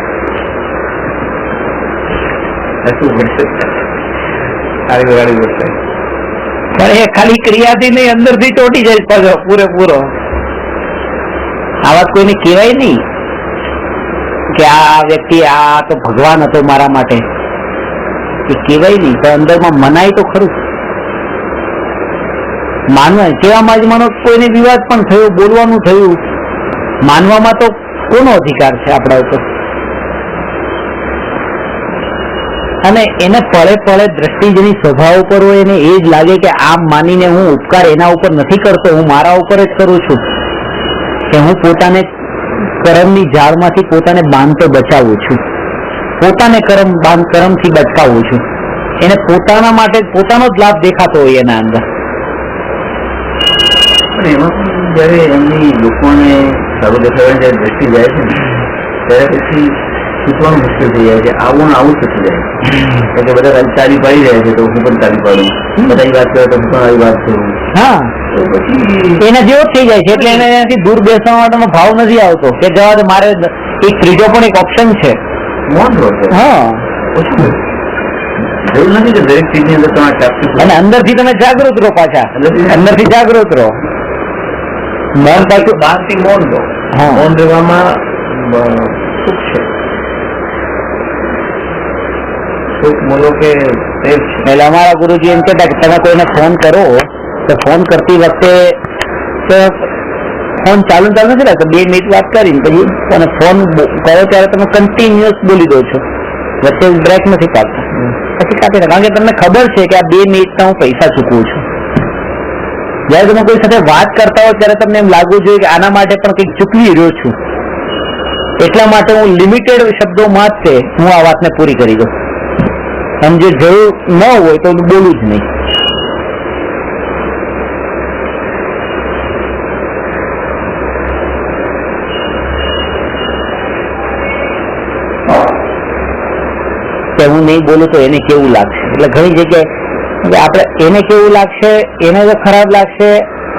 પણ એ ખાલી ક્રિયાથી નહીં, અંદરથી ચોટી જાય પાછો પૂરેપૂરો. આ વાત કોઈને કહેવાય નહીં કે આ વ્યક્તિ આ તો ભગવાન હતો મારા માટે, એ કહેવાય નહીં. તો અંદરમાં મનાય તો ખરું. માનવા કહેવામાં જ માનો કોઈને વિવાદ પણ થયો, બોલવાનું થયું, માનવામાં તો કોનો અધિકાર છે આપણા ઉપર? અને એને પળે પળે દ્રષ્ટિ જેની સ્વભાવ ઉપર હોય એને એ જ લાગે કે આમ માનીને હું ઉપકાર એના ઉપર નથી કરતો, હું મારા ઉપર જ કરું છું, કે હું પોતાને કર્મની જાળમાંથી પોતાને બાંધતો બચાવું છું, પોતાને કર્મથી બચકાવું છું. એને પોતાના માટે પોતાનો જ લાભ દેખાતો હોય એના અંદર. એમાં જયારે એમની લોકોને સારું દેખાડવાની જયારે દ્રષ્ટિ જાય છે ને ત્યારે પછી શીખવાનું મુશ્કેલ થઈ જાય છે. આવું ને આવું થતું જાય છે કે બધા તાલી પાડી રહ્યા છે તો હું પણ તાલી પાડું, બધા વાત કરે તો હું પણ આવી વાત કરું. હા, તો પછી એના જેવો જ થઈ જાય છે. એટલે એને એનાથી દૂર બેસવા માટેનો ભાવ નથી આવતો કે જવા દે, મારે એક ત્રીજો પણ એક ઓપ્શન છે. મૌન રહો છે. હા, ઓછું જરૂર નથી કે દરેક ચીજની અંદર તમારે captive અને અંદરથી તમે જાગૃત રહો, પાછા અંદરથી જાગૃત રહો. મૌન પાછું બહારથી મૌન રહો. હા. મૌન રહેવામાં સુખ છે. સુખ બોલો કે દેવ છે. એટલે અમારા ગુરુજી એમ કહેતા કે તમે કોઈને ફોન કરો તો ફોન કરતી વખતે ફોન ચાલુ નથી રાખતો, 2 મિનિટ વાત કરીને પછી અને ફોન કરો ત્યારે તમે કન્ટિન્યુઅસ બોલી દો છો, વચ્ચે બ્રેક નથી પાડતા, પછી કાપી નાખો. કારણ કે તમને ખબર છે કે આ 2 મિનિટના હું પૈસા ચૂકવું છું. જયારે તમે કોઈ સાથે વાત કરતા હો ત્યારે તમને એમ લાગવું જોઈએ કે આના માટે પણ કંઈક ચૂકવી રહ્યો છું, એટલા માટે હું લિમિટેડ શબ્દોમાં જ હું આ વાતને પૂરી કરી દઉં. અને જે જરૂર ન હોય તો બોલું જ નહીં. કે હું નહીં બોલું તો એને કેવું લાગશે. એટલે ઘણી જગ્યાએ આપણે એને કેવું લાગશે, એને જો ખરાબ લાગશે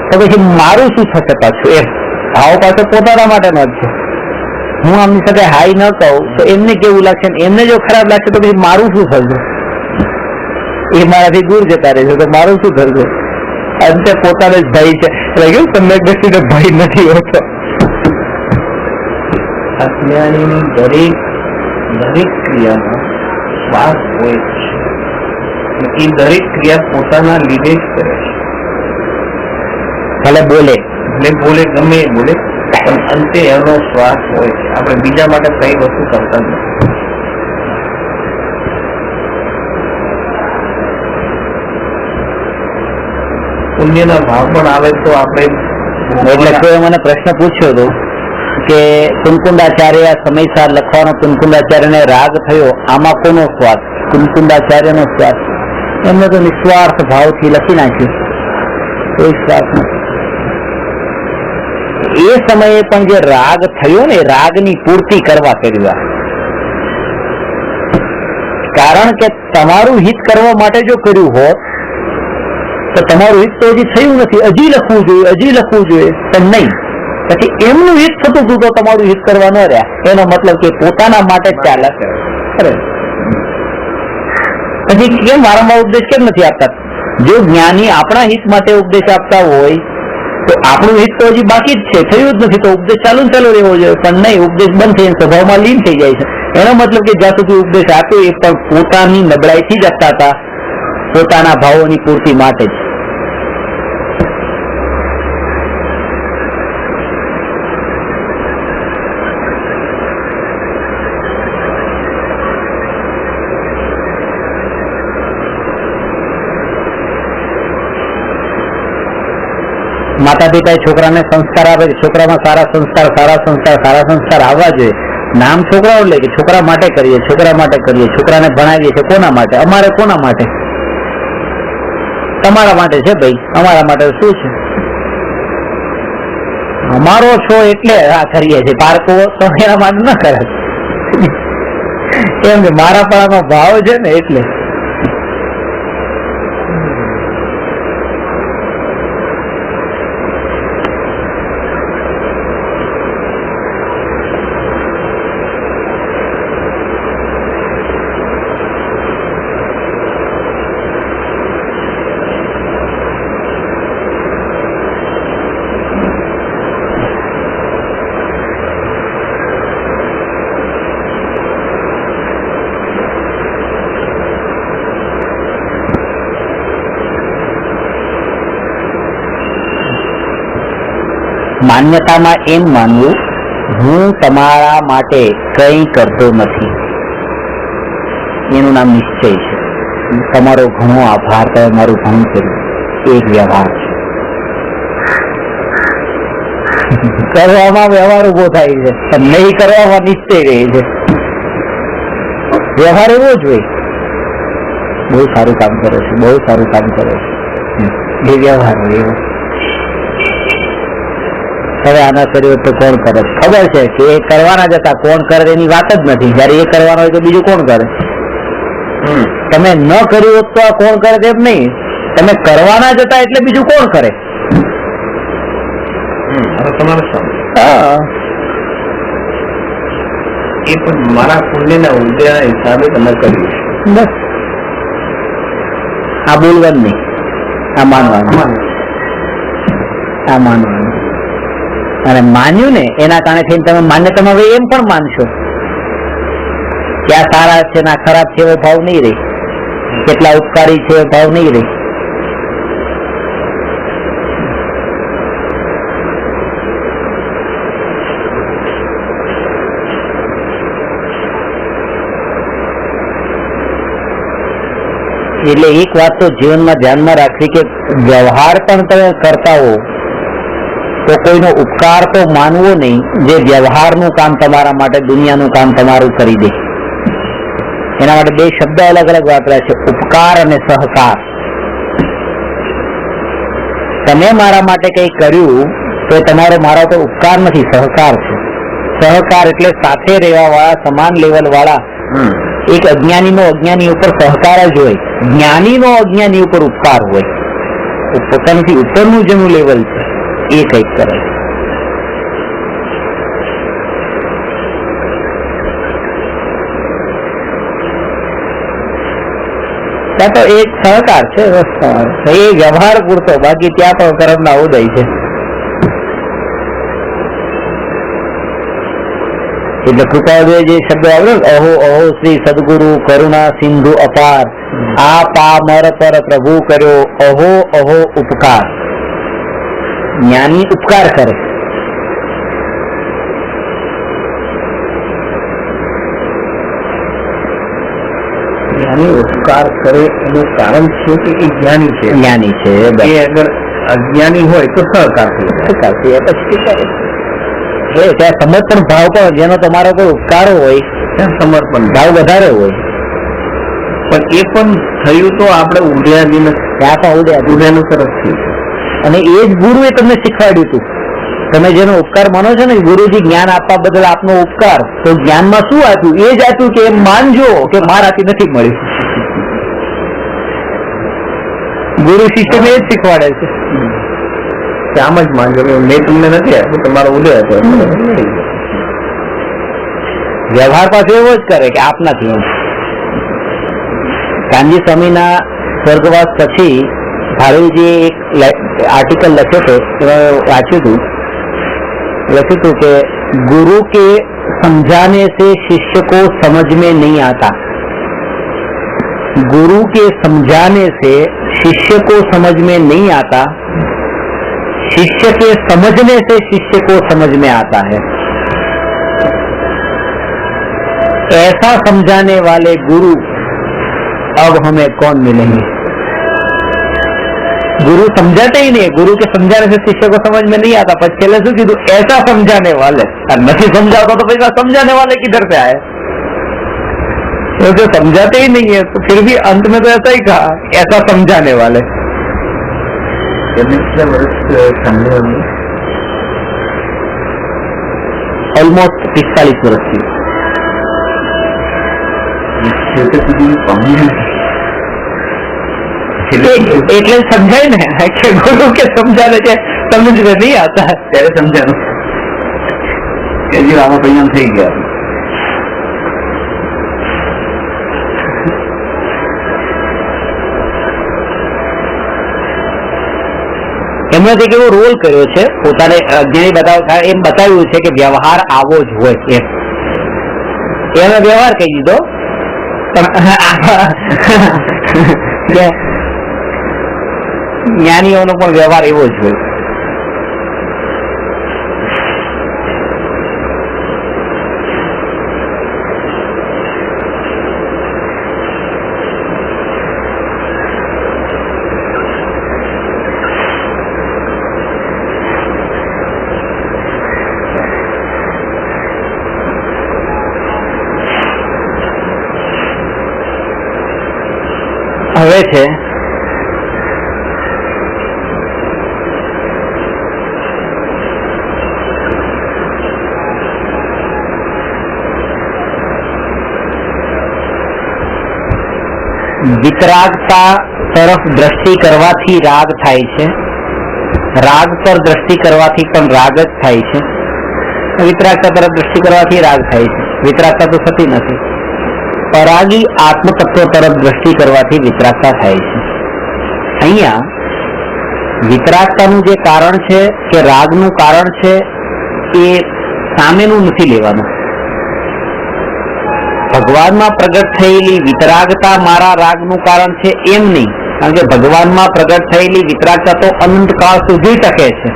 તો પછી મારું શું થશે પાછું? એમ ભાવ પાછો પોતાના માટેનો જ છે. હું આમની સાથે હાઈ ન કહું તો એમને કેવું લાગશે, એમને જો ખરાબ લાગશે તો પછી મારું શું થશે? એ મારાથી દૂર જતા રહેશે તો મારું શું થશે? અંતે પોતાનો જ ભાઈ છે. એટલે કેવું સમ્યક દ્રષ્ટિનો ભાઈ નથી હોતો. આજ્ઞાની દરેક ક્રિયામાં શ્વાસ હોય છે. એ દરેક ક્રિયા પોતાના લીધે જ કરે છે. ભલે બોલે ગમે એ બોલે પણ અંતે એનો શ્વાસ હોય છે. આપણે બીજા માટે કઈ વસ્તુ કરતા નથી. પુણ્યના ભાવ પણ આવે તો આપણે એટલે કોઈ મને પ્રશ્ન પૂછ્યો હતો કે કુંકુંડાચાર્ય સમયસાર લખવાનો કુંકુંડાચાર્યને રાગ થયો, આમાં કોનો સ્વાદ? કુંકુંડાચાર્યનો સ્વાદ. એમને તો નિસ્વાર્થ ભાવથી લખી નાખ્યું, કોઈ સ્વાર્થ નથી. એ સમયે પણ જે રાગ થયો ને, રાગની પૂર્તિ કરવા કર્યું. કારણ કે તમારું હિત કરવા માટે જો કર્યું હોત તો તમારું હિત તો હજી થયું નથી, હજી લખવું જોઈએ પણ નહીં. પછી એમનું હિત થતું હતું તો તમારું હિત કરવા ન રહ્યા. એનો મતલબ કે પોતાના માટે જ ચાલે. પછી કેમ વારંવાર ઉપદેશ કેમ નથી આપતા? જો જ્ઞાની આપણા હિત માટે ઉપદેશ આપતા હોય તો આપણું હિત તો હજી બાકી જ છે, થયું જ નથી, તો ઉપદેશ ચાલુ રહેવો જોઈએ. પણ નહીં, ઉપદેશ બંધ થઈને સ્વભાવમાં લીન થઈ જાય છે. એનો મતલબ કે જ્યાં સુધી ઉપદેશ આપ્યો એ પણ પોતાની નબળાઈથી જ આપતા હતા, પોતાના ભાવોની પૂર્તિ માટે જ. માતા પિતા છોકરાને સંસ્કાર આપે, છોકરામાં સારા સંસ્કાર આવવા જોઈએ. નામ છોકરાઓ લે કે છોકરા માટે કરીએ, છોકરાને ભણાવીએ છીએ. કોના માટે? અમારે કોના માટે? તમારા માટે છે ભાઈ. અમારા માટે શું છે? અમારો છો એટલે આ કરીએ છીએ. પારકો તો એના માટે ન કરે એમ કે મારા પણ આમાં ભાવ છે ને એટલે. માન્યતામાં એમ માનવું, હું તમારા માટે કંઈ કરતો નથી, એનું નામ નિશ્ચય છે. તમારો ઘણો આભાર, તમે મારું ઘણું કર્યું, એક વ્યવહાર છે. કરવામાં વ્યવહાર ઉભો થાય છે, પણ નહીં કરવામાં નિશ્ચય રહે છે. વ્યવહાર એવો જ હોય, બહુ સારું કામ કરે છે, બહુ સારું કામ કરે છે, એ વ્યવહાર હોય એવો. હવે આના કર્યો તો કોણ કરે? ખબર છે કે એ કરવાના જતા કોણ કરે એની વાત જ નથી. જયારે એ કરવાનો હોય તો બીજું કોણ કરે? તમે ન કર્યું હોત તો આ કોણ કરે તેમ નહીં, તમે કરવાના જતા એટલે બીજું કોણ કરે? હા, એ પણ મારા પુણ્યના ઉદયના હિસાબે તમે કર્યું. બસ આ બોલવાનું નહીં, આ માનવાનું, આ માનવાનું. અને માન્યું ને એના કારણે થઈને તમે માન્યતામાં હવે એમ પણ માનશો કે આ સારા છે ના ખરાબ છે એવો ભાવ નહીં રહે, કેટલા ઉપકારી છે એવો ભાવ નહીં રહે. એટલે એક વાત તો જીવનમાં ધ્યાનમાં રાખવી કે વ્યવહાર પણ તમે કરતા હો તો કોઈનો ઉપકાર તો માનવો નહીં જે વ્યવહારનું કામ તમારા માટે, દુનિયાનું કામ તમારું કરી દે. એના માટે બે શબ્દ અલગ અલગ વાપર્યા છે, ઉપકાર અને સહકાર. તમે મારા માટે કંઈ કર્યું તો તમારો મારા પર ઉપકાર નથી, સહકાર છે. સહકાર એટલે સાથે રહેવા વાળા, સમાન લેવલ વાળા. એક અજ્ઞાનીનો અજ્ઞાની ઉપર સહકાર જ હોય, જ્ઞાનીનો અજ્ઞાની ઉપર ઉપકાર હોય. પોતાનાથી ઉપરનું જેનું લેવલ છે એ કંઈક કરે. ત્યાં તો એક સહકાર છે, એ વ્યવહાર પૂરતો, બાકી ત્યાં પણ કર્મના ઉદય છે. એટલે કૃપાદય જે શબ્દ આવ્યો, અહો અહો શ્રી સદગુરુ કરુણા સિંધુ અપાર, આ પામર પર પ્રભુ કર્યો અહો અહો ઉપકાર. જ્ઞાની ઉપકાર કરે. જ્ઞાની ઉપકાર કરે એનું કારણ છે કે એ જ્ઞાની છે. જ્ઞાની છે. એ અગર અજ્ઞાની હોય તો સહકાર થઈ જાય. પછી કરે ત્યાં સમર્પણ ભાવ પણ, જેનો તમારો કોઈ ઉપકાર હોય ત્યાં સમર્પણ ભાવ વધારે હોય. પણ એ પણ થયું તો આપણે ઉડ્યાની ત્યાં પણ ઉડ્યાનું સરસ થયું. અને એ જ ગુરુએ તમને શીખવાડ્યું હતું. તમે જેનો ઉપકાર માનો છો ને, ગુરુજી જ્ઞાન આપવા બદલ આપનો ઉપકાર, તો જ્ઞાનમાં શું આપ્યું? એ જ આપ્યું કે એમ માનજો કે મારાથી નથી મળ્યું. ગુરુ શિષ્યને એ જ શીખવાડે છે. આમ જ માનજો કે મેં તમને નથી આપ્યું, તમારો ઉદય હતો. વ્યવહાર પાછો એવો જ કરે કે આપ નથી. કાનજી સ્વામીના સ્વર્ગવાસ પછી ભાવેલજીએ એક આર્ટિકલ લખ્યો હતો, એમાં વાંચ્યું હતું કે गुरु के समझाने से शिष्य को समझ में नहीं आता, गुरु के समझाने से शिष्य को समझ में नहीं आता, शिष्य के समझने से शिष्य को समझ में आता है. ऐसा समझाने वाले गुरु अब हमें कौन मिलेंगे? गुरु समझाते ही नहीं, गुरु के समझाने से शिष्य को समझ में नहीं आता. पर छेल्ले શું કીધું? ऐसा समझाने वाले. नहीं समझाता तो फिर समझाने वाले किधर से आए? तो जो समझाते ही नहीं है तो फिर भी अंत में तो ऐसा ही कहा, ऐसा समझाने वाले. कितने वर्ष समझे होंगे? ऑलमोस्ट 45 वर्ष की. એટલે સમજાય ને કે ગુરુ કે સમજાને છે સમજ में नहीं आता, ત્યારે સમજાનું કે જે આમાં પરિણામ થઈ ગયા. એમણે એક એવો રોલ કર્યો છે પોતાને અજ્ઞાની બતાવવા, એમ બતાવ્યું છે કે વ્યવહાર આવો જ હોય એમ. એમણે વ્યવહાર કહી દીધો, પણ જ્ઞાનીઓનો પણ વ્યવહાર એવો જ હોય. હવે છે વિતરાગતા તરફ દ્રષ્ટિ કરવાથી રાગ થાય છે, રાગ પર દ્રષ્ટિ કરવાથી પણ રાગ જ થાય છે. વિતરાગતા તરફ દ્રષ્ટિ કરવાથી રાગ થાય છે, વિતરાગતા તો થતી નથી. પરાગી આત્મ તત્વ તરફ દ્રષ્ટિ કરવાથી વિતરાગતા થાય છે. અહીંયા વિતરાગતાનું જે કારણ છે કે રાગનું કારણ છે એ સામેનું નથી લેવાનું. ભગવાનમાં પ્રગટ થયેલી વિતરાગતા મારા રાગનું કારણ છે એમ નહીં, કારણ કે ભગવાનમાં પ્રગટ થયેલી વિતરાગતા તો અનંતકાળ સુધી ટકે છે,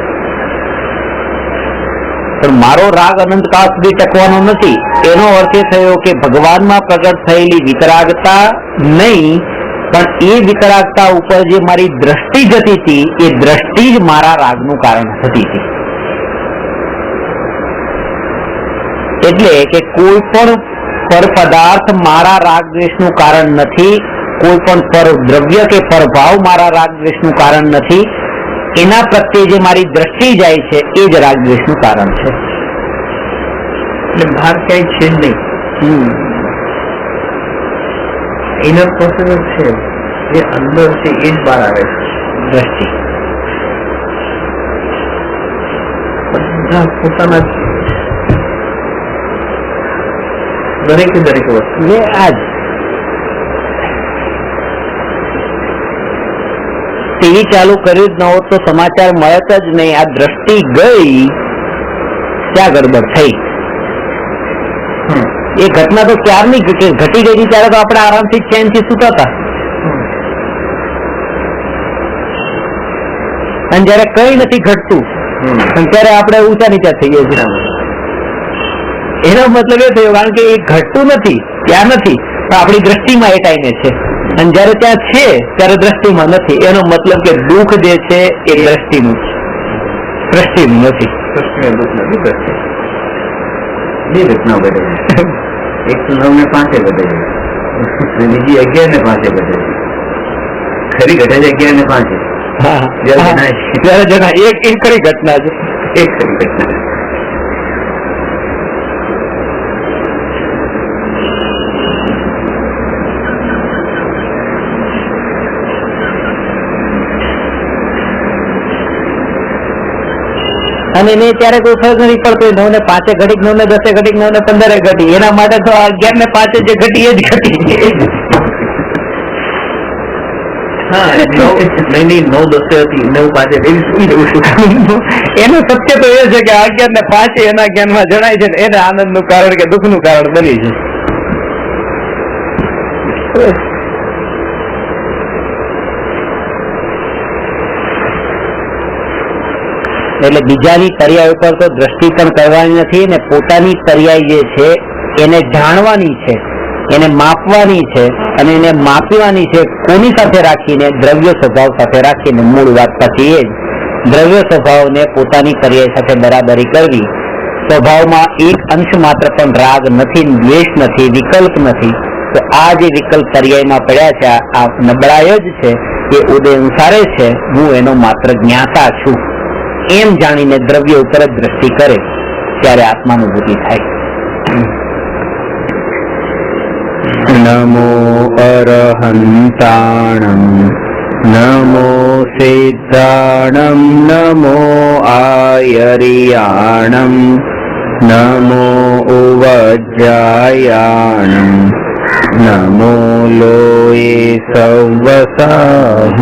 પણ મારો રાગ અનંતકાળ સુધી ટકવાનો નથી. એનો અર્થ એ થયો કે ભગવાનમાં પ્રગટ થયેલી વિતરાગતા નહીં, પણ એ વિતરાગતા ઉપર જે મારી દ્રષ્ટિ જતી હતી એ દ્રષ્ટિ જ મારા રાગનું કારણ થતી હતી. એટલે કે કોઈ પણ પર પદાર્થ મારા રાગ દ્વેષનું કારણ નથી, કોઈ પણ પર દ્રવ્ય કે પરભાવ મારા રાગ દ્વેષનું કારણ નથી. એના પ્રત્યે જે મારી દ્રષ્ટિ જાય છે એ જ રાગ દ્વેષનું કારણ છે. એટલે બહાર ક્યાંય છે જ નહીં, ઇનર પ્રોસેસ છે, જે અંદર છે એ જ બહાર આવે છે. દ્રષ્ટિ બધા પોતાના દરેકે દરેક વસ્તુ એ આજ ટીવી ચાલુ કર્યું જ ન હોત તો સમાચાર મળત જ નહીં. આ દ્રષ્ટિ ગઈ ત્યાં ગડબડ થઈ. એ ઘટના તો ક્યારની ઘટી ગઈ ત્યારે તો આપણે આરામથી ચેનથી સૂતા હતા, અને જયારે કઈ નથી ઘટતું ત્યારે આપણે ઊંચા નીચા થઈ ગયા છીએ. એનો મતલબ એ થયો કારણ કે એ ઘટતું નથી, ત્યાં નથી, પણ આપણી દ્રષ્ટિમાં એ ટાઈમે છે, અને જયારે ત્યાં છે ત્યારે દ્રષ્ટિમાં નથી. એનો મતલબ કે દુઃખ જે છે એ દ્રષ્ટિનું છે, દ્રષ્ટિનું નથી. બે ઘટના ઘટે છે, એક તો 9 ને 5 ઘટે છે, બીજી 11 ને 5 ઘટે છે. ખરી ઘટે છે 11 ને 5. ત્યારે જણા એક ખરી ઘટના છે, એક ખરી ઘટના. અને એને ત્યારે કોઈ ફરક નથી પડતો 9 ને 5 ઘડી, 9 ને 10 ઘડી, 9 ને 15 ઘટી. એના માટે તો 11 ને 5 જે ઘટી એ જ ઘટી. નહીં 9 10 હતી, 9 5 એનું સત્ય તો એ છે કે 11 ને 5 એના જ્ઞાનમાં જણાય છે, એને આનંદ નું કારણ કે દુઃખ નું કારણ બની છે. એટલે બીજાની પર્યાય ઉપર તો દ્રષ્ટિ પણ કરવાની નથી, ને પોતાની પર્યાય જે છે એને જાણવાની છે, એને માપવાની છે, અને એને માપવાની છે કોની સાથે રાખીને? દ્રવ્ય સ્વભાવ સાથે રાખીને. મૂળ વાત પછી એ જ દ્રવ્ય સ્વભાવને પોતાની પર્યાય સાથે બરાબરી કરવી. સ્વભાવમાં એક અંશ માત્ર પણ રાગ નથી, દ્વેષ નથી, વિકલ્પ નથી. તો આ જે વિકલ્પ પર્યાયમાં પડ્યા છે આ નબળાઈ જ છે, એ ઉદય અનુસારે છે. હું એનો માત્ર જ્ઞાતા છું એમ જાણીને દ્રવ્ય ઉપર જ દ્રષ્ટિ કરે ત્યારે આત્માનુભૂતિ થાય. નમો અરહંતાણમ નમો સિદ્ધાણમ નમો આયરિયાણમ નમો ઉવજ્જાયાણમ નમો લોયે સવસાહમ.